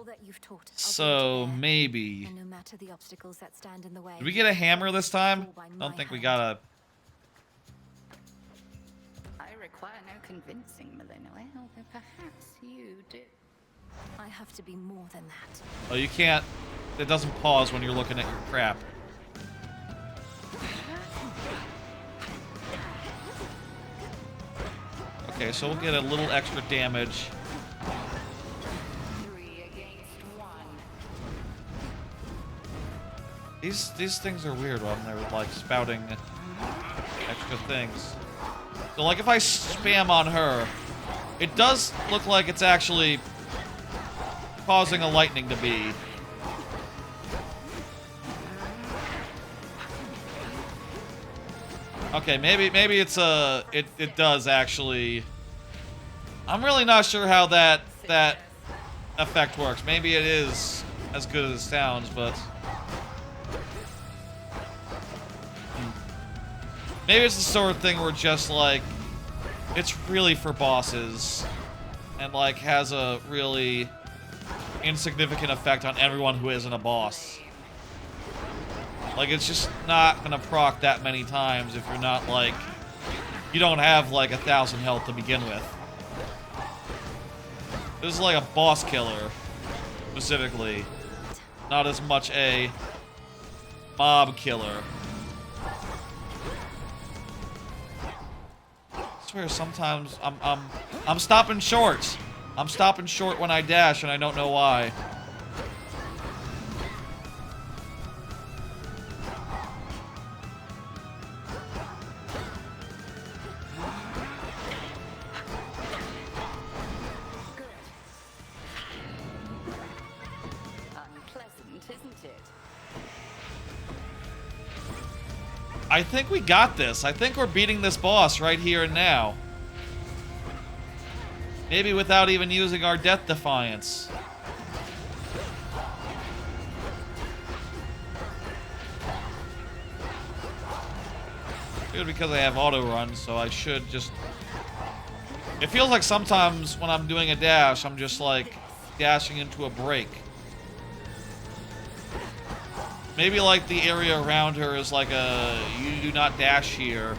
So, maybe. And no matter the obstacles that stand in the way. Did we get a hammer this time? I don't think we got a... I require no convincing, Melina. Well, perhaps you do. I have to be more than that. Oh, you can't... It doesn't pause when you're looking at your crap. Okay, so we'll get a little extra damage. 3 against 1. These things are weird when they're like spouting extra things. So like if I spam on her, it does look like it's actually causing a lightning to be. Okay, maybe it's it does actually. I'm really not sure how that effect works. Maybe it is as good as it sounds, but maybe it's the sort of thing where just like It's really for bosses. And, like, has a really insignificant effect on everyone who isn't a boss. Like, it's just not gonna proc that many times if you're not, like... You don't have, like, 1,000 health to begin with. This is like a boss killer, specifically. Not as much a mob killer. I swear sometimes I'm stopping short. I'm stopping short when I dash and I don't know why. Unpleasant, isn't it? I think we got this. I think we're beating this boss right here and now. Maybe without even using our Death Defiance. Good, because I have auto run, so I should just... It feels like sometimes when I'm doing a dash, I'm just like dashing into a break. Maybe like the area around her is like a you do not dash here.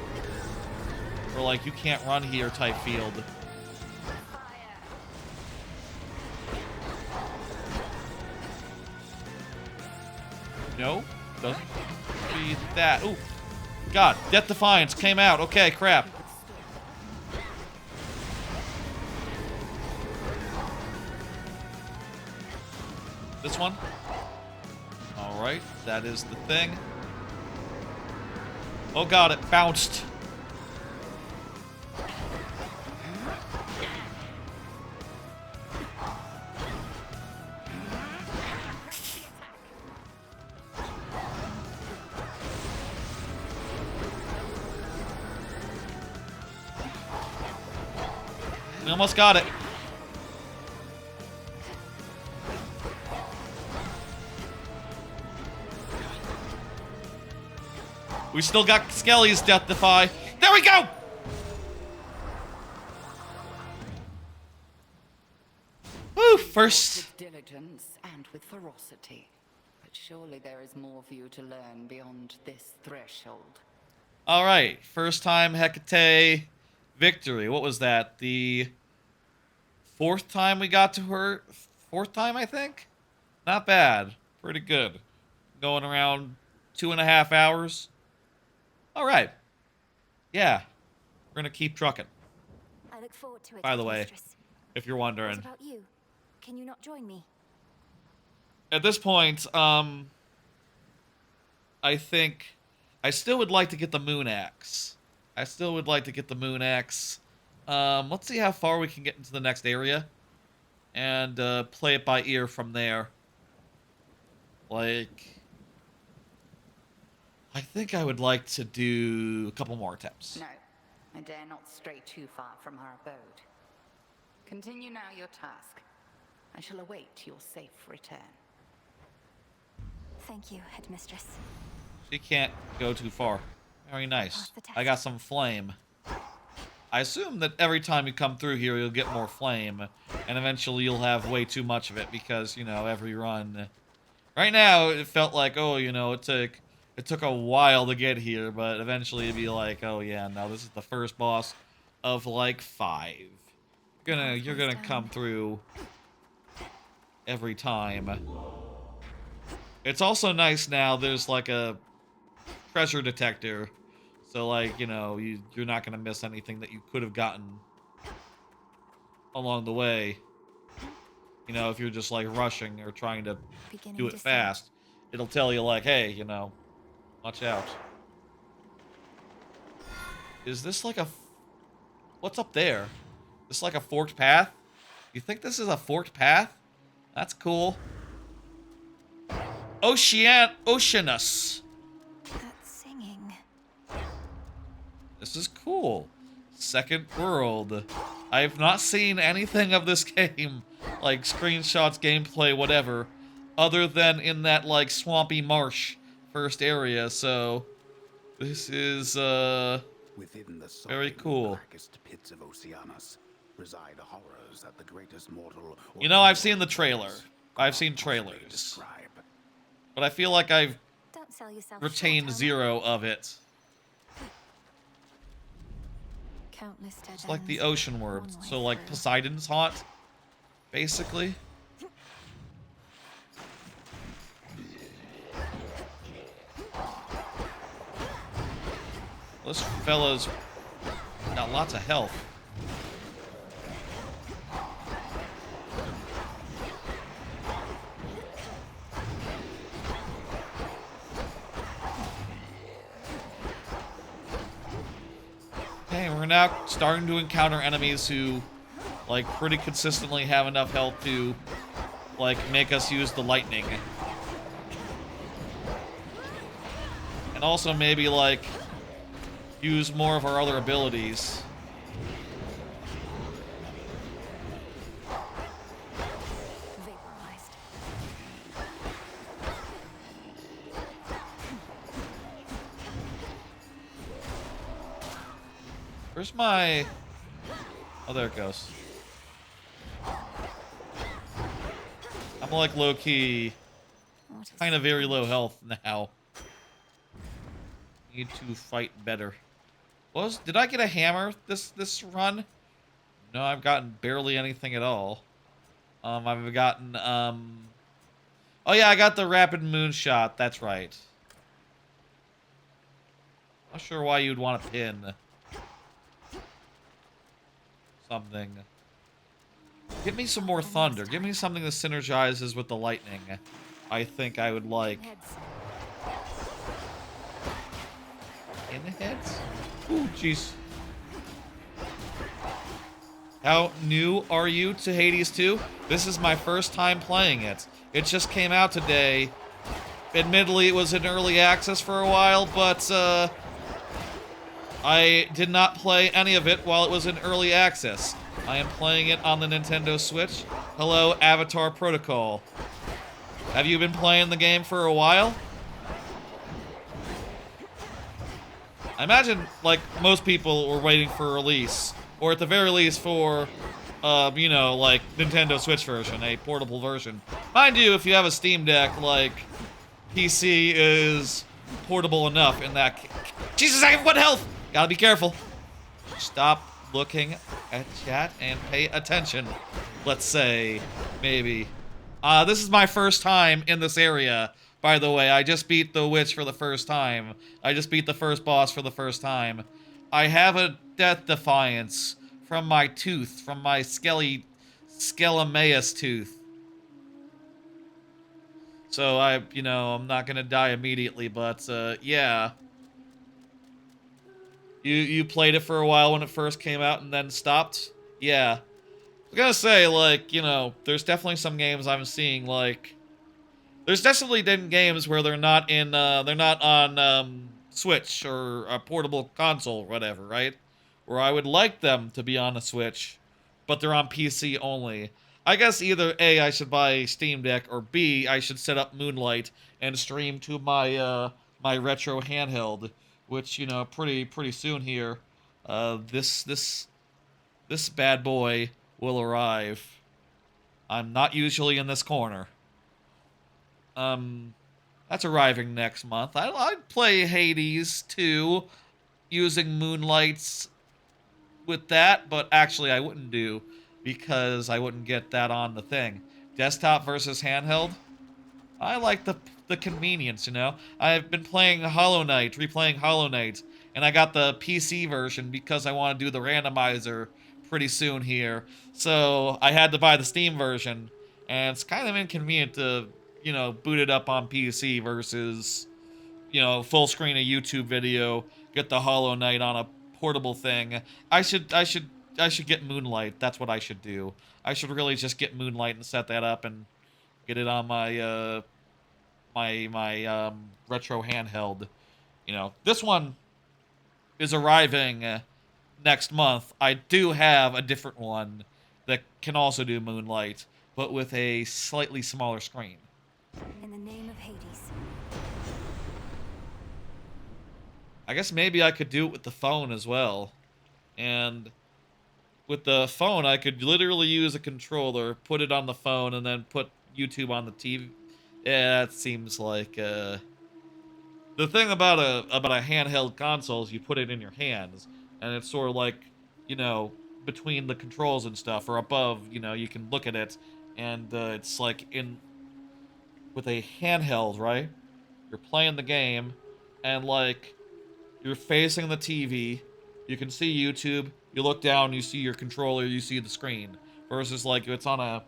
Or like you can't run here type field. No, doesn't be that. Ooh, God, Death Defiance came out. Okay, crap. This one. All right, that is the thing. Oh God, it bounced. We almost got it. We still got Skelly's Death Defy. There we go! Woo, first. With diligence and with ferocity. But surely there is more for you to learn beyond this threshold. Alright, first time Hecate victory. What was that? The fourth time we got to her? Fourth time, I think? Not bad. Pretty good. Going around 2.5 hours. Alright. Yeah. We're gonna keep trucking. I look forward to it. By the way, Mistress. if you're wondering. What about you? Can you not join me? At this point, I think I still would like to get the Moon Axe. Let's see how far we can get into the next area. And play it by ear from there. Like... I think I would like to do a couple more attempts. No, I dare not stray too far from our abode. Continue now your task. I shall await your safe return. Thank you, Headmistress. She can't go too far. Very nice. I got some flame. I assume that every time you come through here, you'll get more flame. And eventually you'll have way too much of it because, you know, every run... Right now, it felt like, oh, you know, it took a while to get here, but eventually it'd be like, oh yeah, no, this is the first boss of like 5. You're gonna come through every time. It's also nice now, there's like a treasure detector. So like, you know, you're not gonna miss anything that you could have gotten along the way. You know, if you're just like rushing or trying to do it fast, it'll tell you like, hey, you know, watch out. Is this like a... What's up there? This like a forked path? You think this is a forked path? That's cool. Oceanus. That's singing. This is cool. Second world. I've not seen anything of this game, like screenshots, gameplay, whatever, other than in that like swampy marsh first area, so this is Within the Very sullen, cool. blackest pits of Oceanus reside horrors that the greatest mortal. You know, I've seen the trailer. I've seen trailers. But I feel like I've Don't sell yourself retained short, zero of it. Countless dead It's like the ends, ocean world. one way So, like, through. Poseidon's hot, basically. This fella's got lots of health. Okay, we're now starting to encounter enemies who, like, pretty consistently have enough health to, like, make us use the lightning. And also maybe, like, use more of our other abilities. Vaporized. Where's my... Oh, there it goes. I'm, like, low-key kind of very low health now. Need to fight better. Did I get a hammer this run? No, I've gotten barely anything at all. I've gotten, oh yeah, I got the rapid moonshot, that's right. Not sure why you'd want to pin something. Give me some more thunder. Give me something that synergizes with the lightning. I think I would like. In the heads? Ooh, jeez. How new are you to Hades 2? This is my first time playing it. It just came out today. Admittedly, it was in early access for a while, but I did not play any of it while it was in early access. I am playing it on the Nintendo Switch. Hello, Avatar Protocol. Have you been playing the game for a while? I imagine, like, most people were waiting for release. Or at the very least for, you know, like, Nintendo Switch version, a portable version. Mind you, if you have a Steam Deck, like, PC is portable enough in that case. Jesus, I have 1 health! Gotta be careful. Stop looking at chat and pay attention. Let's say, maybe. This is my first time in this area. By the way, I just beat the witch for the first time. I just beat the first boss for the first time. I have a death defiance from my tooth, from my Skelemaeus tooth. So you know, I'm not gonna die immediately, but, yeah. You played it for a while when it first came out and then stopped? Yeah. I was gonna say, like, you know, there's definitely some games I'm seeing, like... There's definitely games where they're not in, they're not on, Switch or a portable console or whatever, right? Where I would like them to be on a Switch, but they're on PC only. I guess either A, I should buy a Steam Deck, or B, I should set up Moonlight and stream to my, my retro handheld, which, you know, pretty soon here, this bad boy will arrive. I'm not usually in this corner. That's arriving next month. I'd play Hades 2 using Moonlights with that, but actually I wouldn't do because I wouldn't get that on the thing. Desktop versus handheld? I like the convenience, you know? I've been playing Hollow Knight, replaying Hollow Knight, and I got the PC version because I want to do the randomizer pretty soon here. So I had to buy the Steam version, and it's kind of inconvenient to, you know, boot it up on PC versus, you know, full screen a YouTube video, get the Hollow Knight on a portable thing. I should get Moonlight. That's what I should do. I should really just get Moonlight and set that up and get it on my my retro handheld. You know, this one is arriving next month. I do have a different one that can also do Moonlight, but with a slightly smaller screen. In the name of Hades. I guess maybe I could do it with the phone as well. And with the phone, I could literally use a controller, put it on the phone, and then put YouTube on the TV. Yeah, that seems like, the thing about a handheld console is you put it in your hands, and it's sort of like, you know, between the controls and stuff, or above, you know, you can look at it, and it's like with a handheld, right? You're playing the game, and like, you're facing the TV, you can see YouTube, you look down, you see your controller, you see the screen. Versus like, if it's on a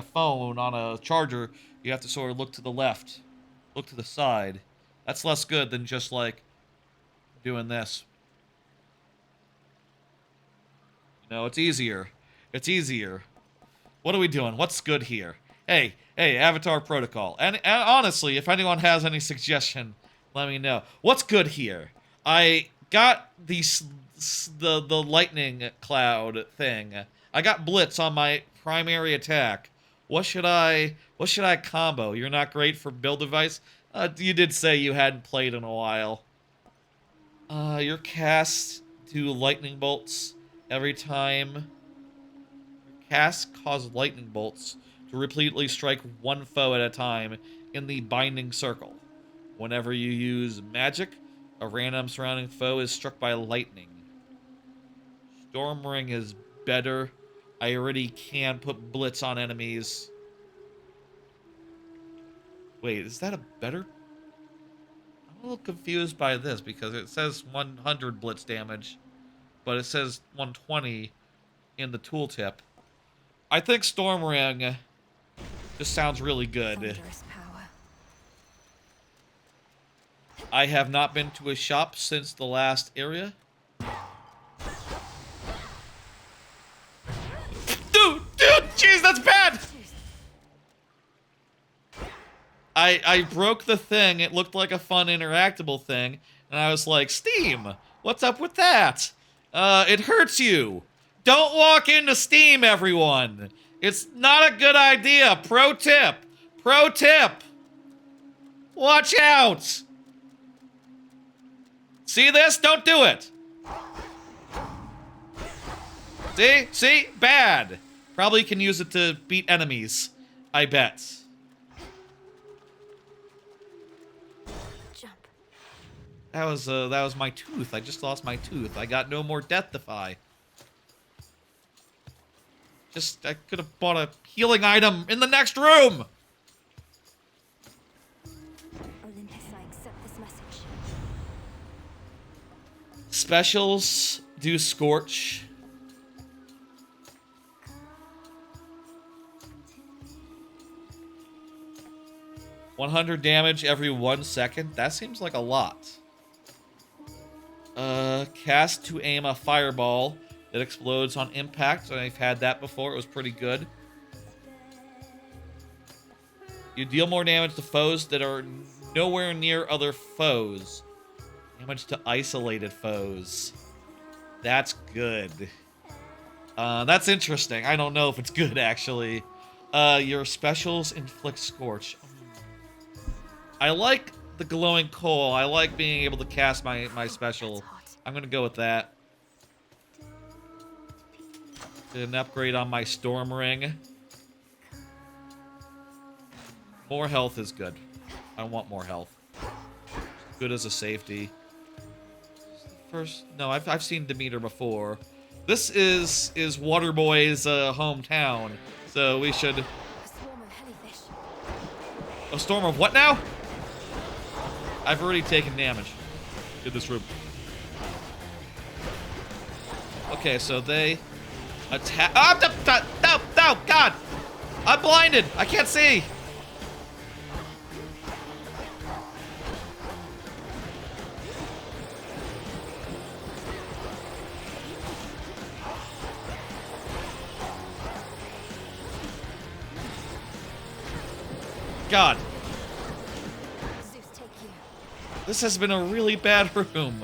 phone, on a charger, you have to sort of look to the left, look to the side. That's less good than just like, doing this. You know, it's easier. It's easier. What are we doing? What's good here? Hey, Avatar Protocol. And honestly, if anyone has any suggestion, let me know. What's good here? I got the lightning cloud thing. I got Blitz on my primary attack. What should I combo? You're not great for build device? You did say you hadn't played in a while. Your cast do lightning bolts every time. Casts cause lightning bolts to repeatedly strike one foe at a time in the binding circle. Whenever you use magic, a random surrounding foe is struck by lightning. Storm Ring is better. I already can put Blitz on enemies. Wait, is that a better? I'm a little confused by this because it says 100 Blitz damage, but it says 120 in the tooltip. I think Storm Ring just sounds really good. I have not been to a shop since the last area. Dude, jeez, that's bad! I broke the thing. It looked like a fun interactable thing, and I was like, Steam, what's up with that? It hurts you. Don't walk into Steam, everyone. It's not a good idea. Pro tip. Pro tip. Watch out. See this? Don't do it. See? See? Bad. Probably can use it to beat enemies. I bet. Jump. That was my tooth. I just lost my tooth. I got no more Deathify. I could have bought a healing item in the next room! Olympus, I accept this message. Specials do Scorch. $100 damage every 1 second? That seems like a lot. Cast to aim a fireball. It explodes on impact, and I've had that before. It was pretty good. You deal more damage to foes that are nowhere near other foes. Damage to isolated foes. That's good. That's interesting. I don't know if it's good, actually. Your specials inflict Scorch. I like the glowing coal. I like being able to cast my special. I'm going to go with that. Did an upgrade on my Storm Ring. More health is good. I want more health. Good as a safety. No, I've seen Demeter before. This is Waterboy's hometown, so we should. A swarm of jellyfish. A storm of what now? I've already taken damage in this room. Okay, so they attack. Oh, no, God! I'm blinded. I can't see. God. Zeus, take you. This has been a really bad room.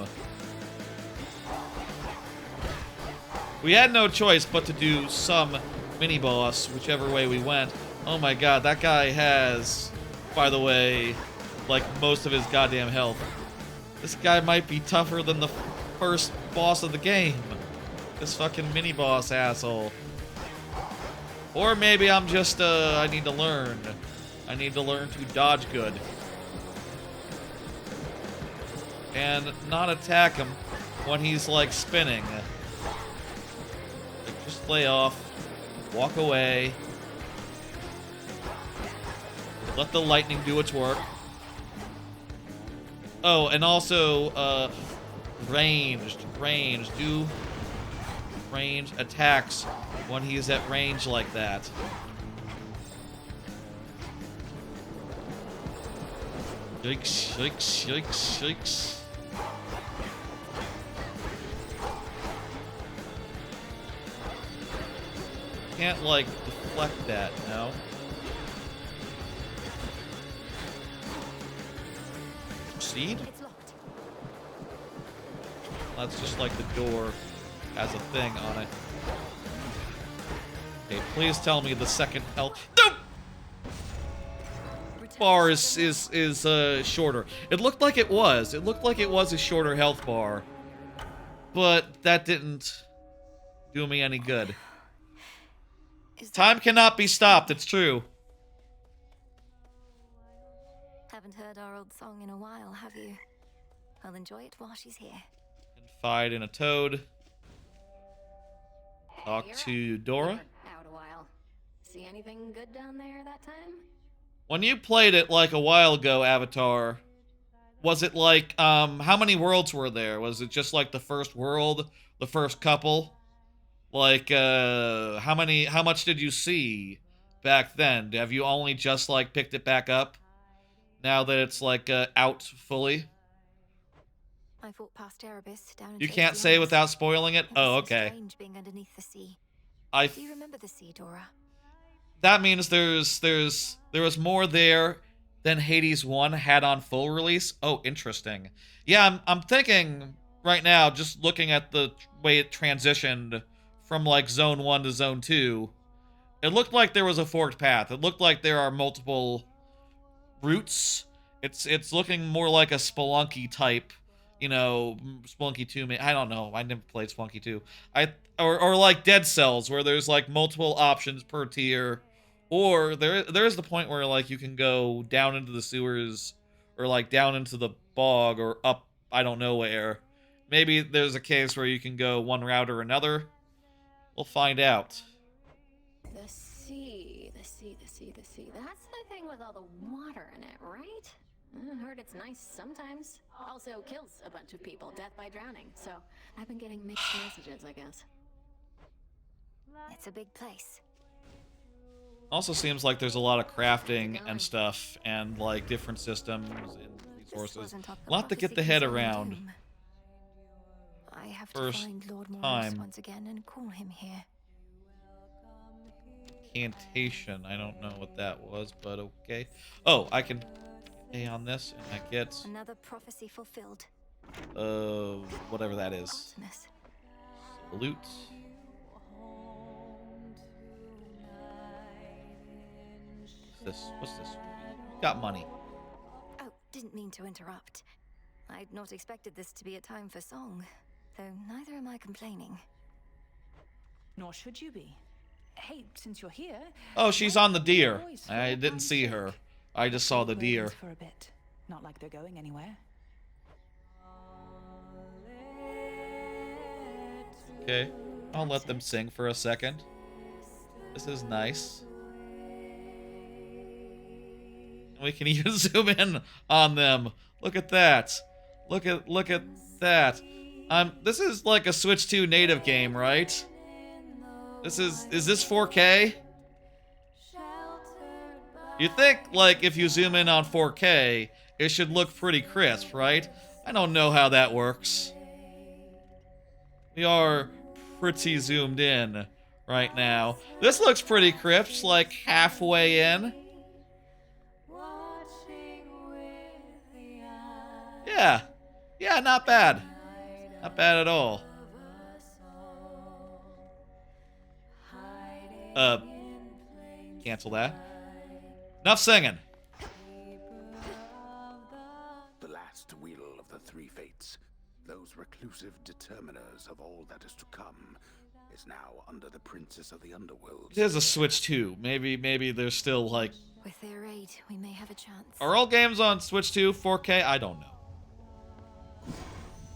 We had no choice but to do some mini-boss, whichever way we went. Oh my god, that guy has, by the way, like most of his goddamn health. This guy might be tougher than the first boss of the game. This fucking mini-boss asshole. Or maybe I'm just, I need to learn. I need to learn to dodge good. And not attack him when he's, like, spinning. Like, just lay off. Walk away. Let the lightning do its work. Oh, and also, ranged. Do range attacks when he's at range like that. Yikes, yikes, yikes, yikes. Can't, like, deflect that, no? Proceed? That's just like the door has a thing on it. Okay, please tell me the second health bar is shorter. It looked like it was. It looked like it was a shorter health bar. But that didn't do me any good. Time cannot be stopped, it's true. Haven't heard our old song in a while, have you? I'll enjoy it while she's here. Confide in a toad. Talk to Dora. Out a while. See anything good down there that time? When you played it like a while ago, Avatar, was it like, how many worlds were there? Was it just like the first world, the first couple? Like, how much did you see back then? Have you only just, like, picked it back up now that it's, like, out fully? I fought past Erebus down in You can't say without spoiling it? Oh, okay. Strange being underneath the sea. Do you remember the sea, Dora? That means there was more there than Hades 1 had on full release. Oh, interesting. Yeah, I'm thinking right now, just looking at the way it transitioned from like Zone 1 to Zone 2, it looked like there was a forked path. It looked like there are multiple routes. It's looking more like a Spelunky type, you know, Spelunky 2. I don't know. I never played Spelunky 2. Or like Dead Cells, where there's like multiple options per tier. Or there's the point where like you can go down into the sewers, or like down into the bog, or up I don't know where. Maybe there's a case where you can go one route or another. We'll find out. The sea. That's the thing with all the water in it, right? I heard it's nice sometimes. Also kills a bunch of people, death by drowning. So I've been getting mixed messages, I guess. It's a big place. Also seems like there's a lot of crafting and stuff, and like different systems and resources. A lot to get the head around. I have First to find Lord Morris time. once again and call him here. Incantation. I don't know what that was, but okay. Oh, I can pay on this, and I get another prophecy fulfilled. whatever that is. Optimus. Salute. What's this? Got money. Oh, didn't mean to interrupt. I'd not expected this to be a time for song, though neither am I complaining. Nor should you be. Hey, since you're here... Oh, she's on the deer. I didn't see her. I just saw the deer. For a bit. Not like they're going anywhere. Okay, I'll let them sing for a second. This is nice. We can even zoom in on them. Look at that. Look at that. This is like a Switch 2 native game, right? Is this 4K? You think, like, if you zoom in on 4K, it should look pretty crisp, right? I don't know how that works. We are pretty zoomed in right now. This looks pretty crisp, like halfway in. Yeah. Yeah, not bad. Not bad at all. Cancel that. Enough singing. The last wheel of of the three fates, those reclusive determiners of all that is to come, is now under the princess of the underworld. There's a Switch 2. Maybe there's still like. With their aid, we may have a chance. Are all games on Switch 2 4K? I don't know.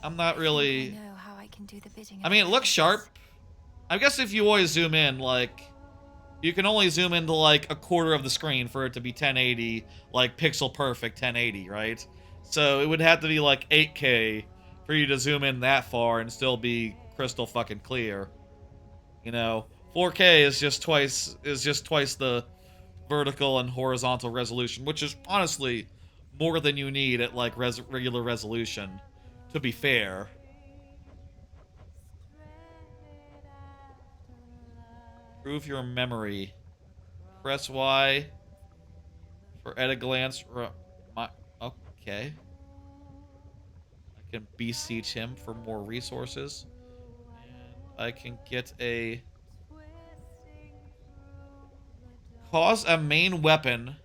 I'm not really. I know how I can do the bidding. I mean, it looks sharp. I guess if you always zoom in, like, you can only zoom into like a quarter of the screen for it to be 1080, like pixel perfect 1080, right? So it would have to be like 8K for you to zoom in that far and still be crystal fucking clear. You know, 4K is just twice the vertical and horizontal resolution, which is honestly more than you need at like regular resolution, to be fair. Prove your memory. Press Y for at a glance. Okay. I can beseech him for more resources. And I can get a... Cause a main weapon.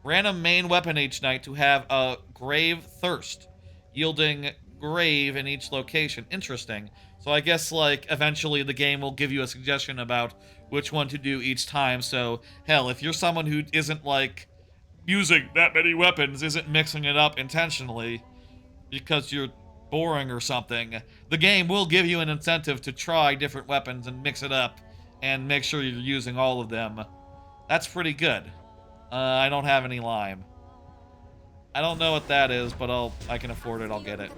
Random main weapon each night to have a grave thirst, yielding grave in each location. Interesting. So I guess, like, eventually the game will give you a suggestion about which one to do each time. So, hell, if you're someone who isn't, like, using that many weapons, isn't mixing it up intentionally because you're boring or something, the game will give you an incentive to try different weapons and mix it up and make sure you're using all of them. That's pretty good. I don't have any lime. I don't know what that is, but I can afford it. I'll get it.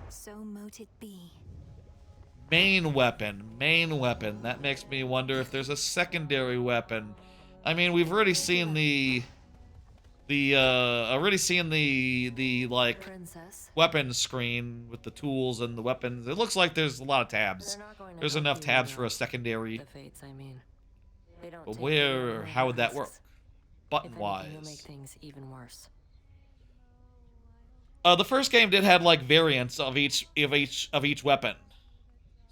So mote it be. Main weapon. That makes me wonder if there's a secondary weapon. I mean, we've already seen the like weapons screen with the tools and the weapons. It looks like there's a lot of tabs. There's enough tabs for a secondary. The fates, I mean. They don't But take where? How would that risks. work? If anything, Button-wise. you'll make things even worse. The first game did have like variants of each weapon.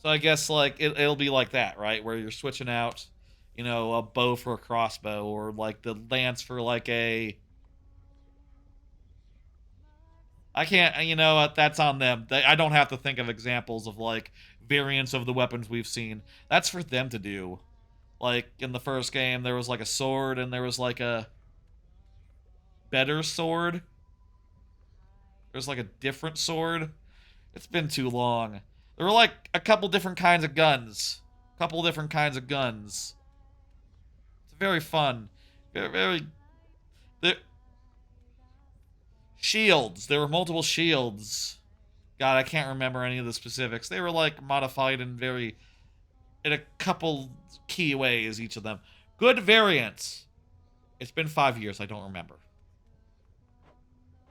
So I guess like it'll be like that, right? Where you're switching out, you know, a bow for a crossbow, or like the lance for like a. I can't, you know, that's on them. I don't have to think of examples of like variants of the weapons we've seen. That's for them to do. Like in the first game, there was like a sword, and there was like a better sword. There's like a different sword. It's been too long. There were like a couple different kinds of guns. It's very fun. Very. Shields. There were multiple shields. God, I can't remember any of the specifics. They were like modified in a couple key ways, each of them. Good variants. It's been 5 years. I don't remember.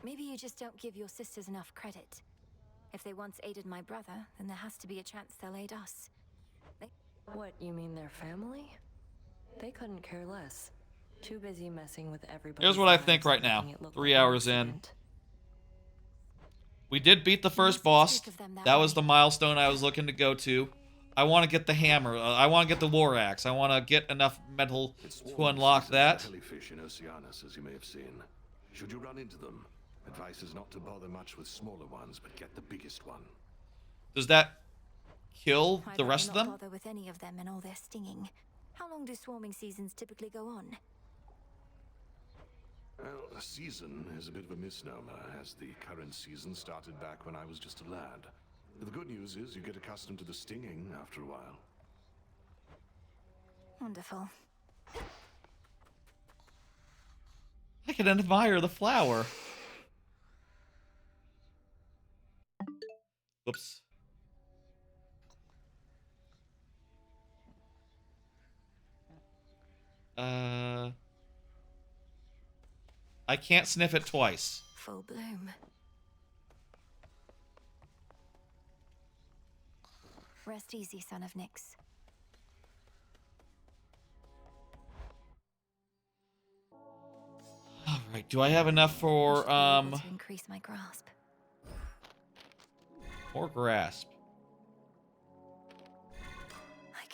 Maybe you just don't give your sisters enough credit. If they once aided my brother, then there has to be a chance they'll aid us. What, you mean their family? They couldn't care less. Too busy messing with everybody. Here's what I think right now. 3 hours in. We did beat the first boss. That was the milestone I was looking to go to. I want to get the hammer. I want to get the war axe. I want to get enough metal to unlock that. Jellyfish in Oceanus, as you may have seen. Should you run into them, advice is not to bother much with smaller ones, but get the biggest one. Does that kill the I'd rest of rather them? not bother with any of them and all their stinging. How long do swarming seasons typically go on? Well, a season is a bit of a misnomer, as the current season started back when I was just a lad. The good news is you get accustomed to the stinging after a while. Wonderful. I can admire the flower. Whoops. I can't sniff it twice. Full bloom. Rest easy, son of Nyx. All right. Do I have enough for To increase my grasp. more grasp?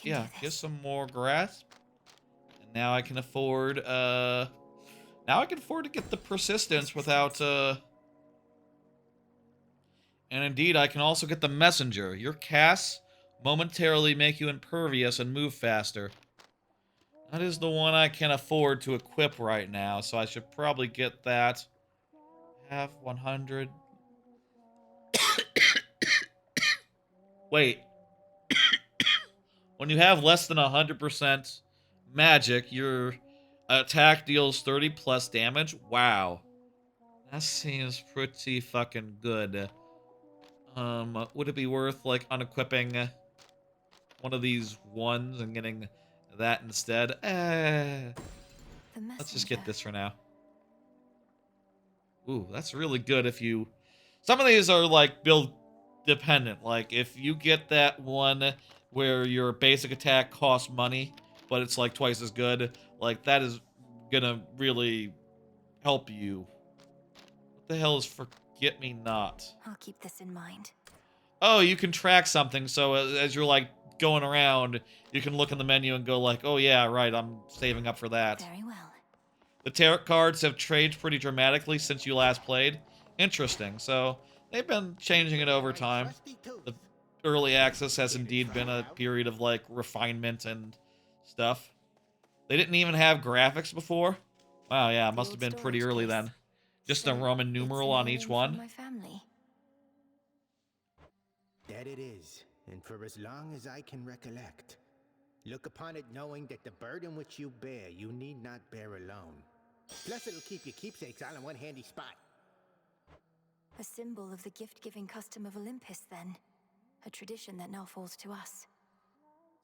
Yeah, get some more grasp. And now I can afford Now I can afford to get the persistence without, And indeed, I can also get the messenger. Your casts momentarily make you impervious and move faster. That is the one I can afford to equip right now, so I should probably get that. Have 100. Wait. When you have less than 100% magic, your attack deals 30 plus damage? Wow. That seems pretty fucking good. Would it be worth, like, unequipping one of these ones and getting that instead? Let's just get this for now. Ooh, that's really good if you... Some of these are, like, build dependent. Like, if you get that one where your basic attack costs money, but it's, like, twice as good, like, that is gonna really help you. What the hell is Forget-Me-Not? I'll keep this in mind. Oh, you can track something, so as you're, like, going around, you can look in the menu and go, like, oh yeah, right, I'm saving up for that. Very well. The tarot cards have changed pretty dramatically since you last played. Interesting. So, they've been changing it over time. The early access has indeed been a period of, like, refinement and stuff. They didn't even have graphics before? Wow, yeah, it must have been pretty early then. Just a Roman numeral on each one. My family. That it is, and for as long as I can recollect. Look upon it knowing that the burden which you bear, you need not bear alone. Plus, it'll keep your keepsakes all in one handy spot. A symbol of the gift-giving custom of Olympus, then. A tradition that now falls to us.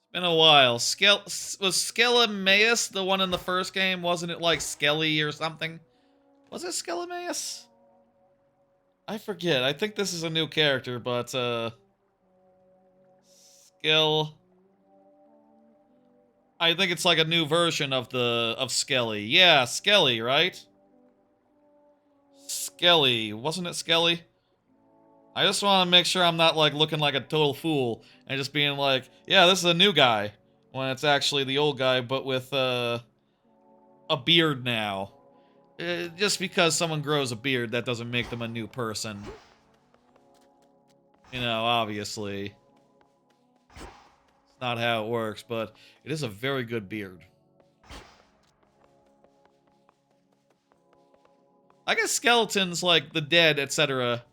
It's been a while. Was Skelemaeus the one in the first game? Wasn't it like Skelly or something? Was it Skelemaeus? I forget. I think this is a new character, but, I think it's like a new version of Skelly. Yeah, Skelly, right? Skelly. Wasn't it Skelly? I just want to make sure I'm not, like, looking like a total fool and just being like, yeah, this is a new guy, when it's actually the old guy, but with, a beard now. Just because someone grows a beard, that doesn't make them a new person. You know, obviously. It's not how it works, but it is a very good beard. I guess skeletons, like the dead, etc.,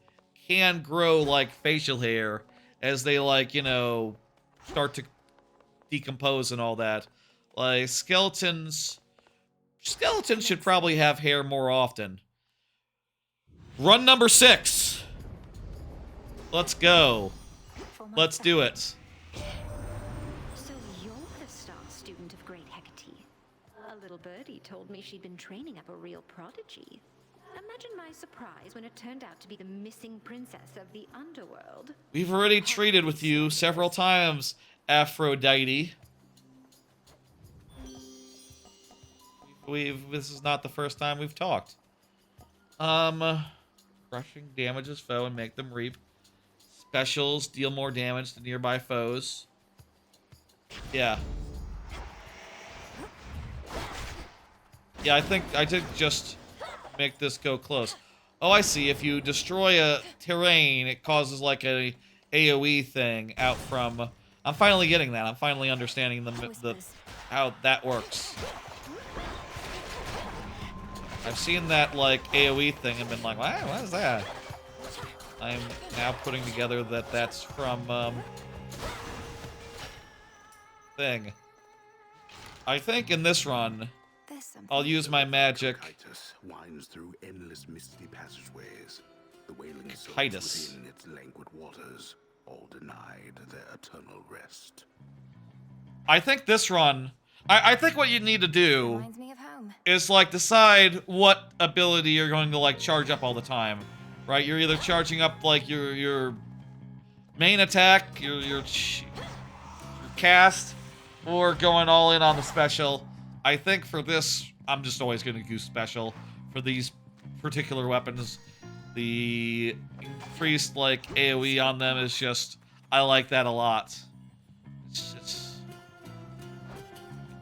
can grow, like, facial hair as they, like, you know, start to decompose and all that. Like, skeletons should probably have hair more often. Run number 6. Let's go. Let's do it. So you're the star student of Great Hecate. A little birdie told me she'd been training up a real prodigy. Imagine my surprise when it turned out to be the missing princess of the underworld. We've already traded with you several times, Aphrodite. This is not the first time we've talked. Crushing damages foe and make them reap. Specials deal more damage to nearby foes. Yeah. Yeah, I think I did just make this go close. Oh, I see. If you destroy a terrain, it causes like a AoE thing out from... I'm finally getting that. I'm finally understanding how that works. I've seen that, like, AoE thing and been like, what is that? I'm now putting together that that's from, thing. I think in this run, I'll use my magic. Titus winds through endless misty passageways. The wailing souls Titus. within its languid waters, all denied their eternal rest. I think this run... I think what you need to do is, like, decide what ability you're going to, like, charge up all the time. Right? You're either charging up, like, your main attack, your cast, or going all in on the special. I think for this, I'm just always going to do special. For these particular weapons, the increased, like, AoE on them is just... I like that a lot.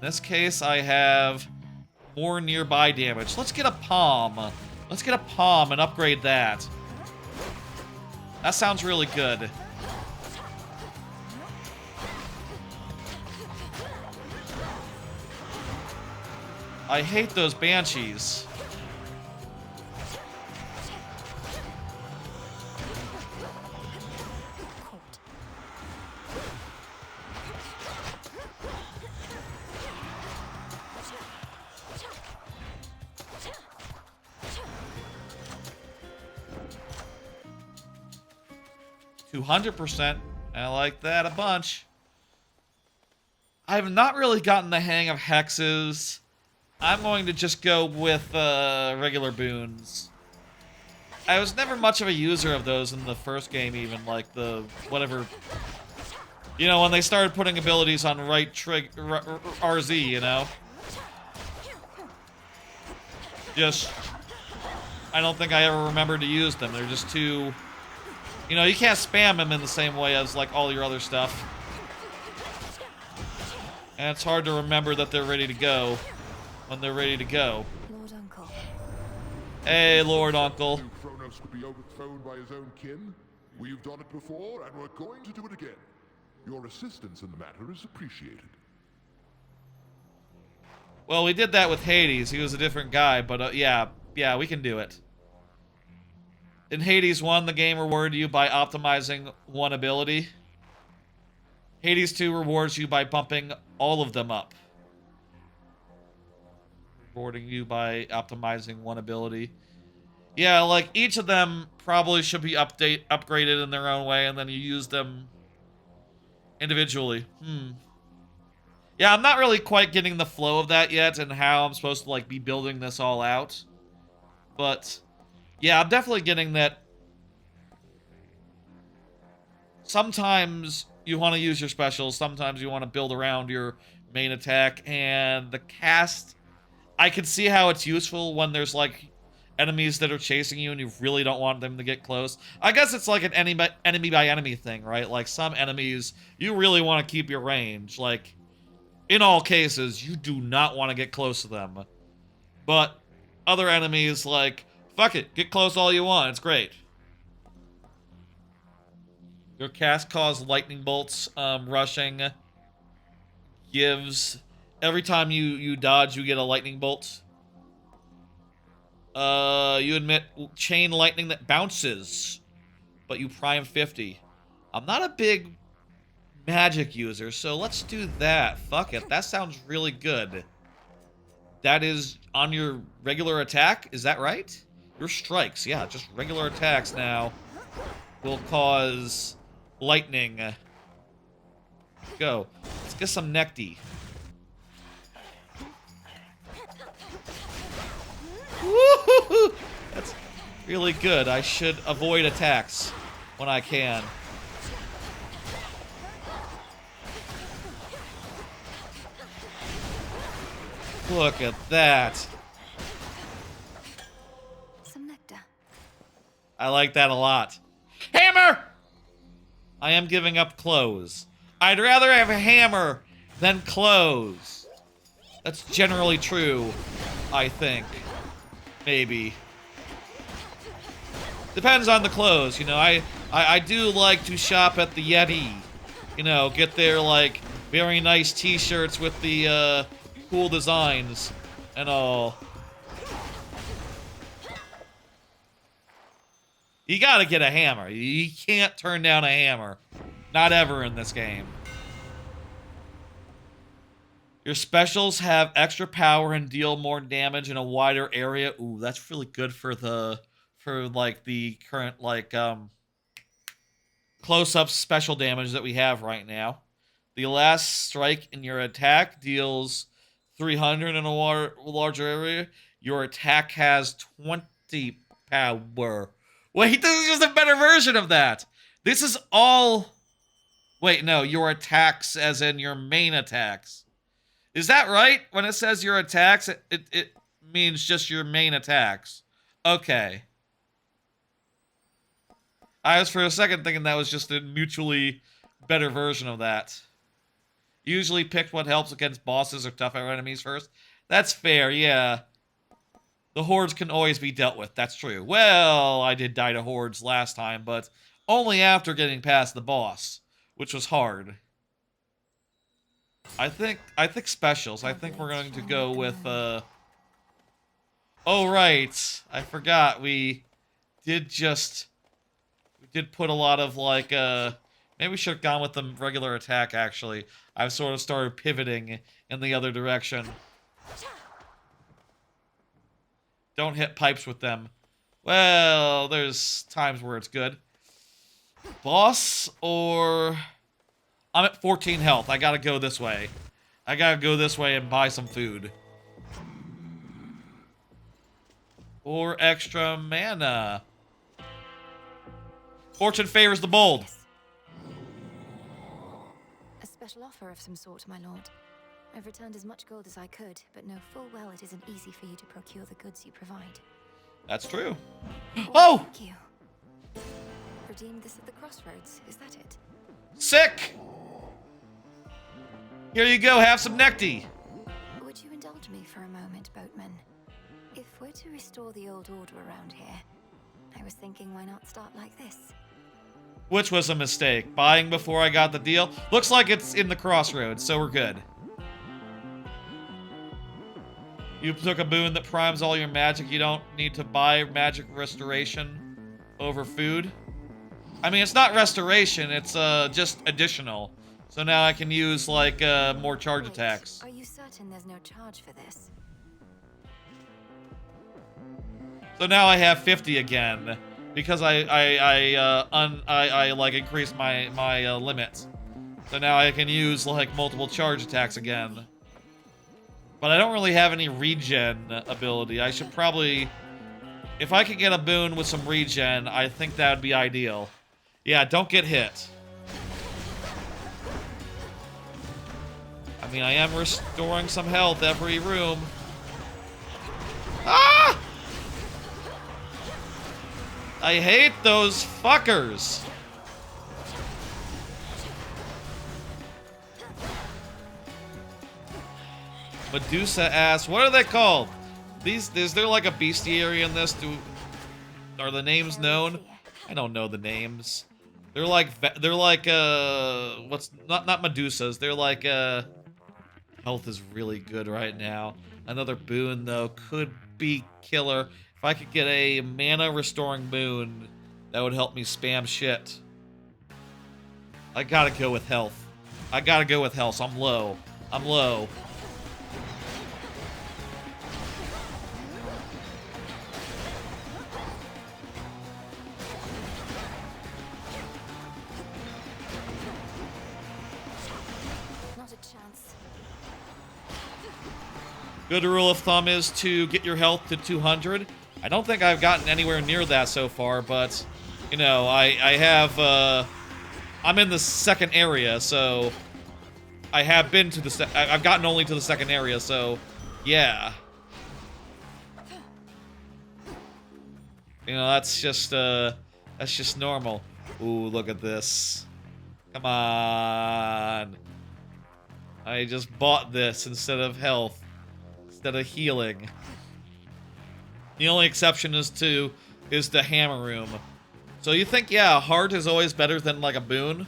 In this case, I have more nearby damage. Let's get a palm. Let's get a palm and upgrade that. That sounds really good. I hate those banshees. %. I like that a bunch. I have not really gotten the hang of hexes. I'm going to just go with regular boons. I was never much of a user of those in the first game, even, like the whatever. You know, when they started putting abilities on right trig RZ, you know? Just, I don't think I ever remembered to use them. They're just too, you know, you can't spam them in the same way as like all your other stuff. And it's hard to remember that they're ready to go when they're ready to go. Lord Uncle. Hey, Lord Uncle. Knew Chronos could be overthrown by his own kin. We've done it before, and we're going to do it again. Your assistance in the matter is appreciated. Well, we did that with Hades. He was a different guy, but yeah, we can do it. In Hades 1, the game rewarded you by optimizing one ability. Hades 2 rewards you by bumping all of them up. Rewarding you by optimizing one ability. Yeah, like, each of them probably should be upgraded in their own way, and then you use them individually. Yeah, I'm not really quite getting the flow of that yet and how I'm supposed to, like, be building this all out. But, yeah, I'm definitely getting that sometimes you want to use your specials, sometimes you want to build around your main attack, and the cast, I can see how it's useful when there's, like, enemies that are chasing you and you really don't want them to get close. I guess it's like an enemy by enemy thing, right? Like, some enemies, you really want to keep your range. Like, in all cases, you do not want to get close to them. But other enemies, like, fuck it, get close all you want, it's great. Your cast cause lightning bolts, rushing gives, every time you dodge, you get a lightning bolt. You emit chain lightning that bounces, but you prime 50. I'm not a big magic user, so let's do that. Fuck it, that sounds really good. That is on your regular attack, is that right? Your strikes, yeah, just regular attacks now will cause lightning. Go. Let's get some Necti. Woo-hoo-hoo! That's really good. I should avoid attacks when I can. Look at that. Some nectar. I like that a lot. Hammer! I am giving up clothes. I'd rather have a hammer than clothes. That's generally true, I think. Maybe. Depends on the clothes, you know. I do like to shop at the Yeti. You know, get their, like, very nice t-shirts with the, cool designs and all. You gotta get a hammer. You can't turn down a hammer. Not ever in this game. Your specials have extra power and deal more damage in a wider area. Ooh, that's really good for the, like, the current, like, close-up special damage that we have right now. The last strike in your attack deals 300 in a larger area. Your attack has 20 power. Wait, this is just a better version of that. This is all... Wait, no, your attacks as in your main attacks. Is that right? When it says your attacks, it means just your main attacks. Okay. I was for a second thinking that was just a mutually better version of that. Usually pick what helps against bosses or tougher enemies first. That's fair, yeah. The hordes can always be dealt with, that's true. Well, I did die to hordes last time, but only after getting past the boss, which was hard. I think specials. I think we're going to go with, oh, right. I forgot. We did put a lot of, like, maybe we should have gone with the regular attack, actually. I've sort of started pivoting in the other direction. Don't hit pipes with them. Well, there's times where it's good. Boss or... I'm at 14 health. I gotta go this way. I gotta go this way and buy some food. Or extra mana. Fortune favors the bold. A special offer of some sort, my lord. I've returned as much gold as I could, but know full well it isn't easy for you to procure the goods you provide. That's true. Oh! Thank you. Redeemed this at the crossroads, is that it? Sick! Here you go, have some necty. Would you indulge me for a moment, boatman? If we're to restore the old order around here, I was thinking why not start like this? Which was a mistake. Buying before I got the deal. Looks like it's in the crossroads, so we're good. You took a boon that primes all your magic. You don't need to buy magic restoration over food. I mean, it's not restoration. It's just additional. So now I can use, like, more charge attacks. Are you certain there's no charge for this? So now I have 50 again. Because I like, increased my limit. So now I can use, like, multiple charge attacks again. But I don't really have any regen ability. I should probably... If I could get a boon with some regen, I think that would be ideal. Yeah, don't get hit. I mean, I am restoring some health every room. Ah! I hate those fuckers. Medusa asks, what are they called? Is there like a bestiary in this? Are the names known? I don't know the names. They're like what's not Medusas. They're like health is really good right now. Another boon though could be killer. If I could get a mana restoring boon, that would help me spam shit. I gotta go with health. I gotta go with health. So I'm low. I'm low. Good rule of thumb is to get your health to 200. I don't think I've gotten anywhere near that so far, but, you know, I have, I'm in the second area, so I have been to I've gotten only to the second area, so, yeah. You know, that's just normal. Ooh, look at this. Come on. I just bought this instead of health. Instead of healing. The only exception is the hammer room. So you think, yeah, heart is always better than like a boon?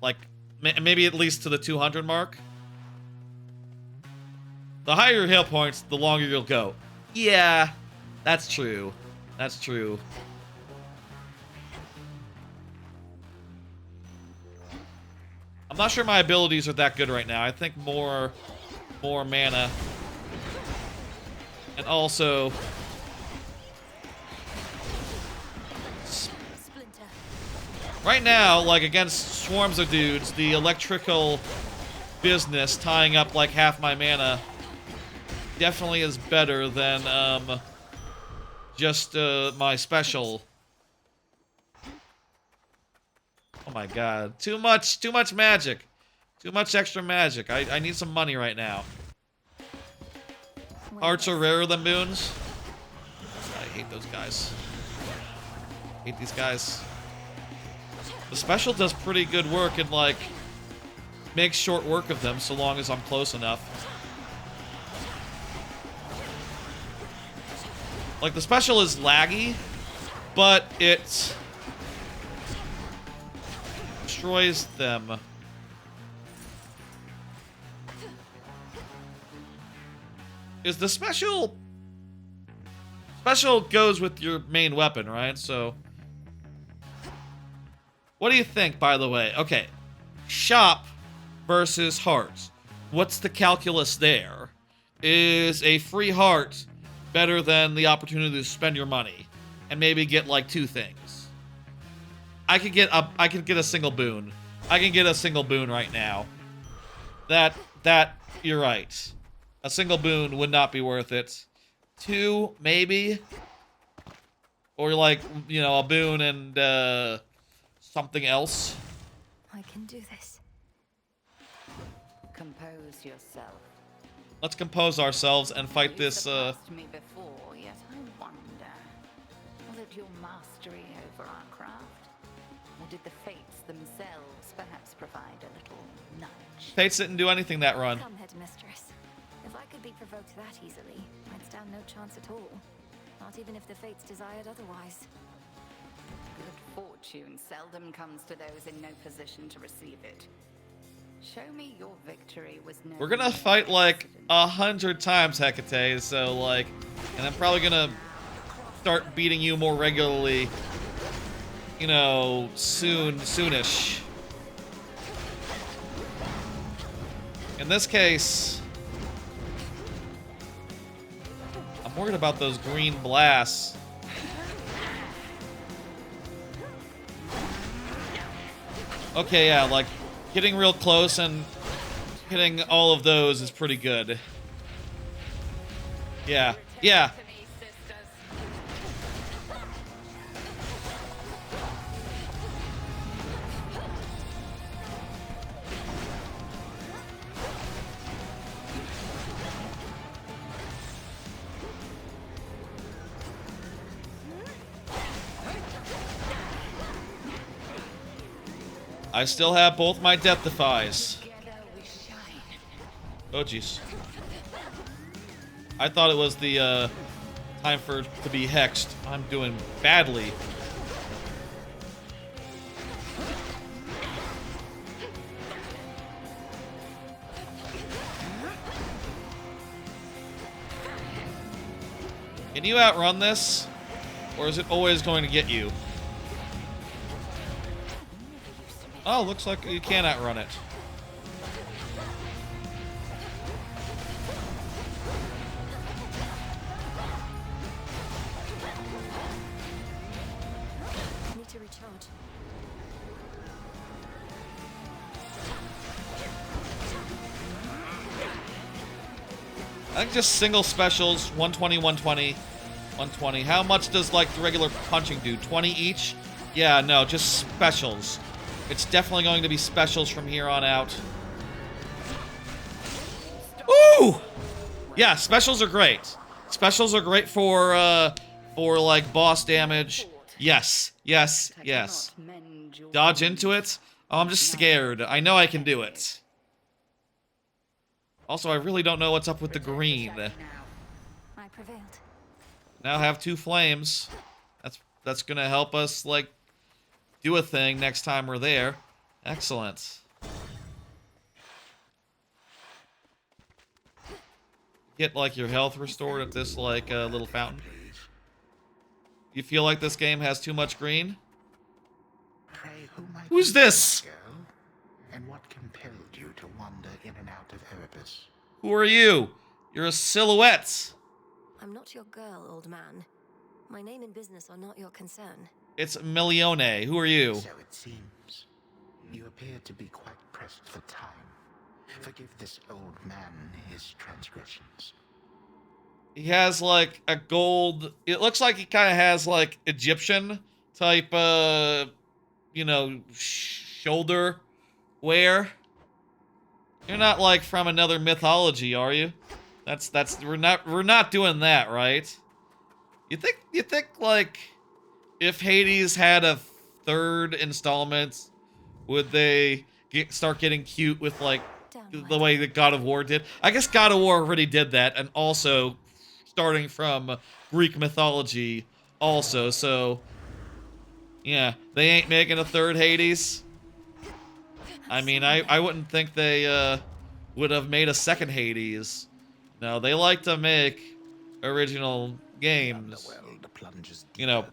Like, maybe at least to the 200 mark? The higher your hit points, the longer you'll go. Yeah, that's true. That's true. I'm not sure my abilities are that good right now. I think more mana. And also... Right now, like, against swarms of dudes, the electrical business tying up, like, half my mana definitely is better than, just, my special. Oh my god. Too much magic. Too much extra magic. I need some money right now. Hearts are rarer than boons. I hate those guys. Hate these guys. The special does pretty good work and, like, makes short work of them so long as I'm close enough. Like, the special is laggy, but it destroys them. Is the special... Special goes with your main weapon, right? So... What do you think, by the way? Okay. Shop versus heart. What's the calculus there? Is a free heart better than the opportunity to spend your money and maybe get like 2 things? I could get a single boon. I can get a single boon right now. That you're right. A single boon would not be worth it. 2 maybe, or like, you know, a boon and something else. I can do this. Compose yourself. Let's compose ourselves and fight this. Surpassed me before, yet I wonder, was it your mastery over our craft, or did the fates themselves perhaps provide a little nudge? Fates didn't do anything that run. Come, headmistress. If I could be provoked that easily, I'd stand no chance at all. Not even if the fates desired otherwise. Good fortune seldom comes to those in no position to receive it. Show me your victory was no... We're gonna fight like 100 times, Hecate, so like... And I'm probably gonna start beating you more regularly, you know, soonish. In this case... I'm worried about those green blasts. Okay, yeah, like, getting real close and hitting all of those is pretty good. Yeah, yeah. I still have both my death defies. Oh jeez. I thought it was the time for to be hexed. I'm doing badly. Can you outrun this? Or is it always going to get you? Oh, looks like you can outrun it. Need to recharge. I think just single specials, 120, 120, 120. How much does like the regular punching do? 20 each? Yeah, no, just specials. It's definitely going to be specials from here on out. Ooh! Yeah, specials are great. Specials are great for like boss damage. Yes, yes, yes. Dodge into it? Oh, I'm just scared. I know I can do it. Also, I really don't know what's up with the green. I prevailed. Now have 2 flames. That's gonna help us like do a thing next time we're there. Excellent. Get like your health restored at this like little fountain. You feel like this game has too much green? Who's this? And what compelled you to wander in and out of Erebus? Who are you? You're a silhouette. I'm not your girl, old man. My name and business are not your concern. It's Milione. Who are you? So it seems. You appear to be quite pressed for time. Forgive this old man his transgressions. He has like a gold... It looks like he kind of has like Egyptian type, you know, shoulder wear. You're not like from another mythology, are you? We're not doing that, right? You think like if Hades had a 3rd installment, would they start getting cute with like the way that God of War did? I guess God of War already did that, and also starting from Greek mythology also, so yeah, they ain't making a third Hades. I mean, I wouldn't think they would have made a second Hades. No, they like to make original games. You know,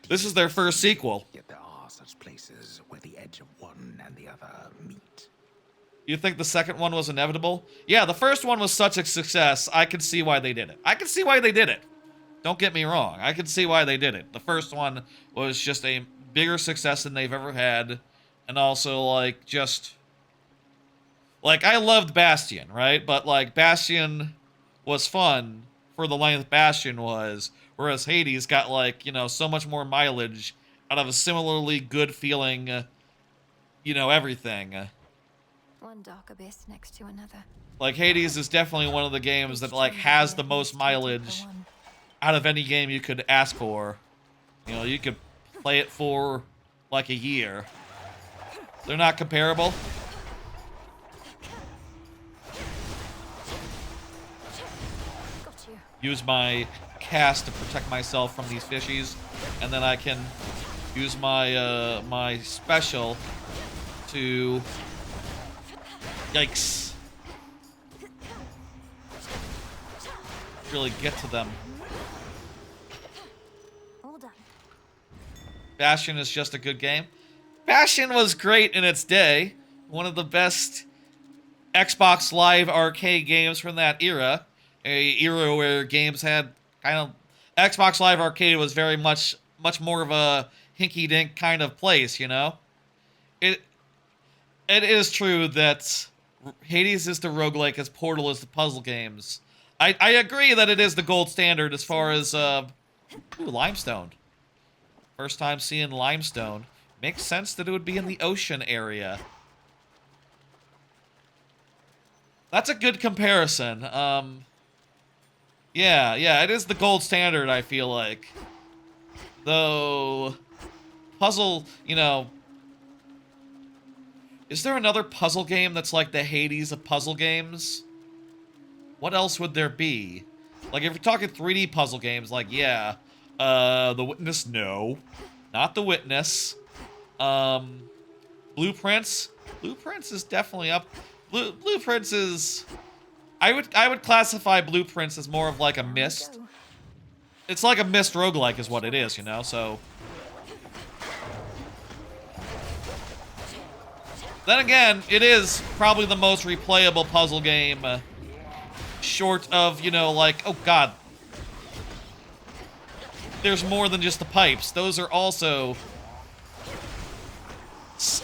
this is their first sequel. Yet there are such places where the edge of one and the other meet. You think the second one was inevitable? Yeah, the first one was such a success, I can see why they did it. I can see why they did it. Don't get me wrong. I can see why they did it. The first one was just a bigger success than they've ever had. And also, like, just... Like, I loved Bastion, right? But, like, Bastion was fun for the length Bastion was. Whereas Hades got, like, you know, so much more mileage out of a similarly good feeling, you know, everything. One dark abyss next to another. Like, Hades is definitely one of the games that, like, has the most mileage out of any game you could ask for. You know, you could play it for, like, a year. They're not comparable. Use my cast to protect myself from these fishies, and then I can use my my special to... Yikes. Really get to them. All done. Bastion is just a good game. Bastion was great in its day. One of the best Xbox Live arcade games from that era. A era where games had kind of... Xbox Live Arcade was very much more of a hinky-dink kind of place, you know? It is true that Hades is the roguelike as Portal is the puzzle games. I agree that it is the gold standard as far as... Ooh, limestone. First time seeing limestone. Makes sense that it would be in the ocean area. That's a good comparison. Yeah, it is the gold standard, I feel like. Though, puzzle, you know... Is there another puzzle game that's like the Hades of puzzle games? What else would there be? Like, if you're talking 3D puzzle games, like, yeah. The Witness, no. Not The Witness. Blueprints? Blueprints is definitely up. Blueprints is... I would classify Blueprints as more of like a Myst. It's like a Myst roguelike is what it is, you know, so... Then again, it is probably the most replayable puzzle game, short of, you know, like, oh god. There's more than just the pipes. Those are also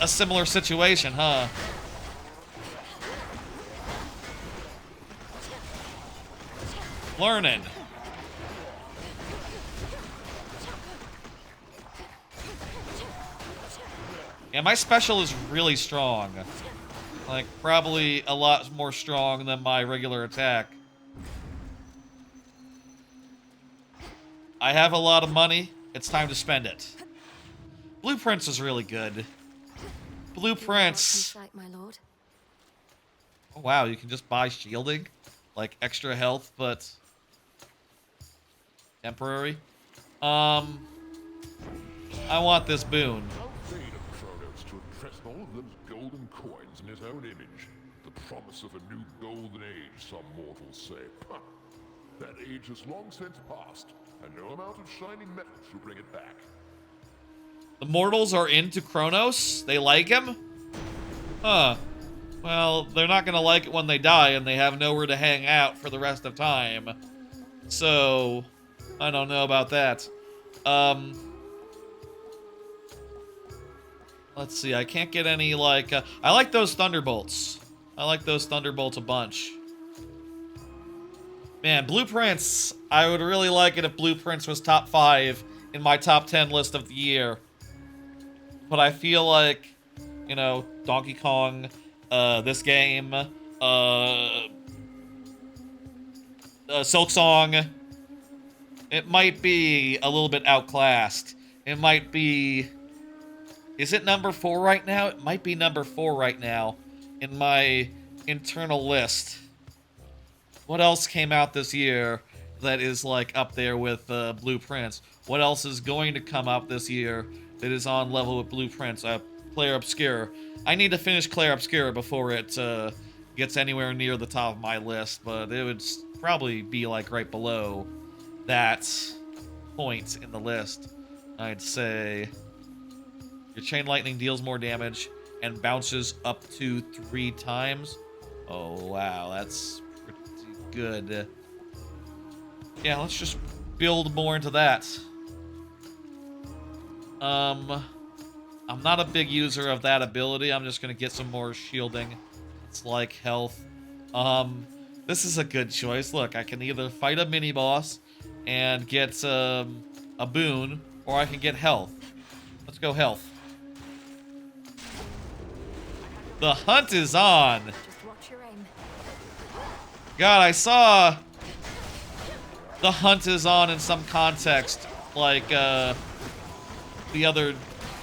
a similar situation, huh? Learning. Yeah, my special is really strong. Like, probably a lot more strong than my regular attack. I have a lot of money. It's time to spend it. Blueprints is really good. Blueprints. My lord. Oh, wow, you can just buy shielding? Like, extra health, but... temporary? I want this boon. How vain of Chronos to impress all of those golden coins in his own image. The promise of a new golden age, some mortals say. Huh. That age has long since passed, and no amount of shining metal will bring it back. The mortals are into Chronos? They like him? Huh. Well, they're not gonna like it when they die and they have nowhere to hang out for the rest of time. So, I don't know about that. Let's see, I can't get any, like... I like those Thunderbolts. I like those Thunderbolts a bunch. Man, Blueprints, I would really like it if Blueprints was top 5 in my top 10 list of the year. But I feel like, you know, Donkey Kong, this game, Silk Song, it might be a little bit outclassed. It might be... Is it number 4 right now? It might be number 4 right now in my internal list. What else came out this year that is like up there with Blueprints? What else is going to come up this year that is on level with Blueprints? Claire Obscura. I need to finish Claire Obscura before it gets anywhere near the top of my list, but it would probably be like right below that point in the list. I'd say your Chain Lightning deals more damage and bounces up to 3 times. Oh, wow, that's pretty good. Yeah, let's just build more into that. I'm not a big user of that ability. I'm just gonna get some more shielding. It's like health. This is a good choice. Look, I can either fight a mini-boss and get a boon, or I can get health. Let's go health. The hunt is on! Just watch your aim. God, I saw the hunt is on in some context, like, the other,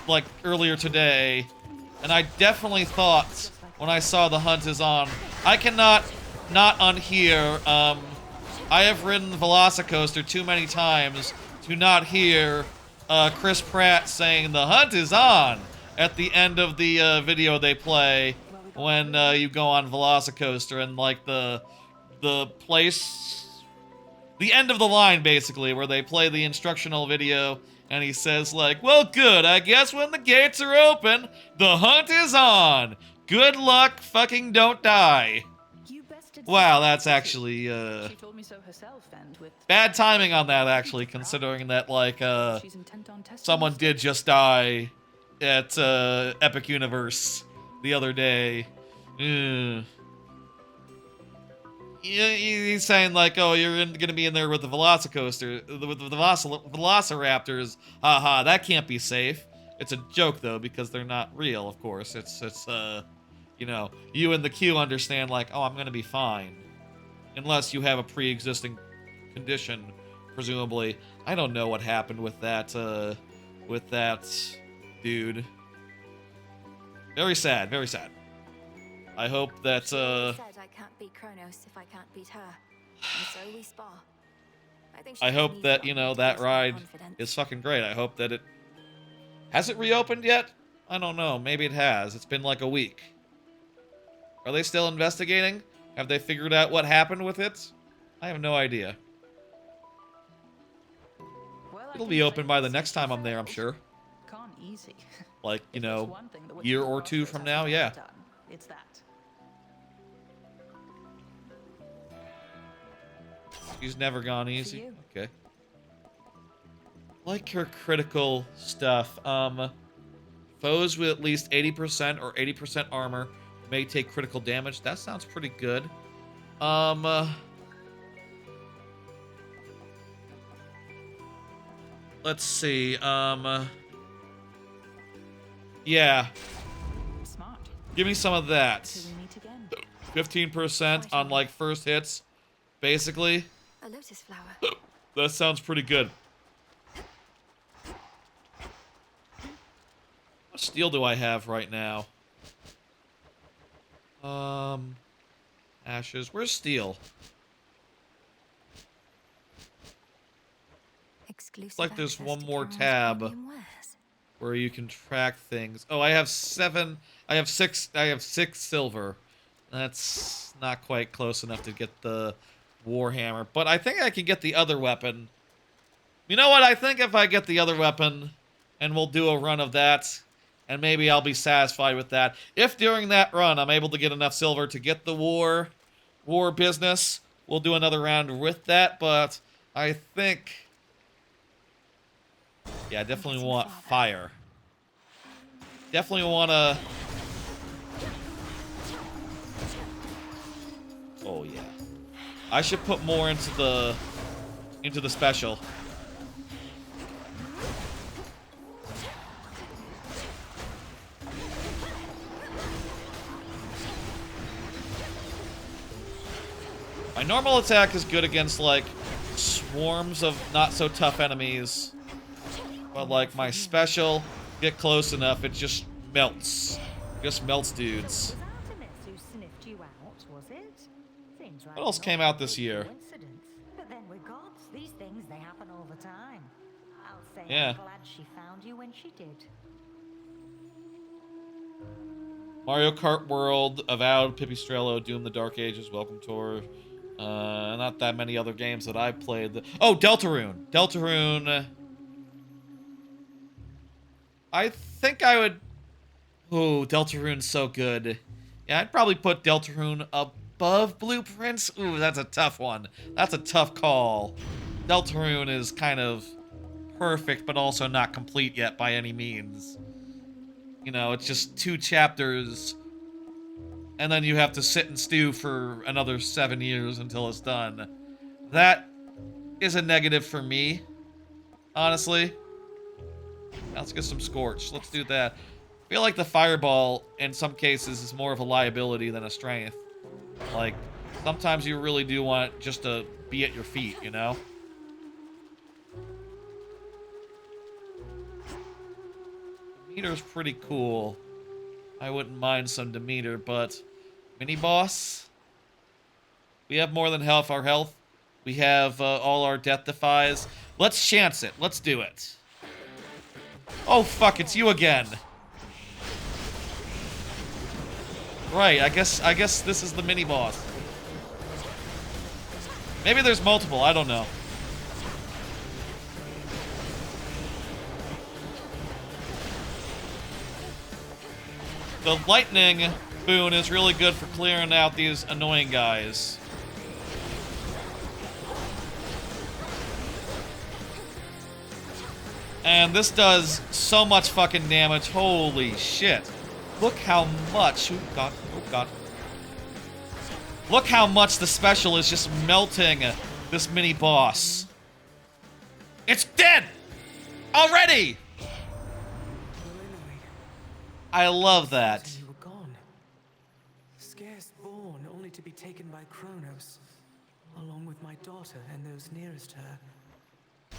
like, earlier today, and I definitely thought, when I saw the hunt is on, I cannot not unhear, I have ridden the Velocicoaster too many times to not hear, Chris Pratt saying, "The hunt is on," at the end of the, video they play when, you go on Velocicoaster, and, like, the place, the end of the line, basically, where they play the instructional video, and he says, like, "Well, good, I guess when the gates are open, the hunt is on. Good luck, fucking don't die." Wow, that's actually, She told me so herself, and with bad timing on that, actually, considering that, like, she's intent on testing someone did just die at, Epic Universe the other day. He's saying, like, oh, you're gonna be in there with the Velocicoaster, with the Velociraptors. Haha, that can't be safe. It's a joke, though, because they're not real, of course. It's you know, you and the queue understand, like, oh, I'm gonna be fine. Unless you have a pre-existing condition, presumably. I don't know what happened with that dude. Very sad, very sad. I hope that, Said I can't beat Chronos if I can't beat her. And so we spar. I hope that, you know, that ride is fucking great. I hope that it... Has it reopened yet? I don't know. Maybe it has. It's been like a week. Are they still investigating? Have they figured out what happened with it? I have no idea. It'll be open by the next time I'm there, I'm sure. Can't easy. Like, you know, year or 2 from now, yeah. It's that. She's never gone easy. Okay. Like her critical stuff. Foes with at least 80% or 80% armor may take critical damage. That sounds pretty good. Let's see. Yeah. Smart. Give me some of that. 15% on, like, first hits, basically. A lotus flower. That sounds pretty good. What steel do I have right now? Ashes. Where's steel? It's like there's one more tab where you can track things. Oh, I have 7. I have 6 silver. That's not quite close enough to get the Warhammer, but I think I can get the other weapon. You know what? I think if I get the other weapon, and we'll do a run of that, and maybe I'll be satisfied with that. If during that run I'm able to get enough silver to get the war business, we'll do another round with that, but I think... Yeah, I definitely want fire. Definitely want to... Oh, yeah. I should put more into the special. My normal attack is good against, like, swarms of not-so-tough enemies. But, like, my special, get close enough, it just melts. Just melts dudes. What else came out this year? But then with Yeah. I'm glad she found you when she did. Mario Kart World, Avowed, Pipistrello, Doom the Dark Ages, Welcome Tour. Not that many other games that I've played. Oh, Deltarune. Deltarune. I think I would... Ooh, Deltarune's so good. Yeah, I'd probably put Deltarune above Blueprints. Ooh, that's a tough one. That's a tough call. Deltarune is kind of perfect, but also not complete yet by any means. You know, it's just 2 chapters, and then you have to sit and stew for another 7 years until it's done. That is a negative for me, honestly. Now let's get some Scorch. Let's do that. I feel like the Fireball, in some cases, is more of a liability than a strength. Like, sometimes you really do want just to be at your feet, you know? Demeter's pretty cool. I wouldn't mind some Demeter, but... Mini-boss? We have more than half our health. We have all our death defies. Let's chance it. Let's do it. Oh, fuck, it's you again. Right, I guess this is the mini-boss. Maybe there's multiple, I don't know. The lightning boon is really good for clearing out these annoying guys. And this does so much fucking damage. Holy shit. Look how much... Oh god, oh god. Look how much the special is just melting this mini-boss. It's dead! Already! I love that. You were gone. Scarce born, only to be taken by Chronos, along with my daughter and those nearest her. I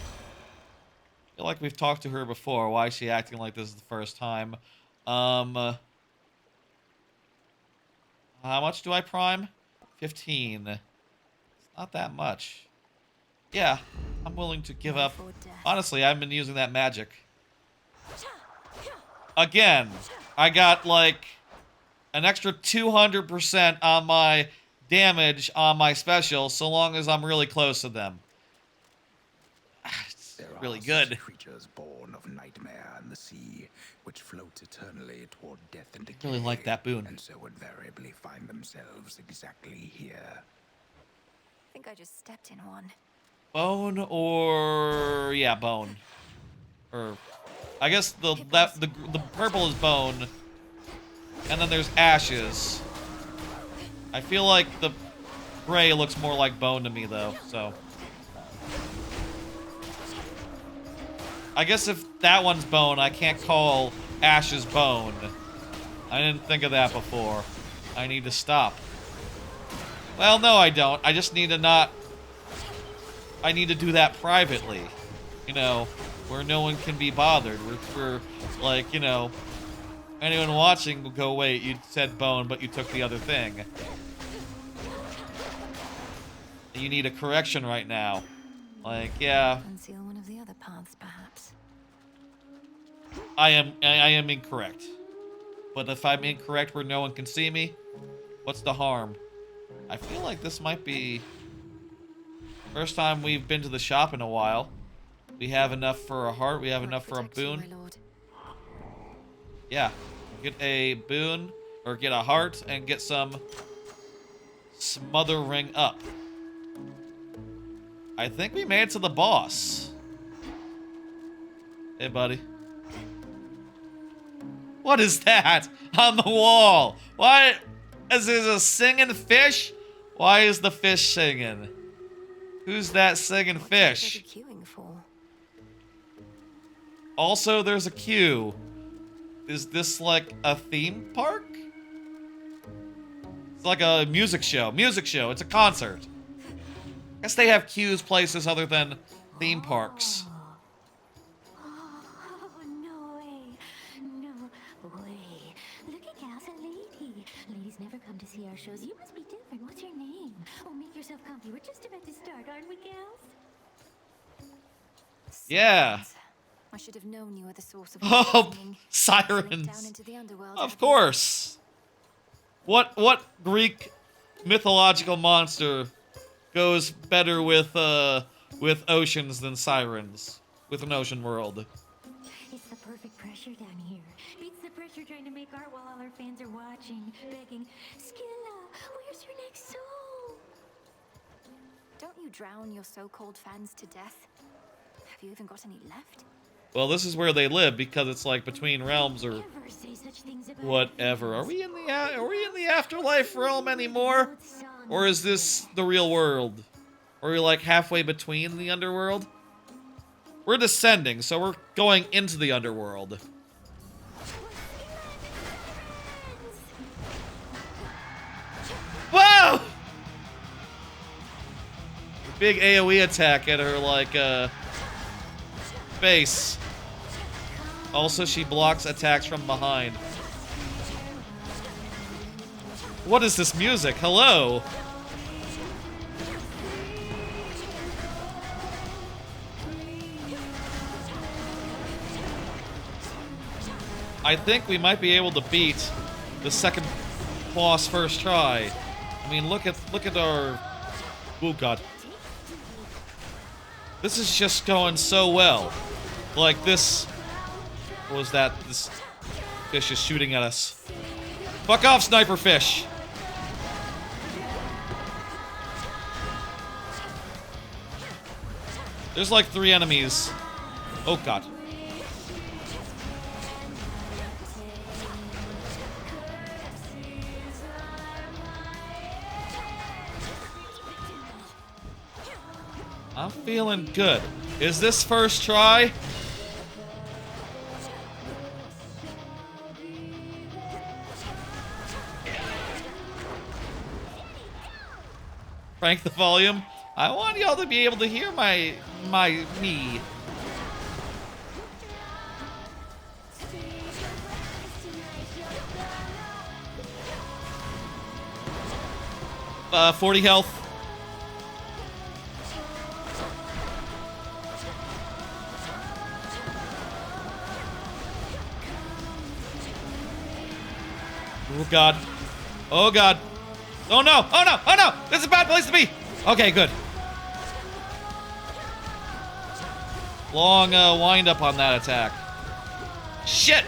feel like we've talked to her before. Why is she acting like this is the first time? How much do I prime? 15. It's not that much. Yeah, I'm willing to give up. Honestly, I've been using that magic. Again, I got like an extra 200% on my damage on my special, so long as I'm really close to them. It's really good. Creatures born of nightmare and the sea, which float eternally toward death and decay. Really like that boon. And so invariably find themselves exactly here. I think I just stepped in one. Bone or... yeah, bone. Or... I guess the purple is bone. And then there's ashes. I feel like the gray looks more like bone to me, though, so... I guess if that one's bone, I can't call ashes bone. I didn't think of that before. I need to stop. Well, no, I don't. I just need to not... I need to do that privately. You know, where no one can be bothered. Where like, you know, anyone watching will go, wait, you said bone, but you took the other thing. You need a correction right now. Like, yeah. Conceal one of the other paths, perhaps. I am incorrect. But if I'm incorrect where no one can see me, what's the harm? I feel like this might be first time we've been to the shop in a while. We have enough for a heart, we have enough for a boon. Yeah. Get a boon, or get a heart, and get some smother ring up. I think we made it to the boss. Hey, buddy. What is that on the wall? Why is there a singing fish? Why is the fish singing? Who's that singing fish? Also, there's a queue. Is this like a theme park? It's like a music show. Music show. It's a concert. I guess they have queues places other than theme parks. Oh, no way. No way. Look at Gal's a lady. Ladies never come to see our shows. You must be different. What's your name? Oh, make yourself comfy. We're just about to start, aren't we, gals? Yeah. I should have known you were the source of Oh, singing. sirens. Down into the underworld. Of course. What Greek mythological monster goes better with oceans than sirens? With an ocean world. It's the perfect pressure down here. Beats the pressure trying to make art while all our fans are watching, begging, Skilla, where's your next soul? Don't you drown your so-called fans to death? Have you even got any left? Well, this is where they live because it's like between realms or Never say such things about whatever. Are we in the afterlife realm anymore? Or is this the real world? Are we like halfway between the underworld? We're descending, so we're going into the underworld. Whoa! Big AoE attack at her, like, face. Also, she blocks attacks from behind. What is this music? Hello? I think we might be able to beat the second boss first try. I mean, look at our... Oh, God. This is just going so well. Like, this... What was that? This fish is shooting at us. Fuck off, sniper fish! There's like 3 enemies. Oh, God. I'm feeling good. Is this first try? Crank the volume. I want y'all to be able to hear me. 40 health. Oh, God. Oh, God. Oh, no. Oh, no. Oh, no. This is a bad place to be. Okay, good. Long wind up on that attack. Shit.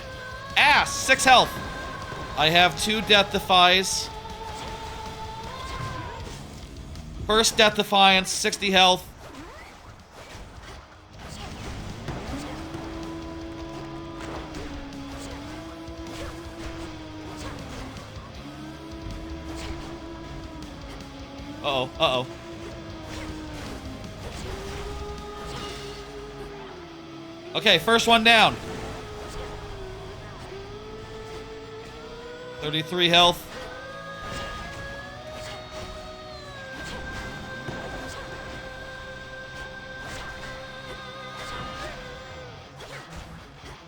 Ass. 6 health. I have 2 Death Defies. First Death Defiance, 60 health. Uh-oh, uh-oh. Okay, first one down. 33 health.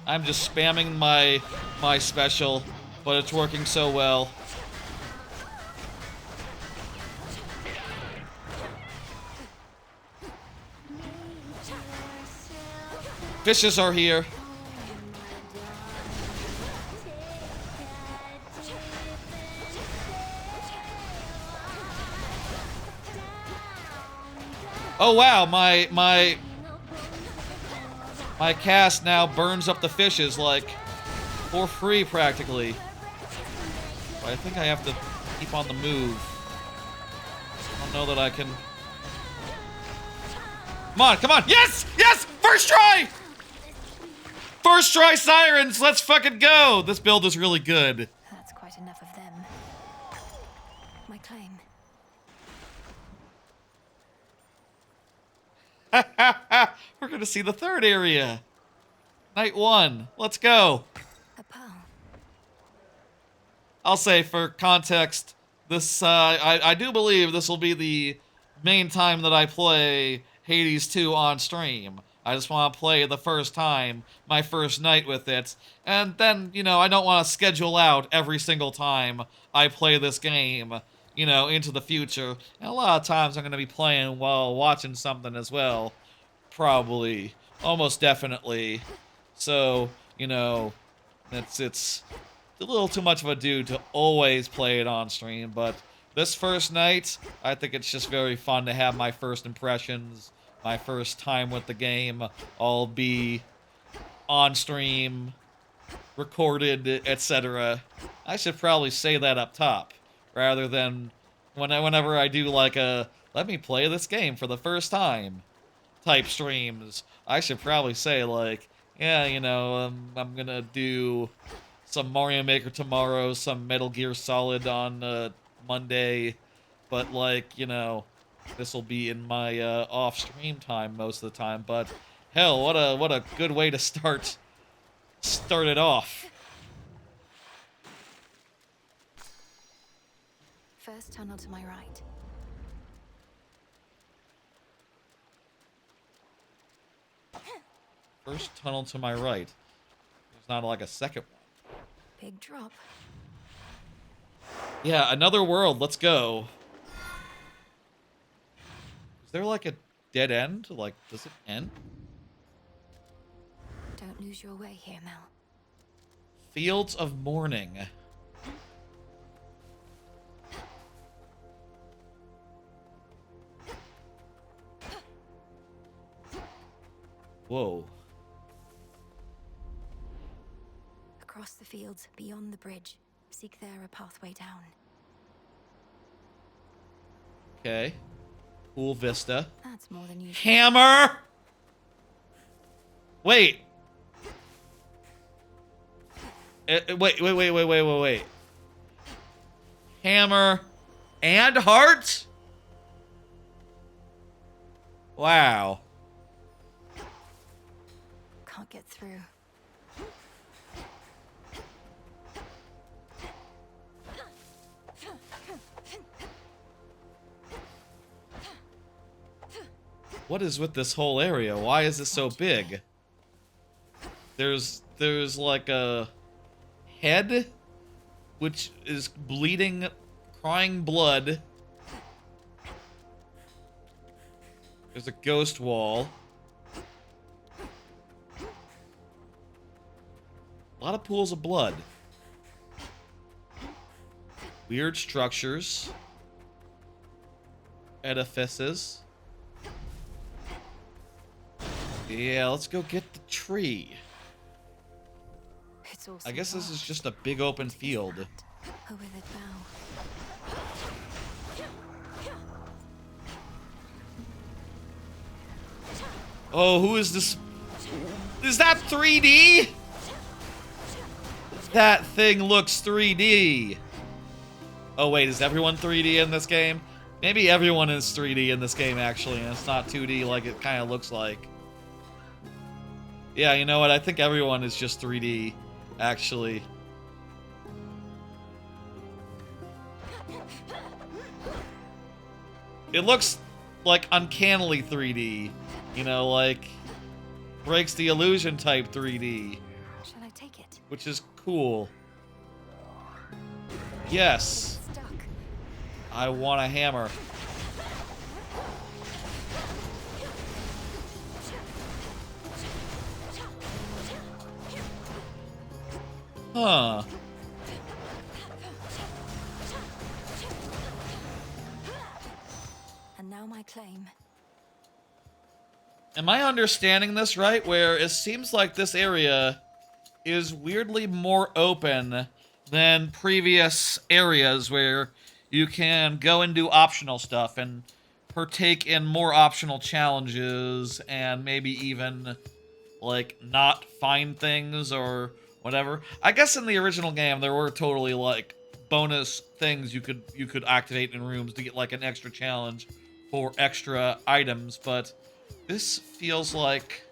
I'm just spamming my special, but it's working so well. Fishes are here. Oh wow, my cast now burns up the fishes like for free practically. But I think I have to keep on the move. I don't know that I can. Come on, come on. Yes! Yes! First try! First try sirens! Let's fucking go! This build is really good. That's quite enough of them. My claim. We're gonna see the third area. Night 1. Let's go. A pearl. I'll say for context, this I do believe this will be the main time that I play Hades 2 on stream. I just want to play the first time, my first night with it, and then, you know, I don't want to schedule out every single time I play this game, you know, into the future. And a lot of times I'm going to be playing while watching something as well, probably. almost definitely. So, you know, it's a little too much of a dude to always play it on stream, but this first night, I think it's just very fun to have my first impressions, my first time with the game, all be on stream, recorded, etc. I should probably say that up top, rather than whenever I do like a let me play this game for the first time type streams. I should probably say like, yeah, you know, I'm gonna do some Mario Maker tomorrow, some Metal Gear Solid on Monday, but like, you know, this will be in my off stream time most of the time. But hell, what a good way to start it off. First tunnel to my right. First tunnel to my right. There's not like a second one. Big drop. Yeah, another world. Let's go. Is there like a dead end? Like, does it end? Don't lose your way here, Mel. Fields of Morning. Whoa. Across the fields, beyond the bridge. Seek there a pathway down. Okay. Cool vista. That's more than usual. Hammer! Wait. Wait. Hammer and heart? Wow. Can't get through. What is with this whole area? Why is it so big? There's like a head which is bleeding, crying blood. There's a ghost wall. A lot of pools of blood. Weird structures. Edifices. Yeah, let's go get the tree. I guess this is just a big open field. A withered bough. Oh, who is this? Is that 3D? That thing looks 3D. Oh wait, is everyone 3D in this game? Maybe everyone is 3D in this game actually, and it's not 2D like it kind of looks like. Yeah, you know what? I think everyone is just 3D, actually. It looks like uncannily 3D. You know, like breaks the illusion type 3D. Shall I take it? Which is cool. Yes. I want a hammer. Huh. And now my claim. Am I understanding this right? Where it seems like this area is weirdly more open than previous areas where you can go and do optional stuff and partake in more optional challenges and maybe even like not find things or whatever. I guess in the original game there were totally like bonus things you could activate in rooms to get like an extra challenge for extra items, but this feels like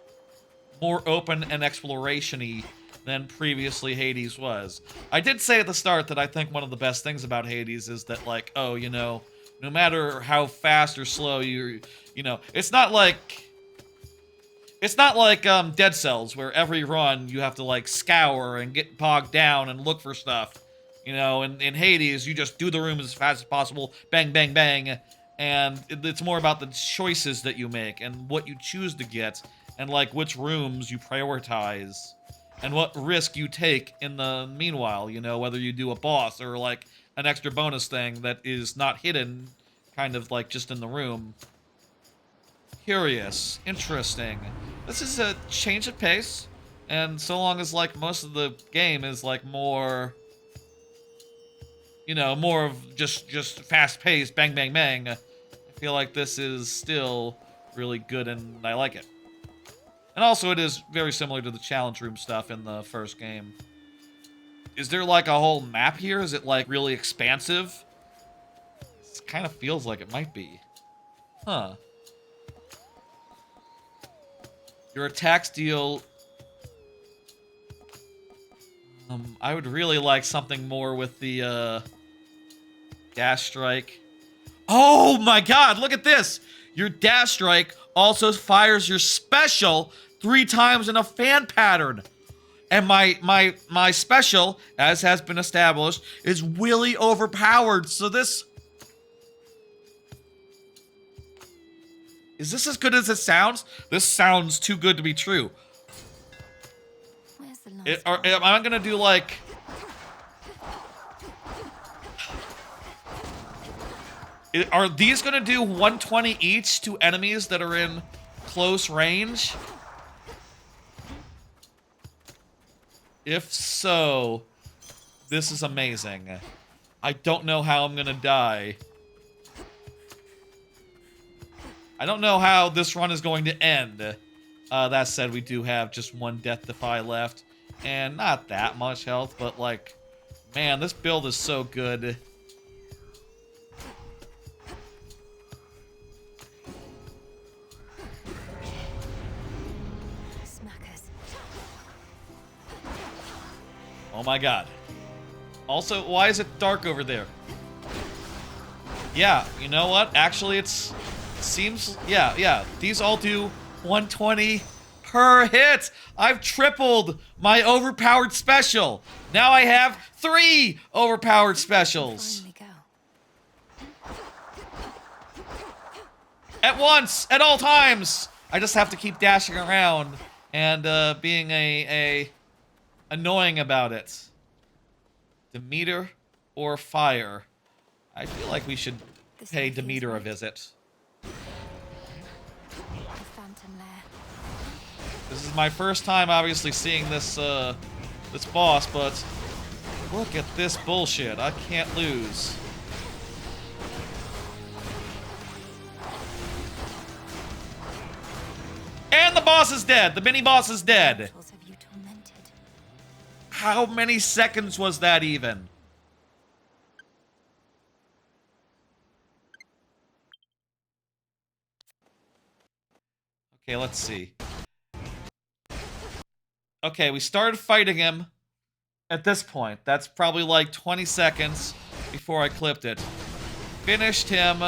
more open and exploration-y than previously Hades was. I did say at the start that I think one of the best things about Hades is that, like, oh, you know, no matter how fast or slow you know, it's not like Dead Cells, where every run you have to, like, scour and get bogged down and look for stuff. You know, in Hades, you just do the room as fast as possible, bang, bang, bang, and it's more about the choices that you make and what you choose to get and like which rooms you prioritize and what risk you take in the meanwhile, you know, whether you do a boss or like an extra bonus thing that is not hidden, kind of like just in the room. Curious, interesting. This is a change of pace, and so long as like most of the game is like more, you know, more of just fast paced, bang bang bang, I feel like this is still really good and I like it. And also it is very similar to the challenge room stuff in the first game. Is there like a whole map here? Is it like really expansive? It kind of feels like it might be. Huh. Your attacks deal... I would really like something more with the, dash strike. Oh my god, look at this! Your dash strike also fires your special 3 times in a fan pattern. And my special, as has been established, is really overpowered. So this... Is this as good as it sounds? This sounds too good to be true. Am I gonna do like... Are these gonna do 120 each to enemies that are in close range? If so, this is amazing. I don't know how I'm gonna die. I don't know how this run is going to end. That said, we do have just 1 Death Defy left. And not that much health, but like... Man, this build is so good. Oh my god. Also, why is it dark over there? Yeah, you know what? Actually, it seems... Yeah. These all do 120 per hit. I've tripled my overpowered special. Now I have 3 overpowered specials. At once, at all times. I just have to keep dashing around and being annoying about it. Demeter or fire? I feel like we should pay Demeter a visit. This is my first time, obviously, seeing this this boss, but look at this bullshit. I can't lose. And the boss is dead. The mini boss is dead. How many seconds was that even? Okay, let's see. Okay, we started fighting him at this point. That's probably like 20 seconds before I clipped it. Finished him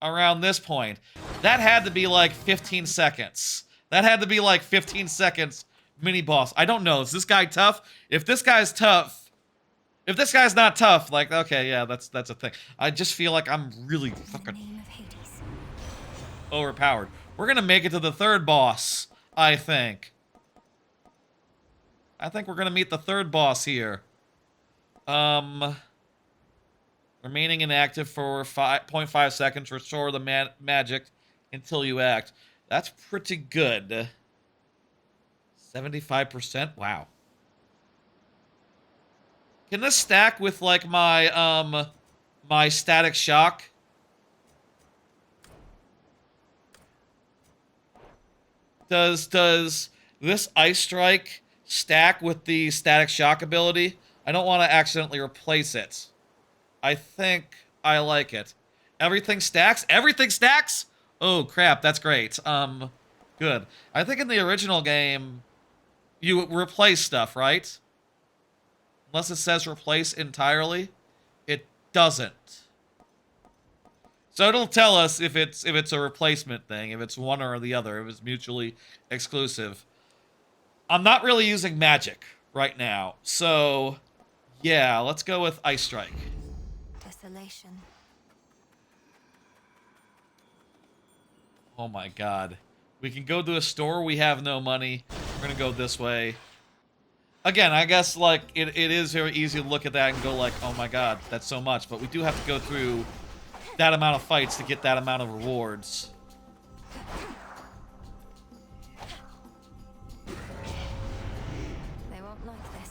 around this point. That had to be like 15 seconds. That had to be like 15 seconds mini boss. I don't know. Is this guy tough? If this guy's tough, if this guy's not tough, like, okay, yeah, that's a thing. I just feel like I'm really fucking overpowered. We're gonna make it to the 3rd boss, I think. I think we're gonna meet the 3rd boss here. Remaining inactive for 0.5 seconds. Restore the magic until you act. That's pretty good. 75%? Wow. Can this stack with, like, my, my static shock? Does this Ice Strike stack with the static shock ability? I don't want to accidentally replace it. I think I like it. Everything stacks? Everything stacks? Oh, crap, that's great. Good. I think in the original game, you replace stuff, right? Unless it says replace entirely, it doesn't. So it'll tell us if it's a replacement thing, if it's one or the other, if it's mutually exclusive. I'm not really using magic right now, so yeah, let's go with Ice Strike. Desolation. Oh my god. We can go to a store, we have no money. We're gonna go this way. Again, I guess, like, it is very easy to look at that and go like, oh my god, that's so much. But we do have to go through that amount of fights to get that amount of rewards. They won't like this.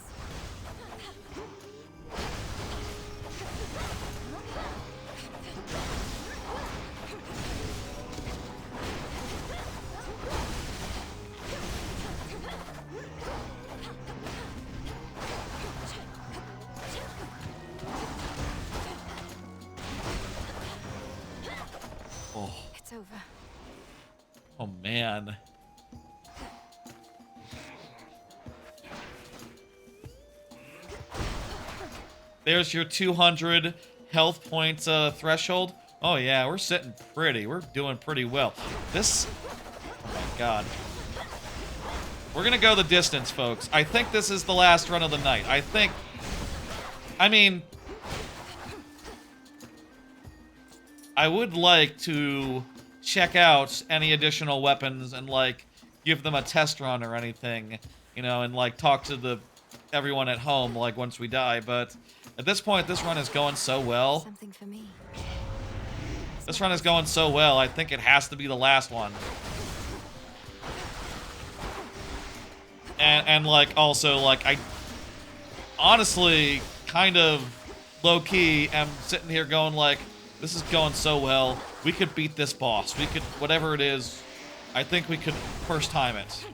Oh. It's over. Oh man. There's your 200 health points threshold. Oh yeah, we're sitting pretty. We're doing pretty well. This... Oh my god. We're gonna go the distance, folks. I think this is the last run of the night. I mean... I would like to check out any additional weapons and, like, give them a test run or anything, you know, and, like, talk to everyone at home, like, once we die, but at this point, this run is going so well. Something for me. This run is going so well, I think it has to be the last one. And like, also, like, I honestly kind of low-key am sitting here going, like, this is going so well. We could beat this boss. We could, whatever it is, I think we could first time it.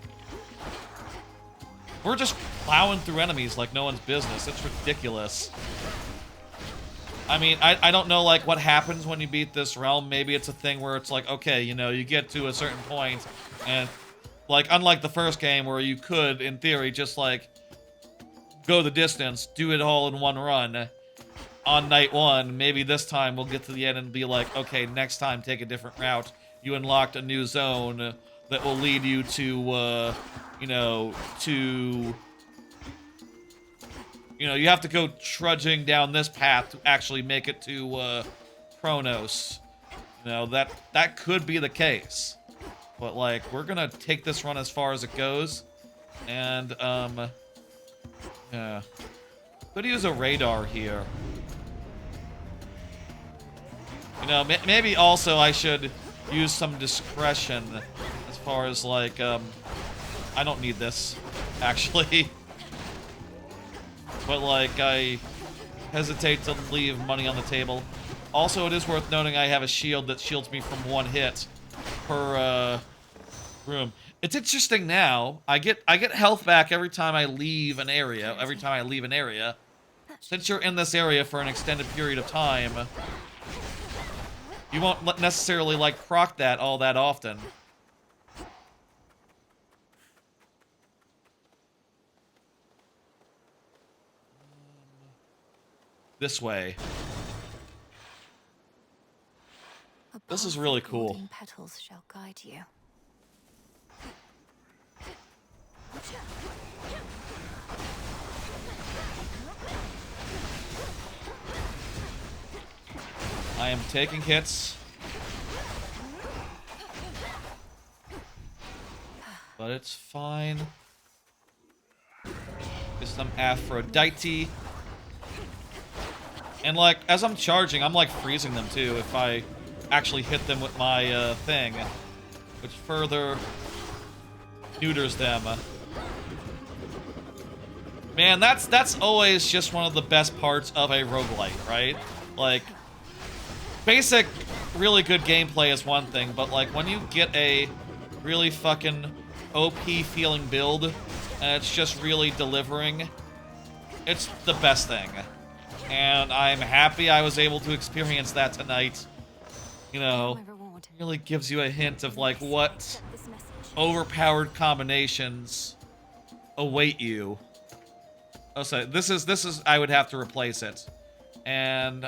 We're just plowing through enemies like no one's business. It's ridiculous. I mean, I don't know, like, what happens when you beat this realm. Maybe it's a thing where it's like, okay, you know, you get to a certain point, and, like, unlike the first game where you could, in theory, just, like, go the distance, do it all in one run on night one, maybe this time we'll get to the end and be like, okay, next time take a different route. You unlocked a new zone that will lead you to, you know, you have to go trudging down this path to actually make it to, Chronos. You know, that could be the case. But, like, we're gonna take this run as far as it goes. And, yeah. Could use a radar here. You know, maybe also I should use some discretion as far as, like, I don't need this, actually. But, like, I hesitate to leave money on the table. Also, it is worth noting I have a shield that shields me from one hit per, room. It's interesting now. I get health back every time I leave an area. Since you're in this area for an extended period of time, you won't necessarily, like, proc that all that often. This way. This is really cool. Golden petals shall guide you. I am taking hits. But it's fine. Get some Aphrodite. And, like, as I'm charging, I'm, like, freezing them, too, if I actually hit them with my, thing. Which further neuters them. Man, that's always just one of the best parts of a roguelite, right? Like, basic, really good gameplay is one thing, but, like, when you get a really fucking OP feeling build, and it's just really delivering, it's the best thing. And I'm happy I was able to experience that tonight. You know, really gives you a hint of, like, what overpowered combinations await you. Oh, sorry, this is, I would have to replace it. And,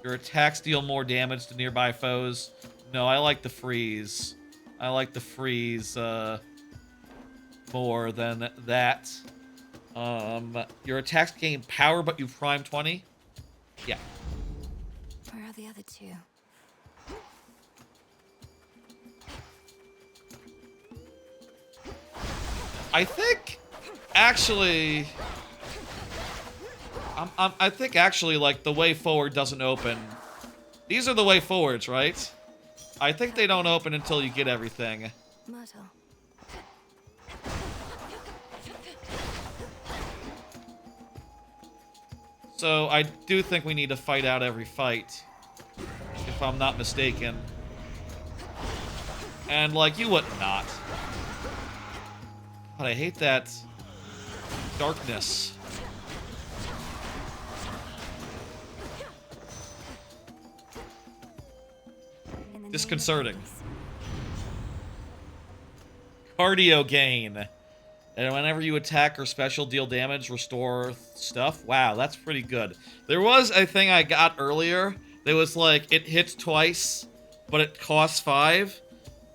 your attacks deal more damage to nearby foes. No, I like the freeze. I like the freeze, more than that. Your attacks gain power, but you prime 20? Yeah. Where are the other two? I think, actually... I think, actually, like, the way forward doesn't open. These are the way forwards, right? I think they don't open until you get everything. Myrtle. So, I do think we need to fight out every fight. If I'm not mistaken. And, like, you wouldn't not. But I hate that darkness. Disconcerting. Cardio gain. And whenever you attack or special deal damage, restore stuff. Wow, that's pretty good. There was a thing I got earlier that was like, it hits twice, but it costs 5.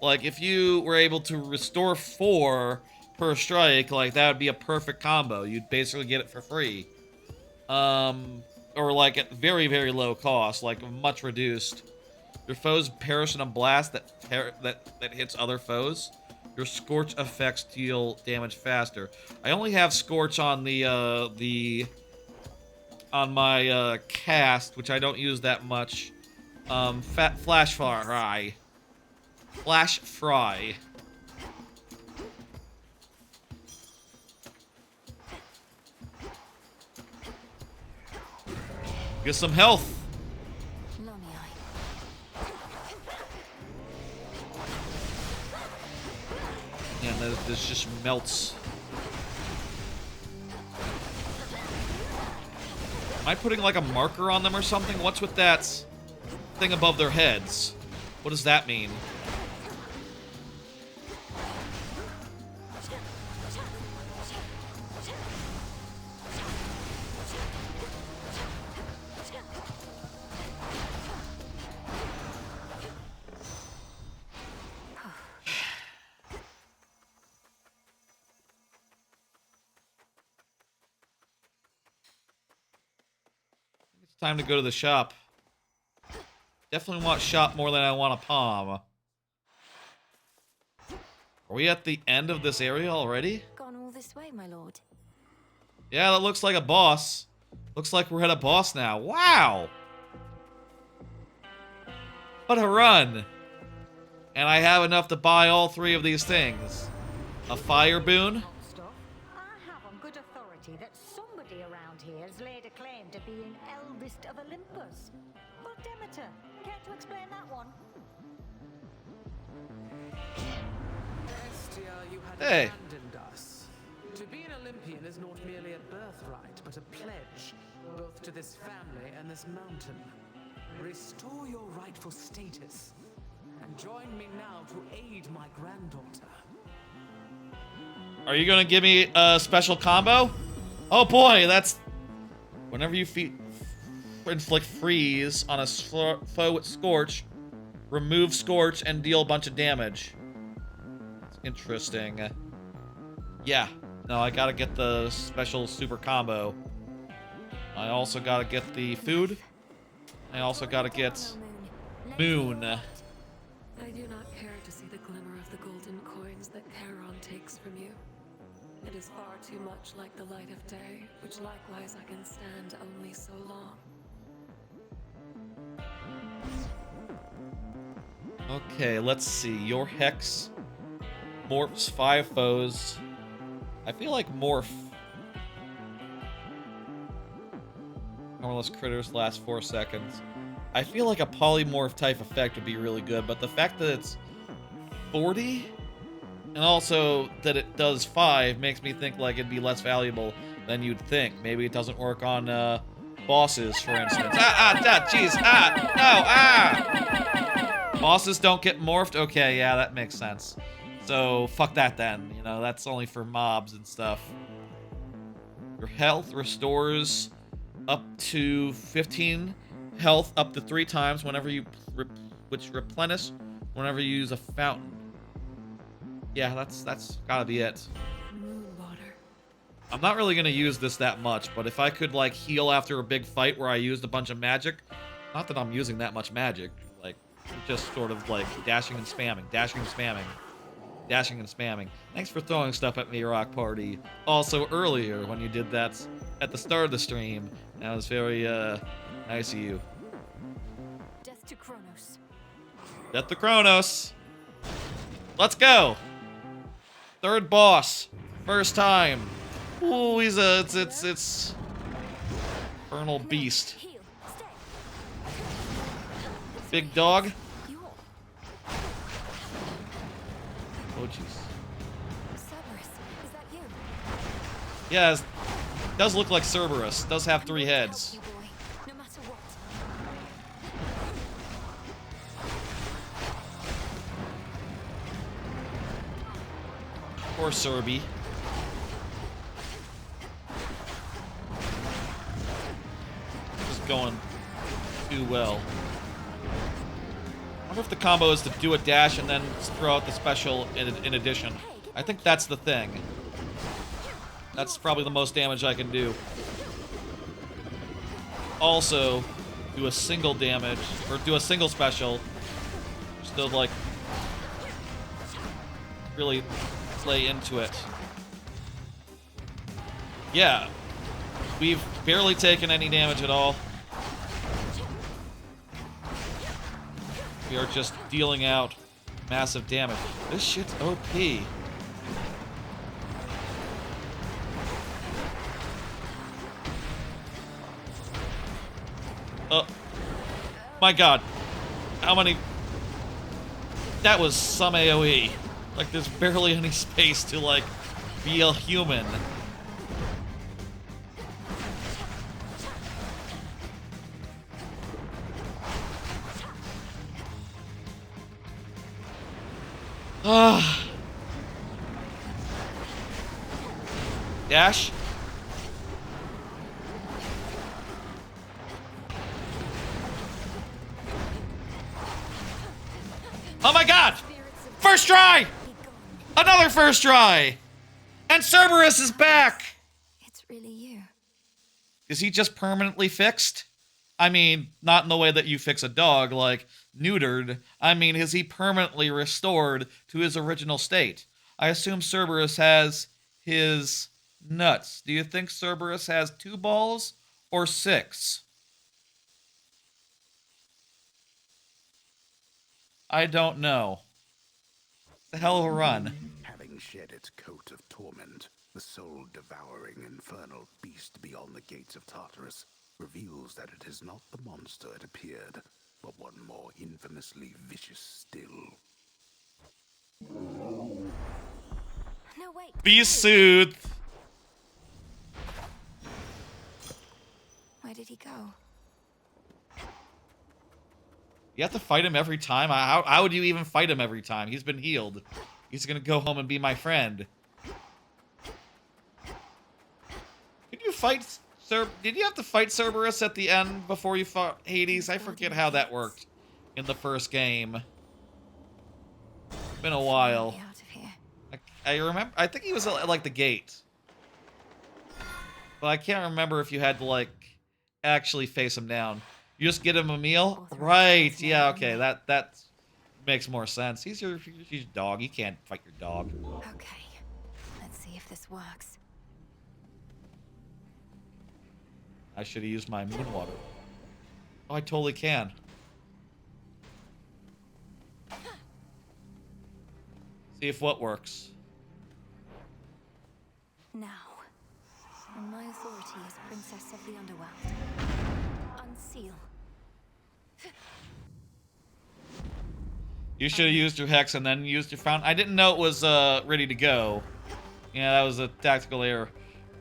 Like, if you were able to restore 4 per strike, like, that would be a perfect combo. You'd basically get it for free. Or like at very, very low cost, like much reduced. Your foes perish in a blast that hits other foes. Your Scorch effects deal damage faster. I only have Scorch on on my cast, which I don't use that much. Flash Fry. Flash Fry. Get some health. And this just melts. Am I putting like a marker on them or something? What's with that thing above their heads? What does that mean? Time to go to the shop. Definitely want shop more than I want a palm. Are we at the end of this area already? Gone all this way, my lord. Yeah, that looks like a boss. Looks like we're at a boss now. Wow! What a run! And I have enough to buy all 3 of these things. A fire boon. I have on good authority that somebody around here has laid a claim to being eldest of Olympus. Well, Demeter, care to explain that one? Estia, you had Hey. abandoned us. To be an Olympian is not merely a birthright, but a pledge, both to this family and this mountain. Restore your rightful status, and join me now to aid my granddaughter. Are you gonna give me a special combo? Oh boy, that's... Whenever you inflict freeze on a foe with Scorch, remove Scorch and deal a bunch of damage. That's interesting. Yeah. No, I gotta get the special super combo. I also gotta get the food. I also gotta get Moon. I do not care to see the glimmer of the golden coins that Charon takes from you. It is far too much like the light of day, which likewise I can stand only so long. Okay, let's see. Your Hex morphs 5 foes. I feel like morph. Powerless critters last 4 seconds. I feel like a polymorph type effect would be really good, but the fact that it's 40 and also that it does 5 makes me think like it'd be less valuable than you'd think. Maybe it doesn't work on bosses, for instance. Jeez, no, Bosses don't get morphed? Okay, yeah, that makes sense. So, fuck that then. You know, that's only for mobs and stuff. Your health restores up to 15 health up to 3 times whenever you... which replenish whenever you use a fountain. Yeah, that's gotta be it. I'm not really gonna use this that much, but if I could, like, heal after a big fight where I used a bunch of magic... Not that I'm using that much magic. Like, just sort of, like, dashing and spamming. dashing and spamming. Thanks for throwing stuff at me, Rock Party. Also, earlier, when you did that at the start of the stream, that was very, nice of you. Death to Chronos. Death to Chronos! Let's go! Third boss. First time. Ooh, it's Infernal Beast. Big dog. Oh, jeez. Cerberus, is that you? Yeah, it does look like Cerberus. Does have 3 heads. No matter what. Or Serby. Just going too well. I wonder if the combo is to do a dash and then throw out the special in addition. I think that's the thing. That's probably the most damage I can do. Also, do a single damage, or do a single special, just to, like, really play into it. Yeah. We've barely taken any damage at all. We are just dealing out massive damage. This shit's OP. Oh. My god. How many... That was some AoE. Like, there's barely any space to, like, be a human. Ah. Dash. Oh my god! First try! Another first try! And Cerberus is back! It's really you. Is he just permanently fixed? I mean, not in the way that you fix a dog, like, neutered. I mean, is he permanently restored to his original state? I assume Cerberus has his nuts. Do you think Cerberus has 2 balls or 6? I don't know. It's a hell of a run. Having shed its coat of torment, the soul-devouring infernal beast beyond the gates of Tartarus reveals that it is not the monster it appeared, but one more infamously vicious still. No, wait. Be soothed. Where did he go? You have to fight him every time? How would you even fight him every time? He's been healed. He's gonna go home and be my friend. Did you fight Did you have to fight Cerberus at the end before you fought Hades? I forget how that worked in the first game. It's been a while. I remember. I think he was at, like, the gate. But I can't remember if you had to, like, actually face him down. You just get him a meal? Right, yeah, okay, that makes more sense. He's your dog. You can't fight your dog. Okay, let's see if this works. I should have used my moon water. Oh, I totally can. See if what works. Now, on my authority as Princess of the Underworld, unseal. You should have used your hex and then used your fountain. I didn't know it was ready to go. Yeah, that was a tactical error.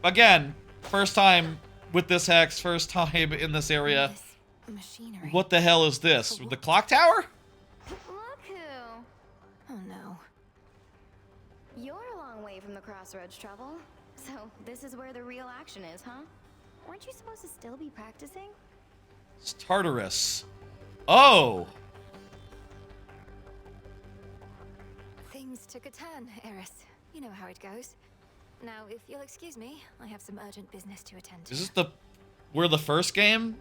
Again, first time with this hex, first time in this area. Machinery. What the hell is this? The clock tower? Look who! Oh no. You're a long way from the crossroads, Trouble. So this is where the real action is, huh? Weren't you supposed to still be practicing? It's Tartarus. Oh! Things took a turn, Eris. You know how it goes. Now, if you'll excuse me, I have some urgent business to attend to. Is this where the first game?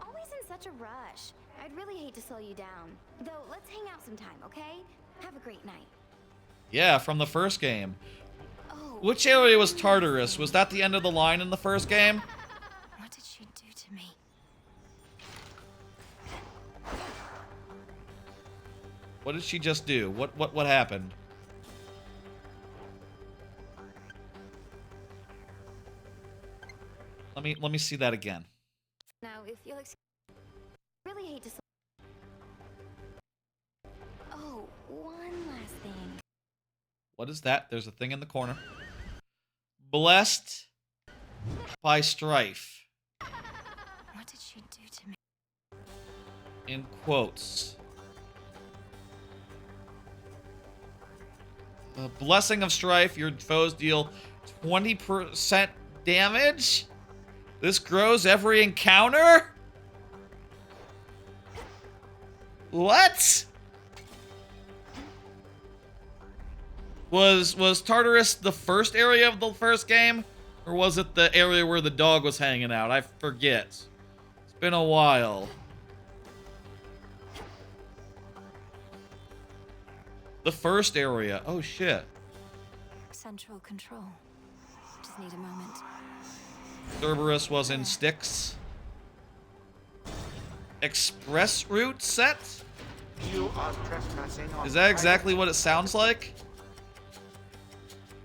Always in such a rush. I'd really hate to slow you down. Though, let's hang out sometime, okay? Have a great night. Yeah, from the first game. Which area was Tartarus? Was that the end of the line in the first game? What did she do to me? What did she just do? What happened? Let me see that again. Now, if you'll really hate to. Oh, one last thing. What is that? There's a thing in the corner. Blessed by strife. What did she do to me? In quotes. The blessing of strife, your foes deal 20% damage? This grows every encounter? What? Was Tartarus the first area of the first game? Or was it the area where the dog was hanging out? I forget. It's been a while. The first area. Oh, shit. Central control. Just need a moment. Cerberus was in Styx. Express route set? You are trespassing on Is that exactly what it sounds like?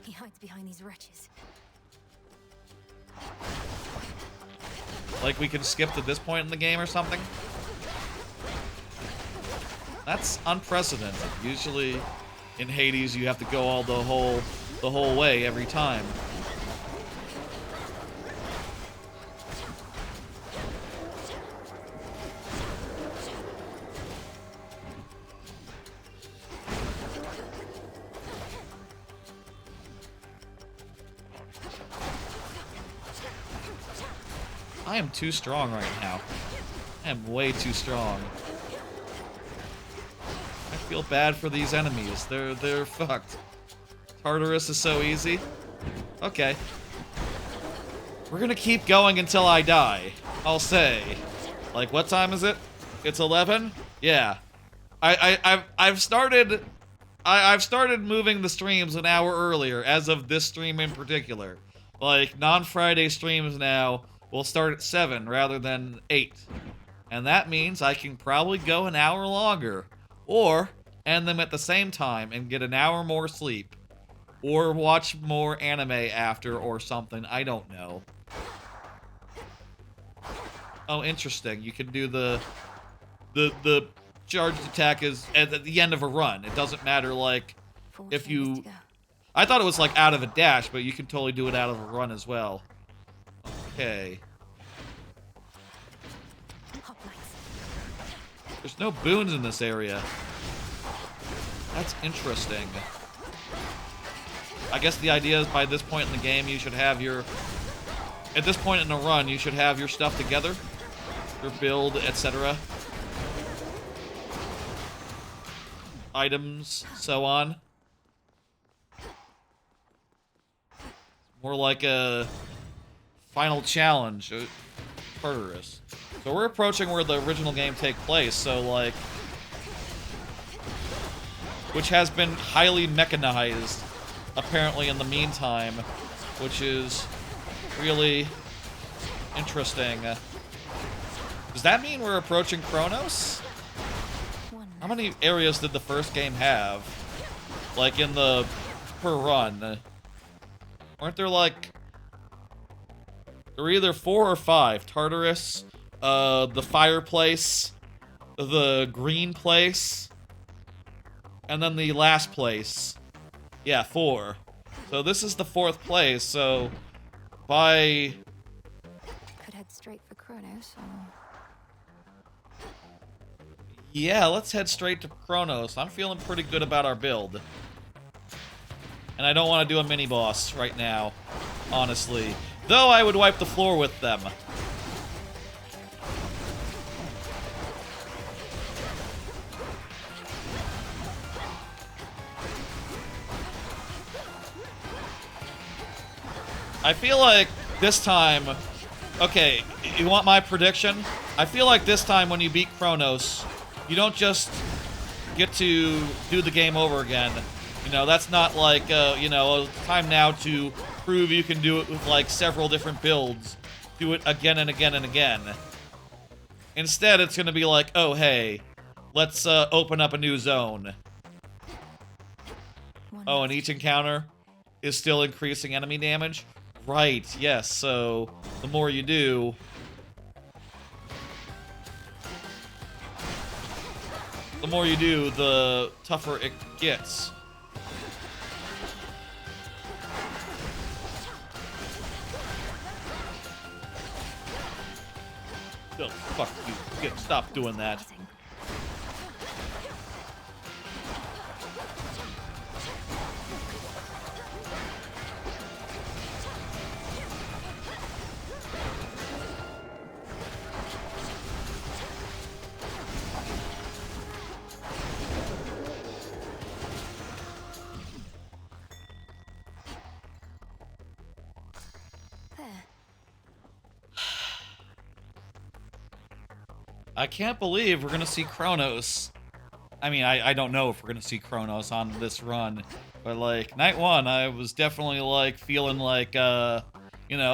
He hides behind these wretches. Like we can skip to this point in the game or something? That's unprecedented. Usually in Hades you have to go all the whole way every time. I am too strong right now. I am way too strong. I feel bad for these enemies. They're fucked. Tartarus is so easy. Okay. We're gonna keep going until I die. I'll say. Like, what time is it? It's 11? Yeah. I've started moving the streams an hour earlier as of this stream in particular. Like, non-Friday streams now will start at 7 rather than 8. And that means I can probably go an hour longer. Or end them at the same time and get an hour more sleep. Or watch more anime after or something. I don't know. Oh, interesting. You can do the charged attack is at the end of a run. It doesn't matter, like, if you... I thought it was, like, out of a dash, but you can totally do it out of a run as well. Okay. There's no boons in this area. That's interesting. I guess the idea is by this point in the game, you should have your... At this point in the run, you should have your stuff together. Your build, etc. Items, so on. More like a final challenge. Tartarus. So we're approaching where the original game takes place, so like... Which has been highly mechanized, apparently, in the meantime. Which is really interesting. Does that mean we're approaching Chronos? How many areas did the first game have? Like, in the... per run? Weren't there, like... There were either 4 or 5. Tartarus, the fireplace, the green place, and then the last place. Yeah, 4. So this is the 4th place, so... By... Could head straight for Chronos, or... Yeah, let's head straight to Chronos. I'm feeling pretty good about our build. And I don't want to do a mini-boss right now, honestly. Though I would wipe the floor with them. I feel like this time... Okay, you want my prediction? I feel like this time when you beat Chronos, you don't just get to do the game over again. You know, that's not like, you know, time now to prove you can do it with, like, several different builds. Do it again and again and again. Instead, it's gonna be like, oh, hey, let's open up a new zone. Oh, and each encounter is still increasing enemy damage? Right, yes, so the more you do... the more you do, the tougher it gets. Oh, fuck you. Stop doing that. I can't believe we're gonna see Chronos. I mean, I don't know if we're gonna see Chronos on this run, but like, night one, I was definitely like feeling like, you know,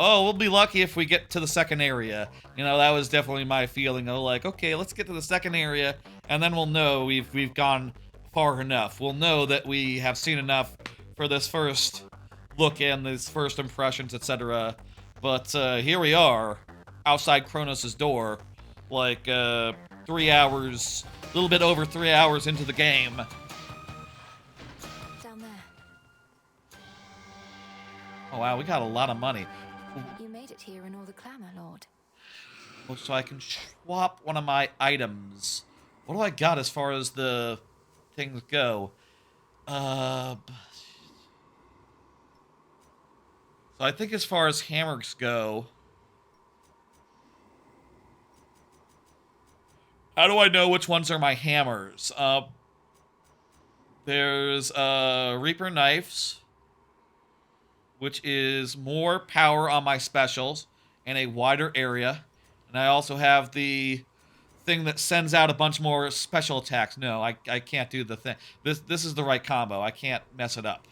oh, we'll be lucky if we get to the second area. You know, that was definitely my feeling of like, okay, let's get to the second area, and then we'll know we've gone far enough. We'll know that we have seen enough for this first look and these first impressions, etc. But here we are, outside Chronos' door, like 3 hours, a little bit over 3 hours into the game. Down there. Oh wow, we got a lot of money. You made it here in all the clamor, Lord. So I can swap one of my items. What do I got as far as the things go? So I think as far as hammers go... How do I know which ones are my hammers? There's Reaper Knives, which is more power on my specials and a wider area. And I also have the thing that sends out a bunch more special attacks. No, I can't do the thing. This is the right combo. I can't mess it up.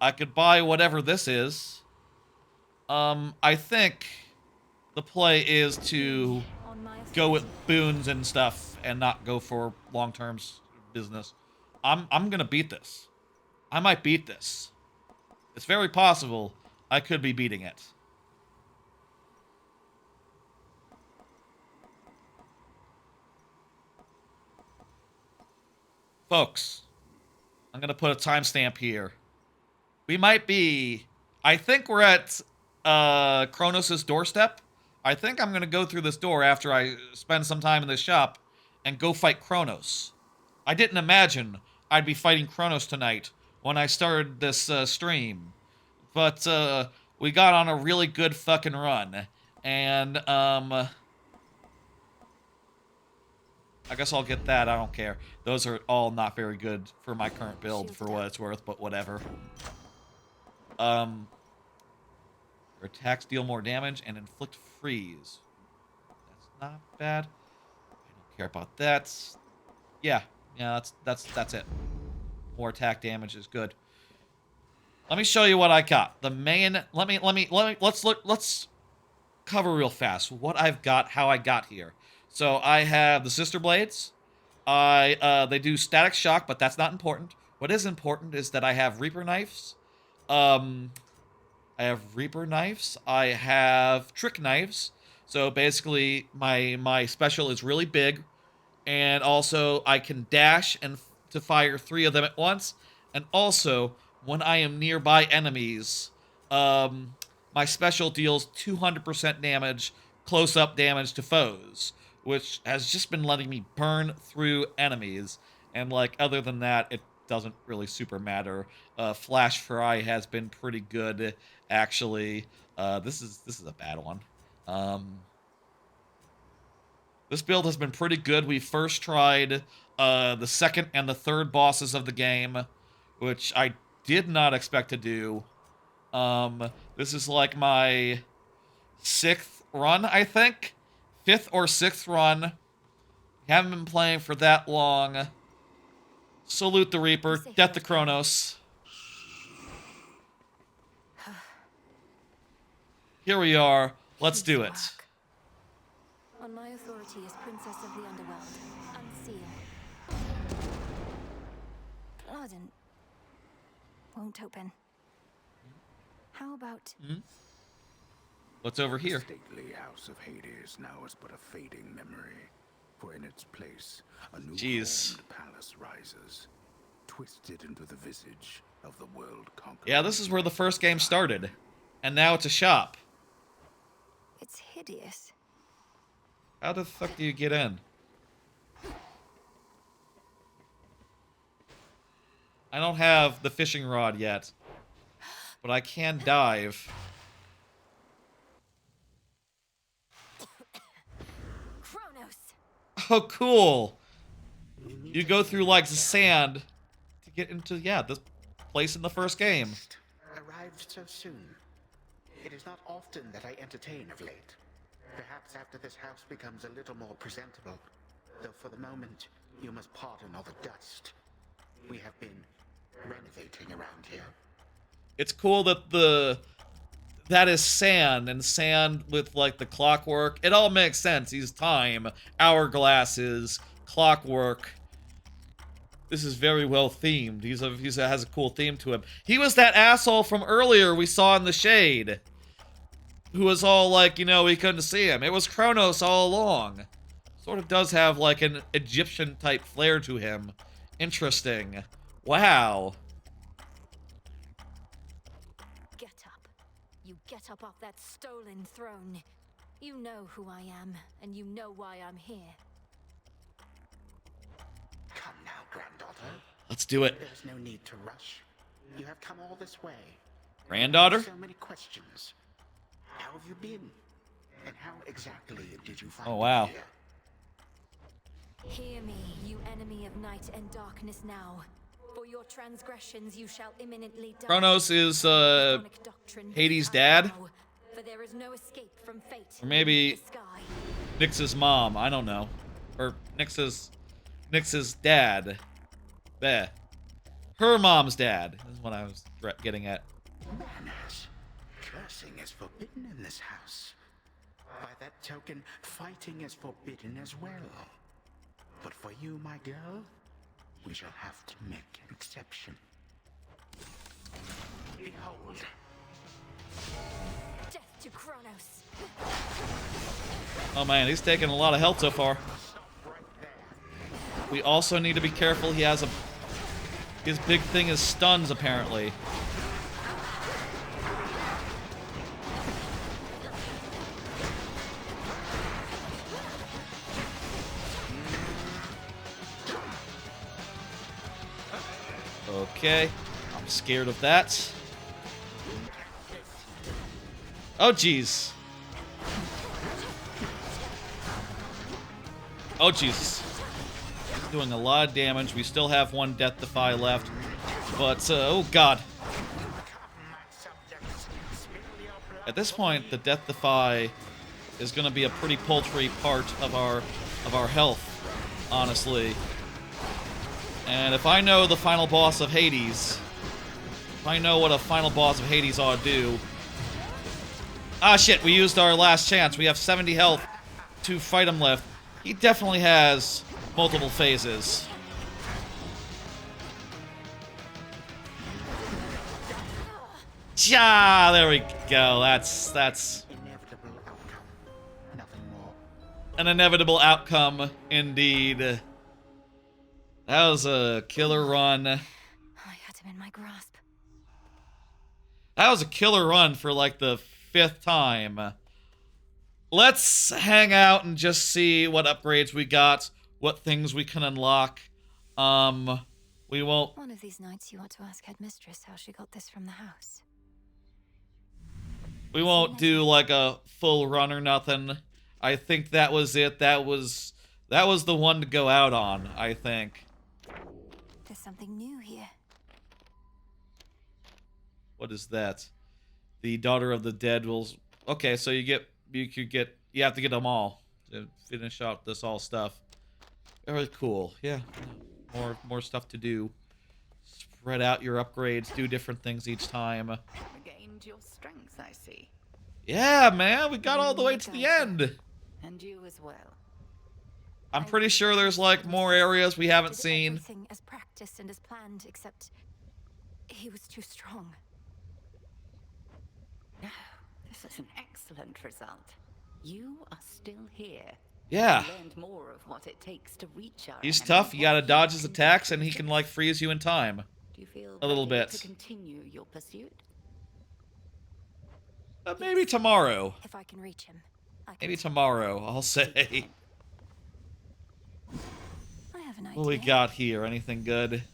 I could buy whatever this is. I think the play is to go with boons and stuff and not go for long-term business. I'm gonna beat this. I might beat this. It's very possible I could be beating it. Folks, I'm gonna put a timestamp here. We might be... I think we're at Chronos' doorstep. I think I'm gonna go through this door after I spend some time in this shop and go fight Chronos. I didn't imagine I'd be fighting Chronos tonight when I started this stream. But we got on a really good fucking run. And I guess I'll get that. I don't care. Those are all not very good for my current build, for what it's worth, but whatever. Your attacks deal more damage and inflict freeze. That's not bad. I don't care about that. Yeah, that's it. More attack damage is good. Let me show you what I got. The main, let's cover real fast what I've got, how I got here. So I have the Sister Blades. They do static shock, but that's not important. What is important is that I have Reaper Knives. I have Reaper Knives. I have Trick Knives. So basically, my special is really big. And also, I can dash and to fire 3 of them at once. And also, when I am nearby enemies, my special deals 200% damage, close-up damage to foes, which has just been letting me burn through enemies. And, like, other than that, it doesn't really super matter. Flash Fry has been pretty good, actually. This is a bad one. This build has been pretty good. We first tried the second and the third bosses of the game, which I did not expect to do. This is like my 6th run, I think. 5th or 6th run. Haven't been playing for that long. Salute the Reaper. Death to Chronos. Here we are. Let's do it. On my authority as Princess of the Underworld, Unseer. Pardon. Won't open. How about... What's over The here? stately house of Hades now is but a fading memory, for in its place a new formed palace rises, twisted into the visage of the world conqueror. Yeah, this is where the first game started. And now it's a shop. It's hideous. How the fuck do you get in? I don't have the fishing rod yet, but I can dive. Chronos. Oh, cool. You go through like the sand to get into, yeah, this place in the first game. Arrived so soon. It is not often that I entertain of late. Perhaps after this house becomes a little more presentable. Though for the moment, you must pardon all the dust. We have been renovating around here. It's cool that that is sand, and sand with like the clockwork. It all makes sense. He's time, hourglasses, clockwork. This is very well themed. He has a cool theme to him. He was that asshole from earlier we saw in the shade, who was all like, you know, we couldn't see him. It was Chronos all along. Sort of does have like an Egyptian type flair to him. Interesting. Wow. Get up. You get up off that stolen throne. You know who I am, and you know why I'm here. Come now, granddaughter. Let's do it. There's no need to rush. You have come all this way. Granddaughter? So many questions. How have you been? And how exactly did you find Oh, wow. me here? Hear me, you enemy of night and darkness now. For your transgressions you shall imminently die. Chronos is Hades' dad? For there is no escape from fate. Or maybe the sky. Nyx's mom, I don't know. Or Nyx's dad. There. Her mom's dad is what I was getting at. Manners. Cursing is forbidden in this house. By that token, fighting is forbidden as well. But for you, my girl, we shall have to make an exception. Behold. Death to Chronos. Oh man, he's taking a lot of health so far. We also need to be careful. He has his big thing is stuns, apparently. Okay, I'm scared of that. Oh, jeez. Oh, Jesus. Doing a lot of damage. We still have one Death Defy left. But, oh, God. At this point, the Death Defy is going to be a pretty paltry part of our health, honestly. And if I know the final boss of Hades, if I know what a final boss of Hades ought to do... Ah, shit, we used our last chance. We have 70 health to fight him left. He definitely has multiple phases. Ja, there we go. That's an inevitable outcome, indeed. That was a killer run. I had him in my grasp. That was a killer run for like the 5th time. Let's hang out and just see what upgrades we got, what things we can unlock. We won't... One of these nights you ought to ask Headmistress how she got this from the house. We won't do like a full run or nothing. I think that was it. That was the one to go out on, I think. There's something new here. What is that? The Daughter of the Dead will... Okay, so you have to get them all to finish out this all stuff. Very cool, yeah. More stuff to do. Spread out your upgrades, do different things each time. Regained your strength, I see. Yeah, man, we got all the way to the end. And you as well. I'm pretty sure there's like more areas we haven't seen. Everything as practiced and as planned, except he was too strong. This is an excellent result. You are still here. Yeah. You learned more of what it takes to reach our He's enemy. tough. You gotta dodge his attacks, and he can like freeze you in time. Do you feel a little ready bit. to continue your pursuit? Maybe tomorrow. If I can reach him. Maybe tomorrow, I'll say. I have an idea. What we got here? Anything good?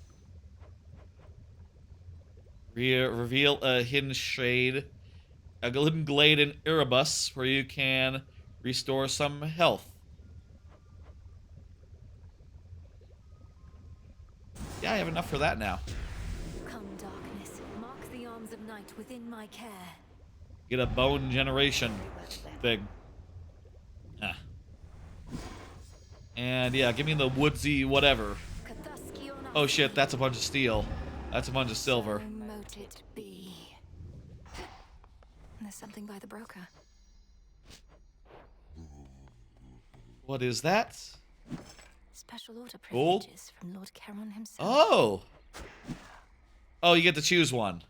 Reveal a hidden shade. A hidden glade in Erebus where you can restore some health. Yeah, I have enough for that now. Come, darkness, mark the arms of night within my care. Get a bone generation thing. Ah. And yeah, give me the woodsy whatever. Oh shit, that's a bunch of steel. That's a bunch of silver. So mote it be. There's something by the broker. What is that? Special order Gold? privileges from Lord Charon himself. Oh! Oh, you get to choose one.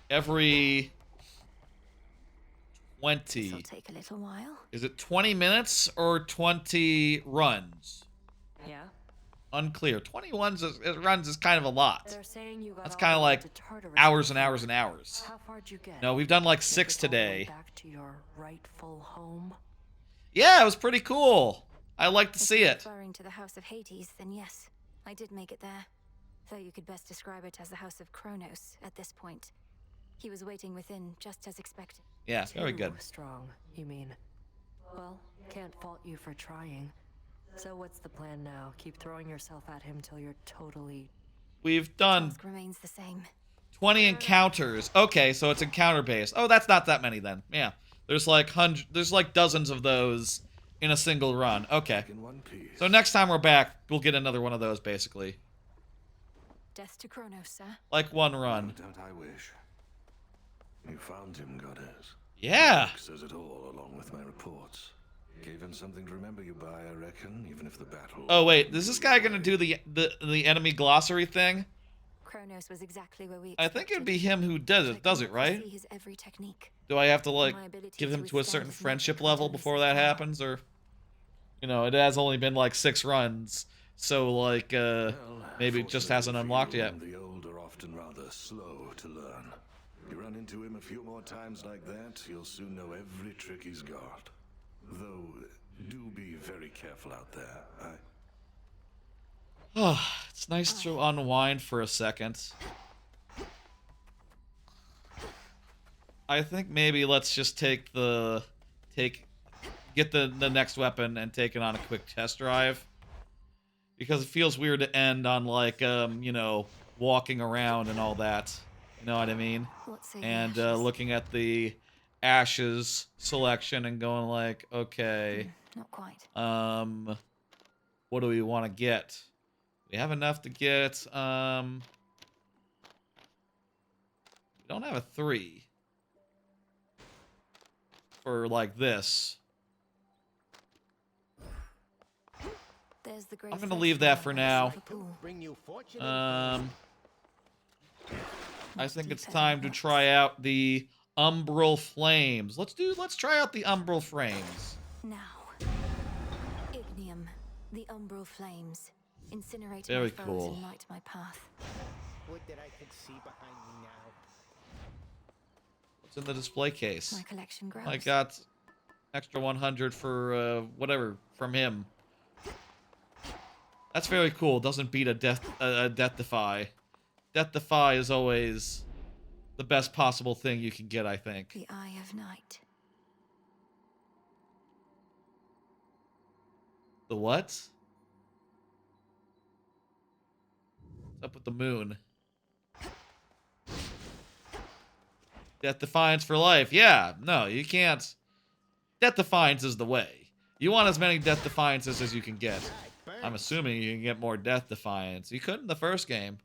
Every 20. This'll take a little while. Is it 20 minutes or 20 runs? Yeah. Unclear. 20 runs is kind of a lot. They're saying you got That's all kind of the way like to Tartarus hours and before. hours and hours. How far'd you get? No, we've done like Make 6 it all the way today. Back to your rightful home. Yeah, it was pretty cool. I like to see If you're it. referring to the House of Hades, then yes, I did make it there. Though you could best describe it as the House of Chronos at this point. He was waiting within, just as expected. Yeah, very good. Too strong, you mean? Well, can't fault you for trying. So what's the plan now? Keep throwing yourself at him till you're totally... We've done Task remains the same. 20 encounters. Okay, so it's encounter based. Oh, that's not that many then. Yeah. There's like dozens of those in a single run. Okay. So next time we're back, we'll get another one of those basically. Death to Chronos, sir. Like one run. Don't I wish? You found him, Goddess. Yeah. Book says it all along with my reports. Gave him something to remember you by, I reckon, even if the battle... Oh wait, is this guy gonna do the enemy glossary thing? Chronos was exactly where we I think it'd be him who does it, right? see his every technique. Do I have to like My ability get him to to a withstand certain his friendship magic level items before as that well. happens, or you know, it has only been like 6 runs, so like maybe it just hasn't unlocked yet. The old are often rather slow to learn. You run into him a few more times like that, you'll soon know every trick he's got. Though, do be very careful out there. Oh, it's nice to unwind for a second. I think maybe let's just get the next weapon and take it on a quick test drive. Because it feels weird to end on like you know, walking around and all that. You know what I mean? And looking at the ashes selection and going like, okay. Not quite. What do we want to get? We have enough to get we don't have a 3 for like this. There's the great I'm gonna leave that for now. I think it's time to try out the Umbral Flames. Let's try out the Umbral Flames. Now, Ignium, the Umbral Flames, incinerate Very my foes cool. and light my path. Would that I could see behind me now. What's in the display case? My collection grows. I got extra 100 for whatever from him. That's very cool. Doesn't beat a death defy. Death defy is always the best possible thing you can get, I think. The Eye of Night. The what? What's up with the moon? Death Defiance for life. Yeah, no, you can't. Death Defiance is the way. You want as many Death Defiances as you can get. I'm assuming you can get more Death Defiance. You could in the first game.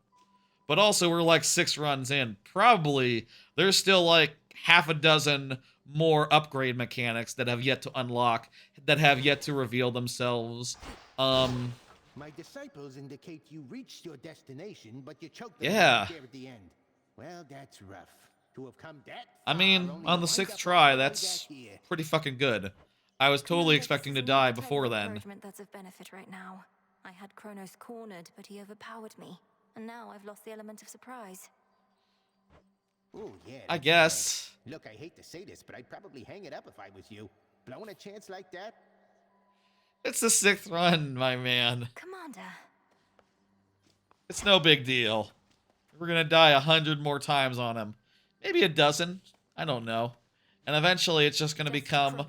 But also, we're like 6 runs in. Probably, there's still like half a dozen more upgrade mechanics that have yet to unlock, that have yet to reveal themselves. My disciples indicate you reached your destination, but you choked them Yeah. right there at the end. Well, that's rough. To have come that I mean, far, only on to the wind 6th up try, all the way that's back here. pretty fucking good. I was totally expecting to die before then. Encouragement that's of benefit right now. I had Chronos cornered, but he overpowered me. And now I've lost the element of surprise. Ooh, yeah, I that's guess. bad. Look, I hate to say this, but I'd probably hang it up if I was you. Blowing a chance like that? It's the 6th run, my man. Commander. It's no big deal. We're gonna die 100 more times on him. Maybe a dozen. I don't know. And eventually it's just gonna become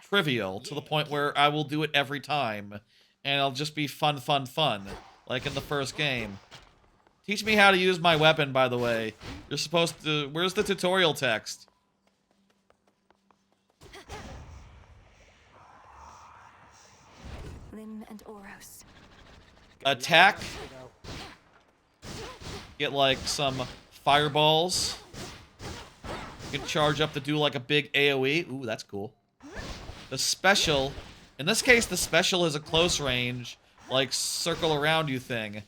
trivial to the point where I will do it every time. And it'll just be fun, fun, fun. Like in the first game. Teach me how to use my weapon, by the way. You're supposed to... Where's the tutorial text? Lim and Oros. Attack. Get like some fireballs. You can charge up to do like a big AoE. Ooh, that's cool. The special... In this case, the special is a close range, like, circle around you thing.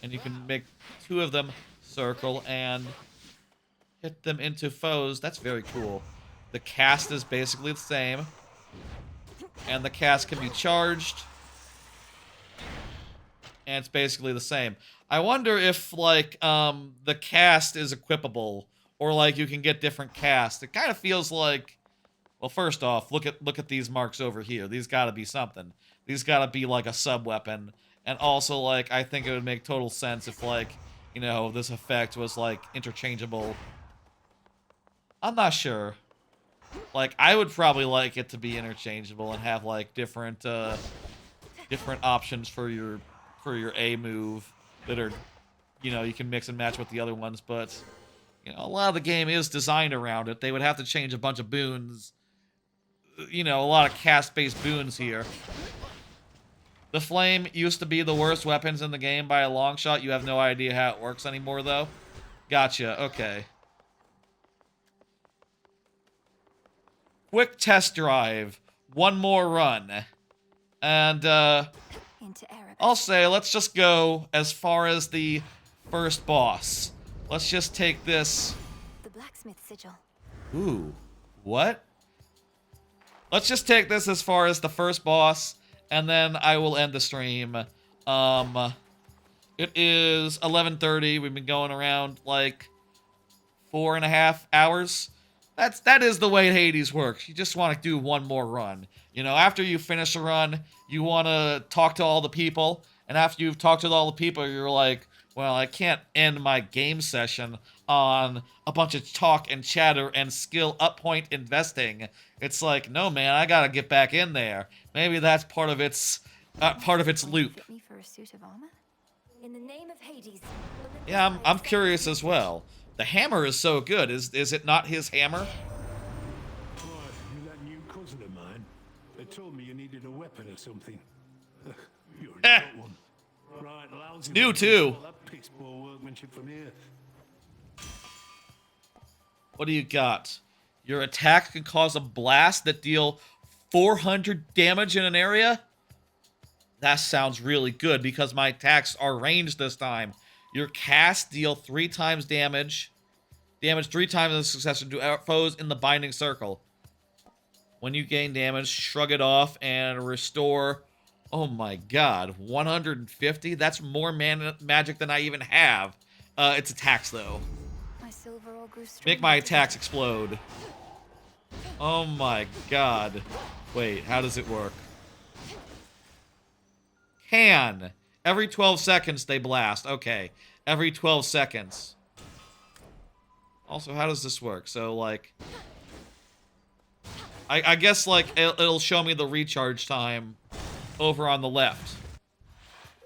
And you can make 2 of them circle and hit them into foes. That's very cool. The cast is basically the same. And the cast can be charged. And it's basically the same. I wonder if, like, the cast is equipable. Or, like, you can get different casts. It kind of feels like... Well, first off, look at these marks over here. These gotta be something. These gotta be, like, a sub-weapon. And also, like, I think it would make total sense if, like, you know, this effect was, like, interchangeable. I'm not sure. Like, I would probably like it to be interchangeable and have, like, different options for your A move that are, you know, you can mix and match with the other ones, but, you know, a lot of the game is designed around it. They would have to change a bunch of boons. You know, a lot of cast-based boons here. The flame used to be the worst weapons in the game by a long shot. You have no idea how it works anymore, though. Gotcha, okay. Quick test drive. One more run. And, I'll say, let's just go as far as the first boss. Let's just take this... The blacksmith sigil. Ooh. What? Let's just take this as far as the first boss, and then I will end the stream. It is 11:30. We've been going around, like, 4.5 hours. That is the way Hades works. You just want to do one more run. You know, after you finish a run, you want to talk to all the people, and after you've talked to all the people, you're like, well, I can't end my game session on a bunch of talk and chatter and skill up point investing. It's like, no, man, I gotta get back in there. Maybe that's part of its loop. Fit me for a suit of armor? In the name of Hades. Yeah, I'm curious as well. The hammer is so good. Is it not his hammer? Boy, you that new cousin of mine. They told me you needed a weapon or something. You already got one. Right, lousy. New too. That piss poor workmanship from here. What do you got? Your attack can cause a blast that deal 400 damage in an area? That sounds really good because my attacks are ranged this time. Your cast deal 3 times damage. Damage 3 times in succession to foes in the binding circle. When you gain damage, shrug it off and restore... Oh my god, 150? That's more magic than I even have. It's attacks though. My silver all grew strong. Make my attacks explode. Oh my god. Wait, how does it work? Can. Every 12 seconds they blast. Okay. Every 12 seconds. Also, how does this work? So, like... I guess, like, it'll show me the recharge time over on the left.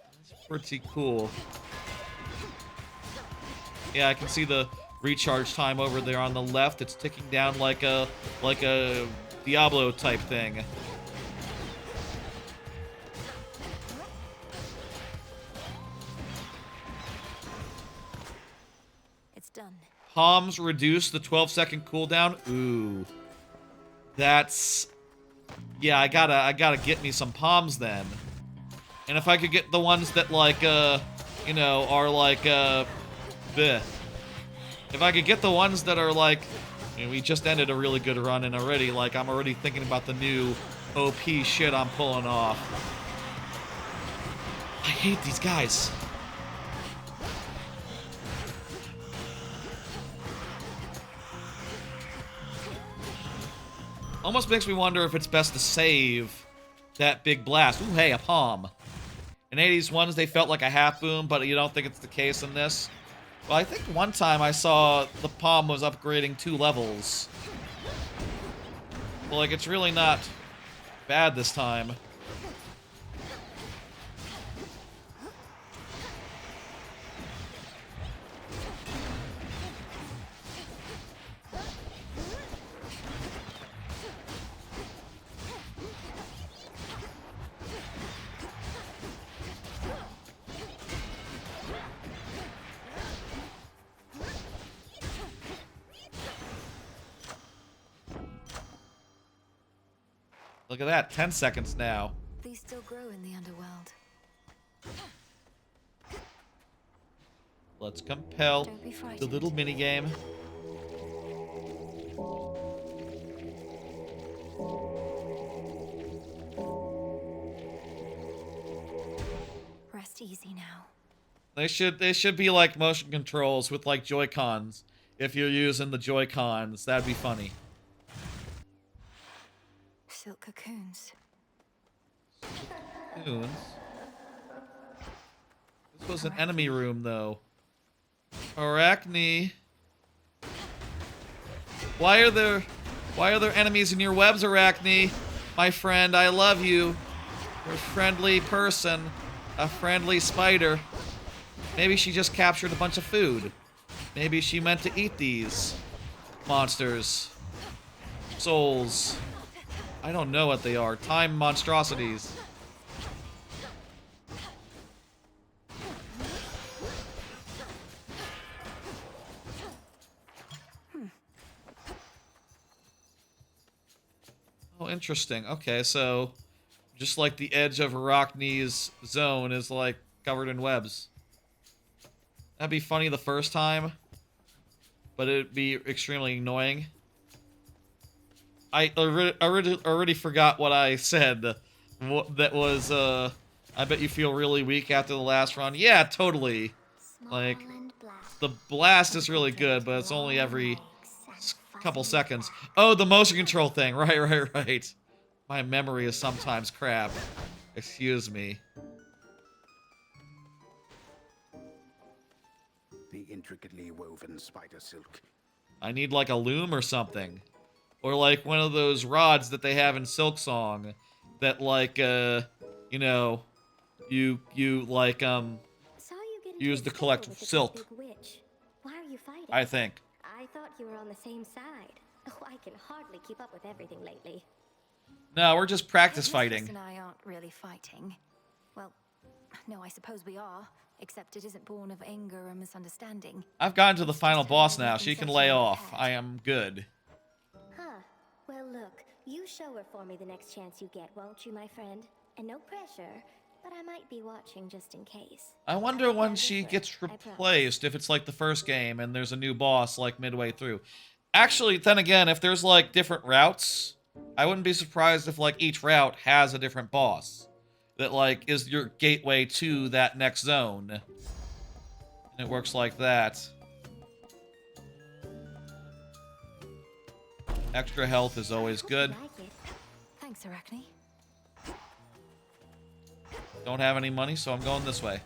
That's pretty cool. Yeah, I can see the recharge time over there on the left. It's ticking down like a Diablo type thing. done. Palms reduce the 12-second cooldown. Ooh. That's... Yeah, I gotta get me some palms then. And if I could get the ones that, like, you know, are like, bleh. If I could get the ones that are like... I mean, we just ended a really good run and already, like, I'm already thinking about the new OP shit I'm pulling off. I hate these guys. Almost makes me wonder if it's best to save that big blast. Ooh, hey, a palm. In 80s ones, they felt like a half boom, but you don't think it's the case in this? Well, I think one time I saw the palm was upgrading 2 levels. Well, like, it's really not bad this time. Look at that, 10 seconds now. These still grow in the underworld. Let's compel Don't be the frightened. little minigame. Rest easy now. They should be like motion controls with like Joy-Cons. If you're using the Joy-Cons, that'd be funny. Silk cocoons. Cocoons. This was an enemy room though. Arachne. Why are there enemies in your webs, Arachne? My friend, I love you. You're a friendly person. A friendly spider. Maybe she just captured a bunch of food. Maybe she meant to eat these monsters. Souls. I don't know what they are. Time monstrosities. Oh, interesting. Okay, so just like the edge of Arachne's zone is like covered in webs. That'd be funny the first time, but it'd be extremely annoying. I already forgot what I said. That was, I bet you feel really weak after the last run. Yeah, totally. Like, the blast is really good, but it's only every couple seconds. Oh, the motion control thing. Right. My memory is sometimes crap. Excuse me. The intricately woven spider silk. I need like a loom or something. Or like one of those rods that they have in Silk Song that like, you know, you like, use to collect silk. Why are you fighting? I think. I thought you were on the same side. Oh, I can hardly keep up with everything lately. No, we're just practice Mistress fighting. and I aren't really fighting. Well, no, I suppose we are. Except it isn't born of anger or misunderstanding. I've gotten to the final boss now. She can lay off. I am good. Huh. Well, look, you show her for me the next chance you get, won't you, my friend? And no pressure, but I might be watching just in case. I wonder when she gets replaced, if it's like the first game and there's a new boss like midway through. Actually, then again, if there's like different routes, I wouldn't be surprised if like each route has a different boss that like is your gateway to that next zone. And it works like that. Extra health is always good. Thanks, Arachne. Don't have any money, so I'm going this way.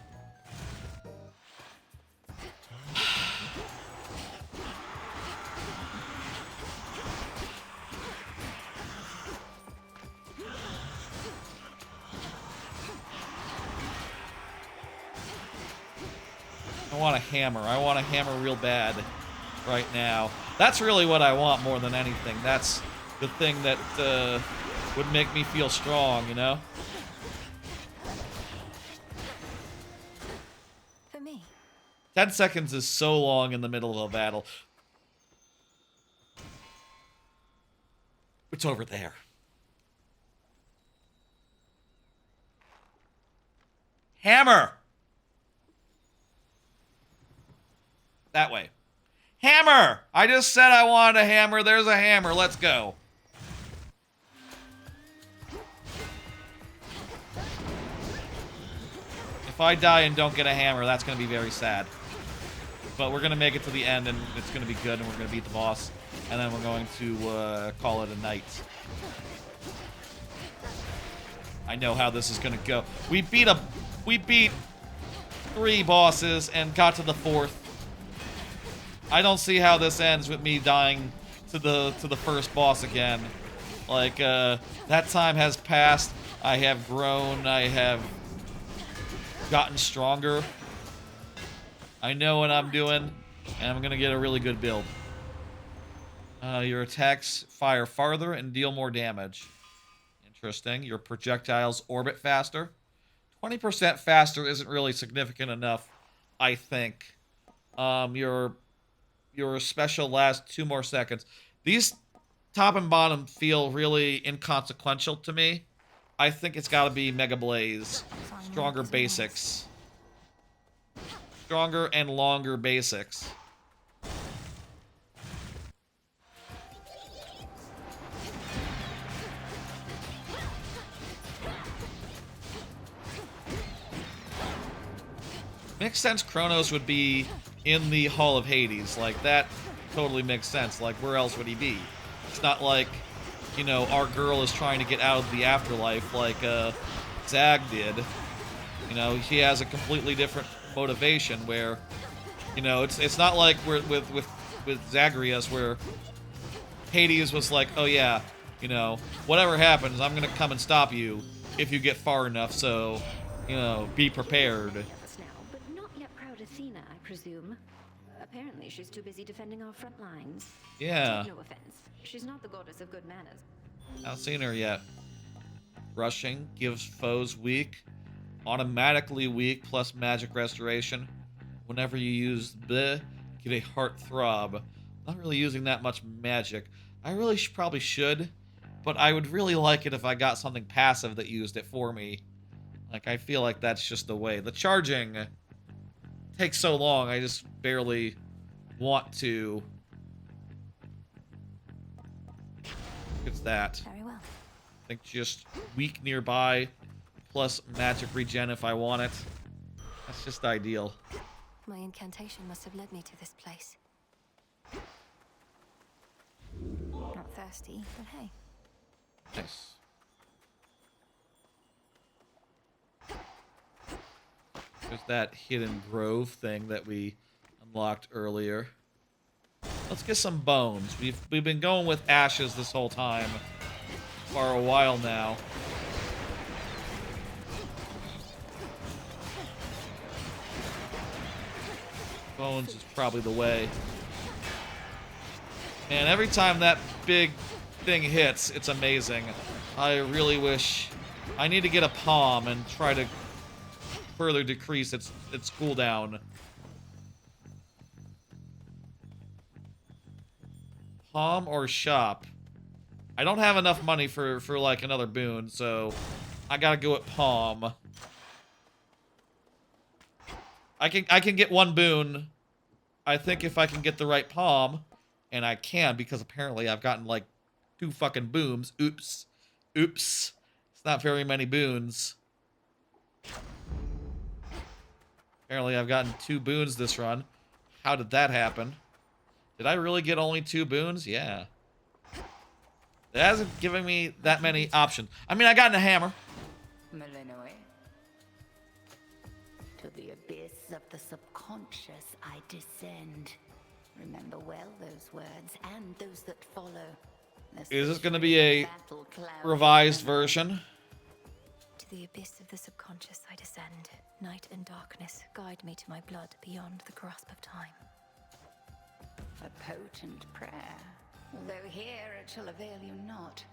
I want a hammer. I want a hammer real bad right now. That's really what I want more than anything. That's the thing that would make me feel strong, you know? For me. 10 seconds is so long in the middle of a battle. It's over there. Hammer! That way. Hammer! I just said I wanted a hammer. There's a hammer. Let's go. If I die and don't get a hammer, that's going to be very sad. But we're going to make it to the end, and it's going to be good, and we're going to beat the boss. And then we're going to call it a night. I know how this is going to go. We beat 3 bosses and got to the 4th. I don't see how this ends with me dying to the first boss again. Like, that time has passed. I have grown. I have gotten stronger. I know what I'm doing, and I'm going to get a really good build. Your attacks fire farther and deal more damage. Interesting. Your projectiles orbit faster. 20% faster isn't really significant enough, I think. Your special lasts 2 more seconds. These top and bottom feel really inconsequential to me. I think it's got to be Mega Blaze. Stronger basics. Stronger and longer basics. Makes sense Chronos would be in the Hall of Hades. Like, that totally makes sense. Like, where else would he be? It's not like, you know, our girl is trying to get out of the afterlife like Zag did. You know, he has a completely different motivation where, you know, it's not like with Zagreus where Hades was like, oh yeah, you know, whatever happens, I'm gonna come and stop you if you get far enough, so, you know, be prepared. But not yet proud Athena, I presume. Apparently, she's too busy defending our front lines. Yeah. Take no offense. She's not the goddess of good manners. Not seen her yet. Rushing gives foes weak, automatically weak, plus magic restoration. Whenever you use the, get a heart throb. Not really using that much magic. I really probably should, but I would really like it if I got something passive that used it for me. Like, I feel like that's just the way. The charging takes so long, I just barely want to. It's that. Very well. I think just weak nearby, plus magic regen if I want it. That's just ideal. My incantation must have led me to this place. Not thirsty, but hey. Nice. There's that hidden grove thing that we unlocked earlier. Let's get some bones. We've been going with ashes this whole time for a while now. Bones is probably the way. And every time that big thing hits, it's amazing. I really wish... I need to get a palm and try to further decrease its cooldown. Palm or shop? I don't have enough money for like another boon, so I gotta go at palm. I can get 1 boon. I think if I can get the right palm, and I can because apparently I've gotten like 2 fucking booms. Oops. Oops. It's not very many boons. Apparently I've gotten 2 boons this run. How did that happen? Did I really get only 2 boons? Yeah. It hasn't given me that many options. I mean, I got a hammer. Malinois. To the abyss of the subconscious I descend. Remember well those words and those that follow. Is this going to be a revised version? To the abyss of the subconscious I descend. Night and darkness guide me to my blood beyond the grasp of time. A potent prayer. Although here it shall avail you not.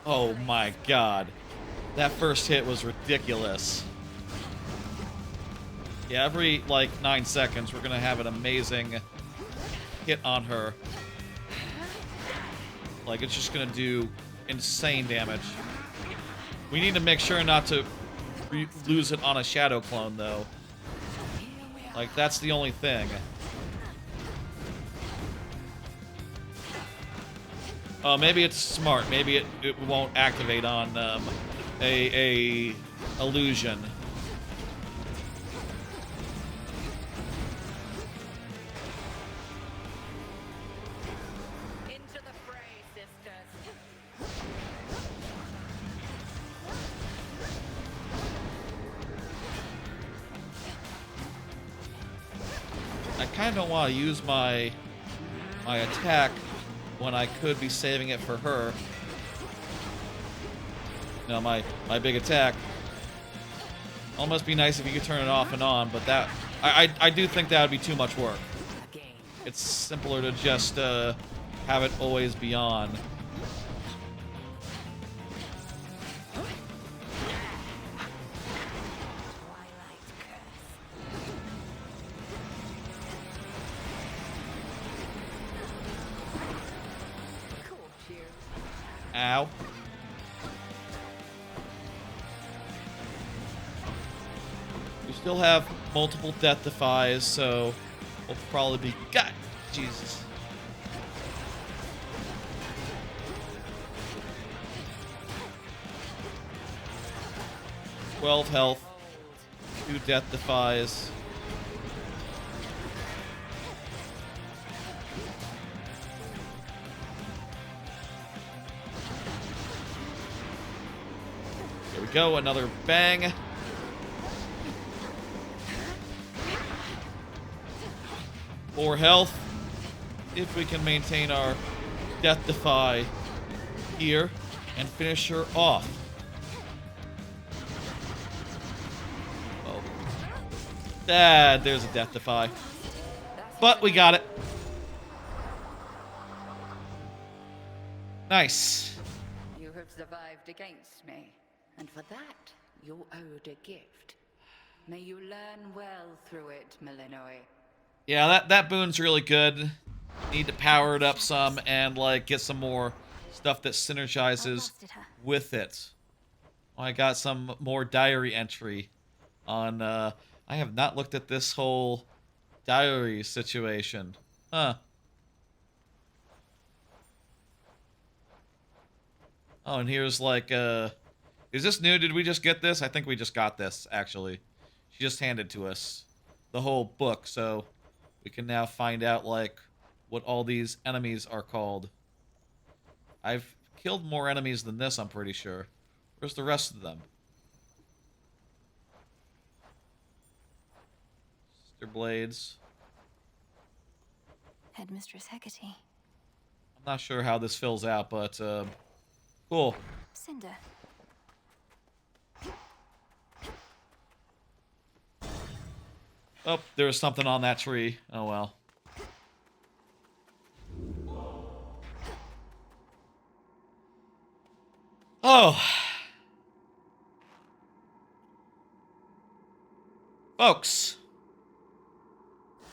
Oh my god. That first hit was ridiculous. Yeah, every, like, 9 seconds, we're gonna have an amazing hit on her. Like, it's just gonna do insane damage. We need to make sure not to lose it on a shadow clone, though. Like, that's the only thing. Oh, maybe it's smart. Maybe it won't activate on a illusion. Into the fray, sisters. I kind of don't want to use my attack when I could be saving it for her. You know, my big attack. Almost be nice if you could turn it off and on, but that I do think that would be too much work. It's simpler to just have it always be on. Ow. We still have multiple death defies, so we'll probably be... God! Jesus. $12 health. 2 death defies. There we go, another bang. More health. If we can maintain our death defy here and finish her off. Oh. There's a death defy. But we got it. Nice. You have survived against me, and for that, you're owed a gift. May you learn well through it, Millenoi. Yeah, that boon's really good. Need to power it up some and, like, get some more stuff that synergizes with it. Oh, I got some more diary entry on, I have not looked at this whole diary situation. Huh. Oh, and here's, like, is this new? Did we just get this? I think we just got this, actually. She just handed to us the whole book, so we can now find out, like, what all these enemies are called. I've killed more enemies than this, I'm pretty sure. Where's the rest of them? Sister Blades. Headmistress Hecate. I'm not sure how this fills out, but, cool. Cinder. Oh, there was something on that tree. Oh, well. Oh. Folks.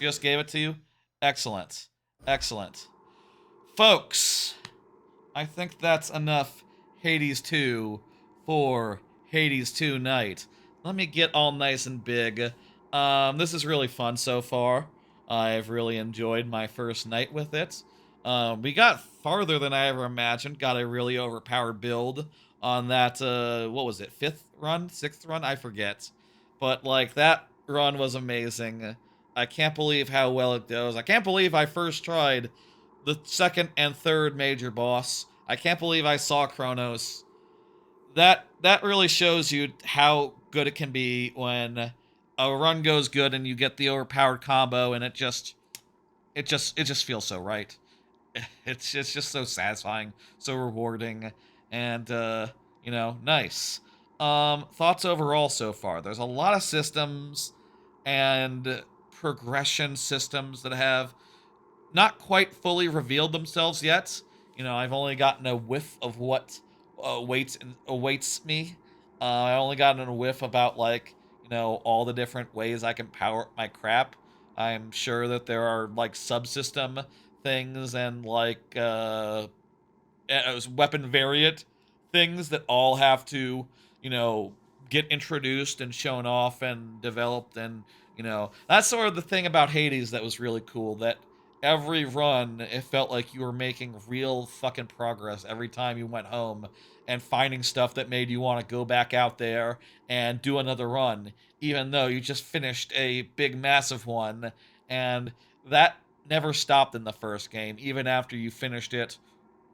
Just gave it to you? Excellent. Excellent. Folks. I think that's enough Hades 2 for Hades 2 night. Let me get all nice and big. This is really fun so far. I've really enjoyed my first night with it. We got farther than I ever imagined. Got a really overpowered build on that, what was it, 5th run? 6th run? I forget. But, like, that run was amazing. I can't believe how well it goes. I can't believe I first tried the 2nd and 3rd major boss. I can't believe I saw Chronos. That really shows you how good it can be when a run goes good and you get the overpowered combo, and it just feels so right. It's just so satisfying, so rewarding, and you know, nice. Thoughts overall so far? There's a lot of systems and progression systems that have not quite fully revealed themselves yet. You know, I've only gotten a whiff of what awaits me. I only gotten a whiff about, like, all the different ways I can power up my crap. I'm sure that there are like subsystem things and like weapon variant things that all have to, you know, get introduced and shown off and developed. And, that's sort of the thing about Hades that was really cool. That every run, it felt like you were making real fucking progress every time you went home and finding stuff that made you want to go back out there and do another run, even though you just finished a big, massive one. And that never stopped in the first game, even after you finished it,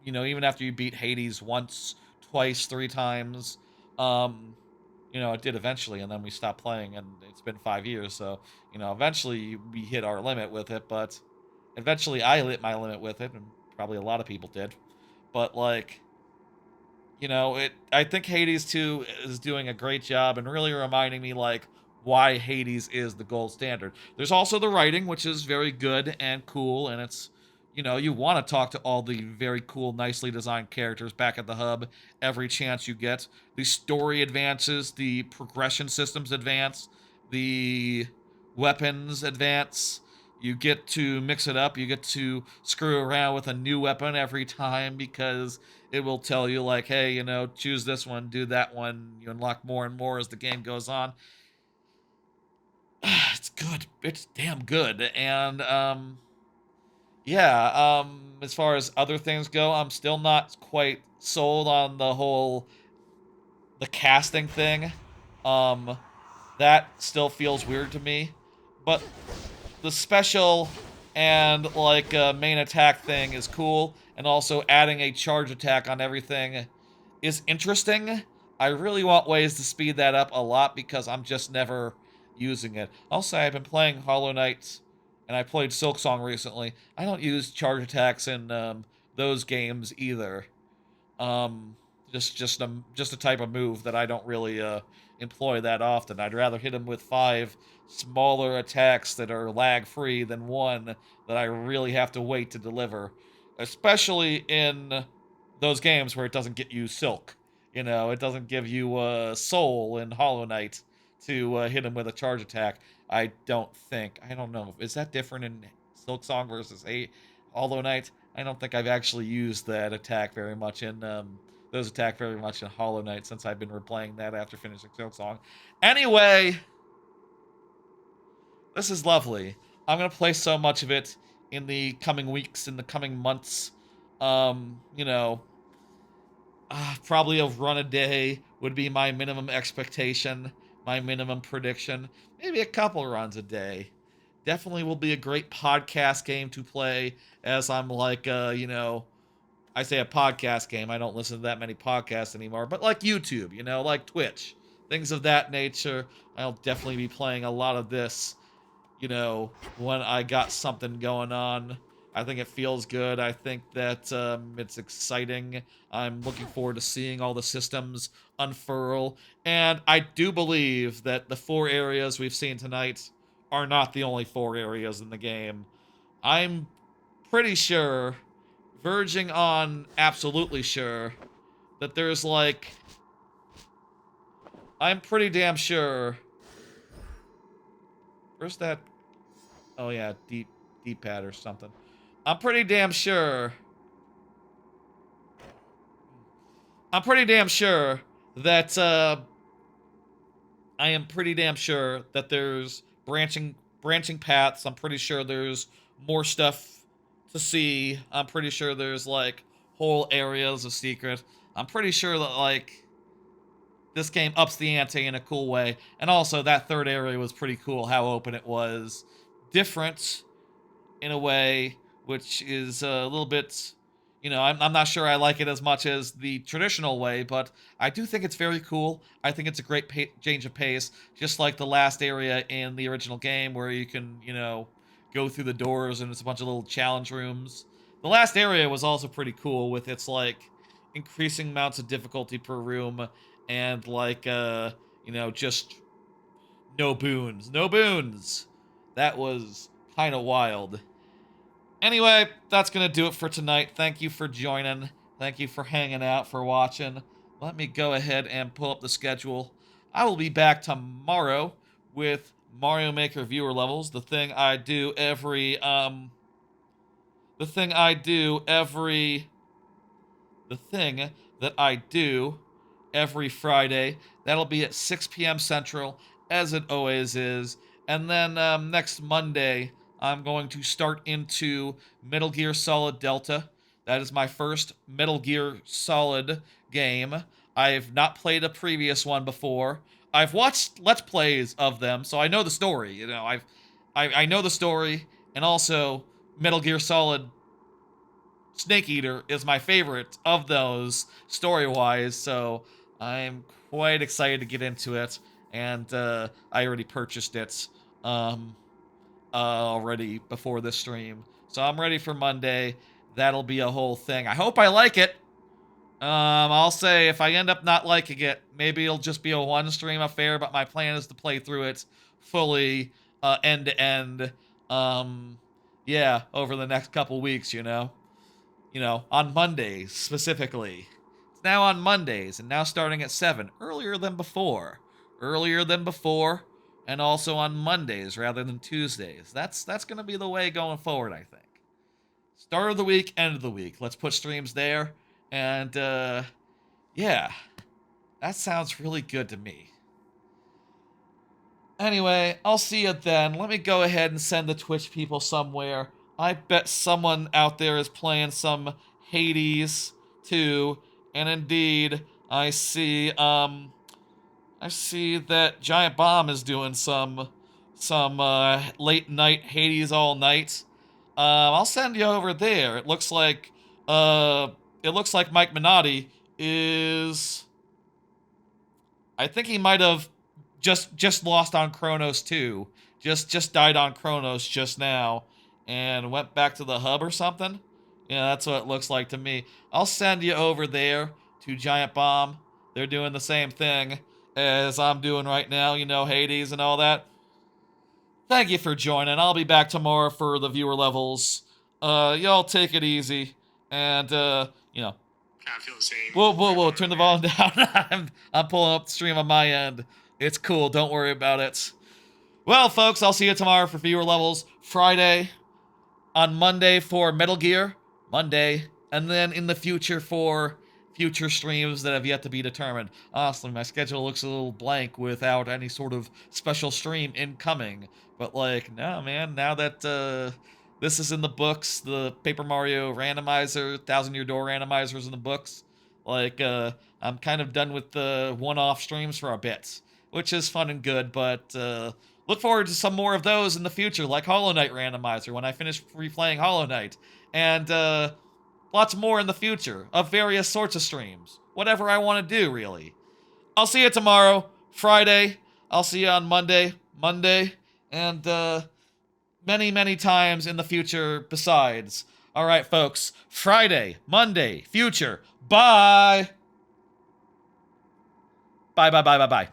even after you beat Hades once, twice, three times. It did eventually, and then we stopped playing, and it's been 5 years, so, eventually we hit our limit with it, but eventually I hit my limit with it, and probably a lot of people did. But, like, I think Hades 2 is doing a great job and really reminding me, like, why Hades is the gold standard. There's also the writing, which is very good and cool, and it's, you want to talk to all the very cool, nicely designed characters back at the hub every chance you get. The story advances, the progression systems advance, the weapons advance. You get to mix it up. You get to screw around with a new weapon every time because it will tell you, like, hey, choose this one, do that one. You unlock more and more as the game goes on. It's good. It's damn good. And, yeah, as far as other things go, I'm still not quite sold on the casting thing. That still feels weird to me. But the special and, like, main attack thing is cool, and also adding a charge attack on everything is interesting. I really want ways to speed that up a lot because I'm just never using it. Also, I've been playing Hollow Knight, and I played Silksong recently. I don't use charge attacks in those games either. Um, just a type of move that I don't really employ that often. I'd rather hit him with 5 smaller attacks that are lag free than one that I really have to wait to deliver, especially in those games where it doesn't get you silk. It doesn't give you soul in Hollow Knight to hit him with a charge attack. I don't think. I don't know. Is that different in Silksong versus Hollow Knight? I don't think I've actually used that attack very much in those attack very much in Hollow Knight since I've been replaying that after finishing Silksong. Anyway, this is lovely. I'm gonna play so much of it in the coming weeks, in the coming months. Um, you know, Probably a run a day would be my minimum expectation, my minimum prediction. Maybe a couple runs a day. Definitely will be a great podcast game to play as I'm like, I say a podcast game. I don't listen to that many podcasts anymore, but like YouTube, like Twitch, things of that nature. I'll definitely be playing a lot of this, when I got something going on. I think it feels good. I think that it's exciting. I'm looking forward to seeing all the systems unfurl. And I do believe that the 4 areas we've seen tonight are not the only 4 areas in the game. I'm pretty sure, verging on absolutely sure, that there's like... I'm pretty damn sure... Where's that? Oh yeah, D-pad or something. I'm pretty damn sure that I am pretty damn sure that there's branching paths. I'm pretty sure there's more stuff to see. I'm pretty sure there's like whole areas of secret. I'm pretty sure that like this game ups the ante in a cool way. And also that 3rd area was pretty cool, how open it was. Different in a way, which is a little bit, I'm not sure I like it as much as the traditional way, but I do think it's very cool. I think it's a great change of pace, just like the last area in the original game where you can, go through the doors and it's a bunch of little challenge rooms. The last area was also pretty cool with its, like, increasing amounts of difficulty per room and, like, just no boons. No boons! That was kind of wild. Anyway, that's going to do it for tonight. Thank you for joining. Thank you for hanging out, for watching. Let me go ahead and pull up the schedule. I will be back tomorrow with Mario Maker viewer levels, the thing I do every the thing that I do every Friday. That'll be at 6 p.m. Central, as it always is. And then next Monday, I'm going to start into Metal Gear Solid Delta. That is my first Metal Gear Solid game. I've not played a previous one before. I've watched Let's Plays of them, so I know the story. You know, I know the story, and also Metal Gear Solid Snake Eater is my favorite of those story-wise, so I'm quite excited to get into it, and I already purchased it already before this stream, so I'm ready for Monday. That'll be a whole thing. I hope I like it. I'll say if I end up not liking it, maybe it'll just be a one-stream affair, but my plan is to play through it fully, end to end, yeah, over the next couple weeks, you know, on Mondays specifically. It's now on Mondays, and now starting at 7, earlier than before, and also on Mondays rather than Tuesdays. That's gonna be the way going forward, I think. Start of the week, end of the week. Let's put streams there, and yeah, that sounds really good to me. Anyway, I'll see you then. Let me go ahead and send the Twitch people somewhere. I bet someone out there is playing some Hades too. And indeed, I see that Giant Bomb is doing some late night Hades all night. I'll send you over there. It looks like Mike Minotti is, I think he might have just lost on Chronos too. Just died on Chronos just now and went back to the hub or something. Yeah, that's what it looks like to me. I'll send you over there to Giant Bomb. They're doing the same thing as I'm doing right now, you know, Hades and all that. Thank you for joining. I'll be back tomorrow for the viewer levels. Y'all take it easy. And, you know. I feel the same. Whoa, turn the volume down. I'm pulling up the stream on my end. It's cool, don't worry about it. Well, folks, I'll see you tomorrow for viewer levels. Friday, on Monday for Metal Gear. Monday. And then in the future for future streams that have yet to be determined. Honestly, my schedule looks a little blank without any sort of special stream incoming. But, like, no, man, now that this is in the books, the Paper Mario randomizer, 1,000 Year Door randomizer's in the books, like, I'm kind of done with the one-off streams for a bit, which is fun and good, but look forward to some more of those in the future, like Hollow Knight randomizer when I finish replaying Hollow Knight, and lots more in the future of various sorts of streams. Whatever I want to do, really. I'll see you tomorrow, Friday. I'll see you on Monday, and many, many times in the future besides. All right, folks. Friday, Monday, future. Bye. Bye.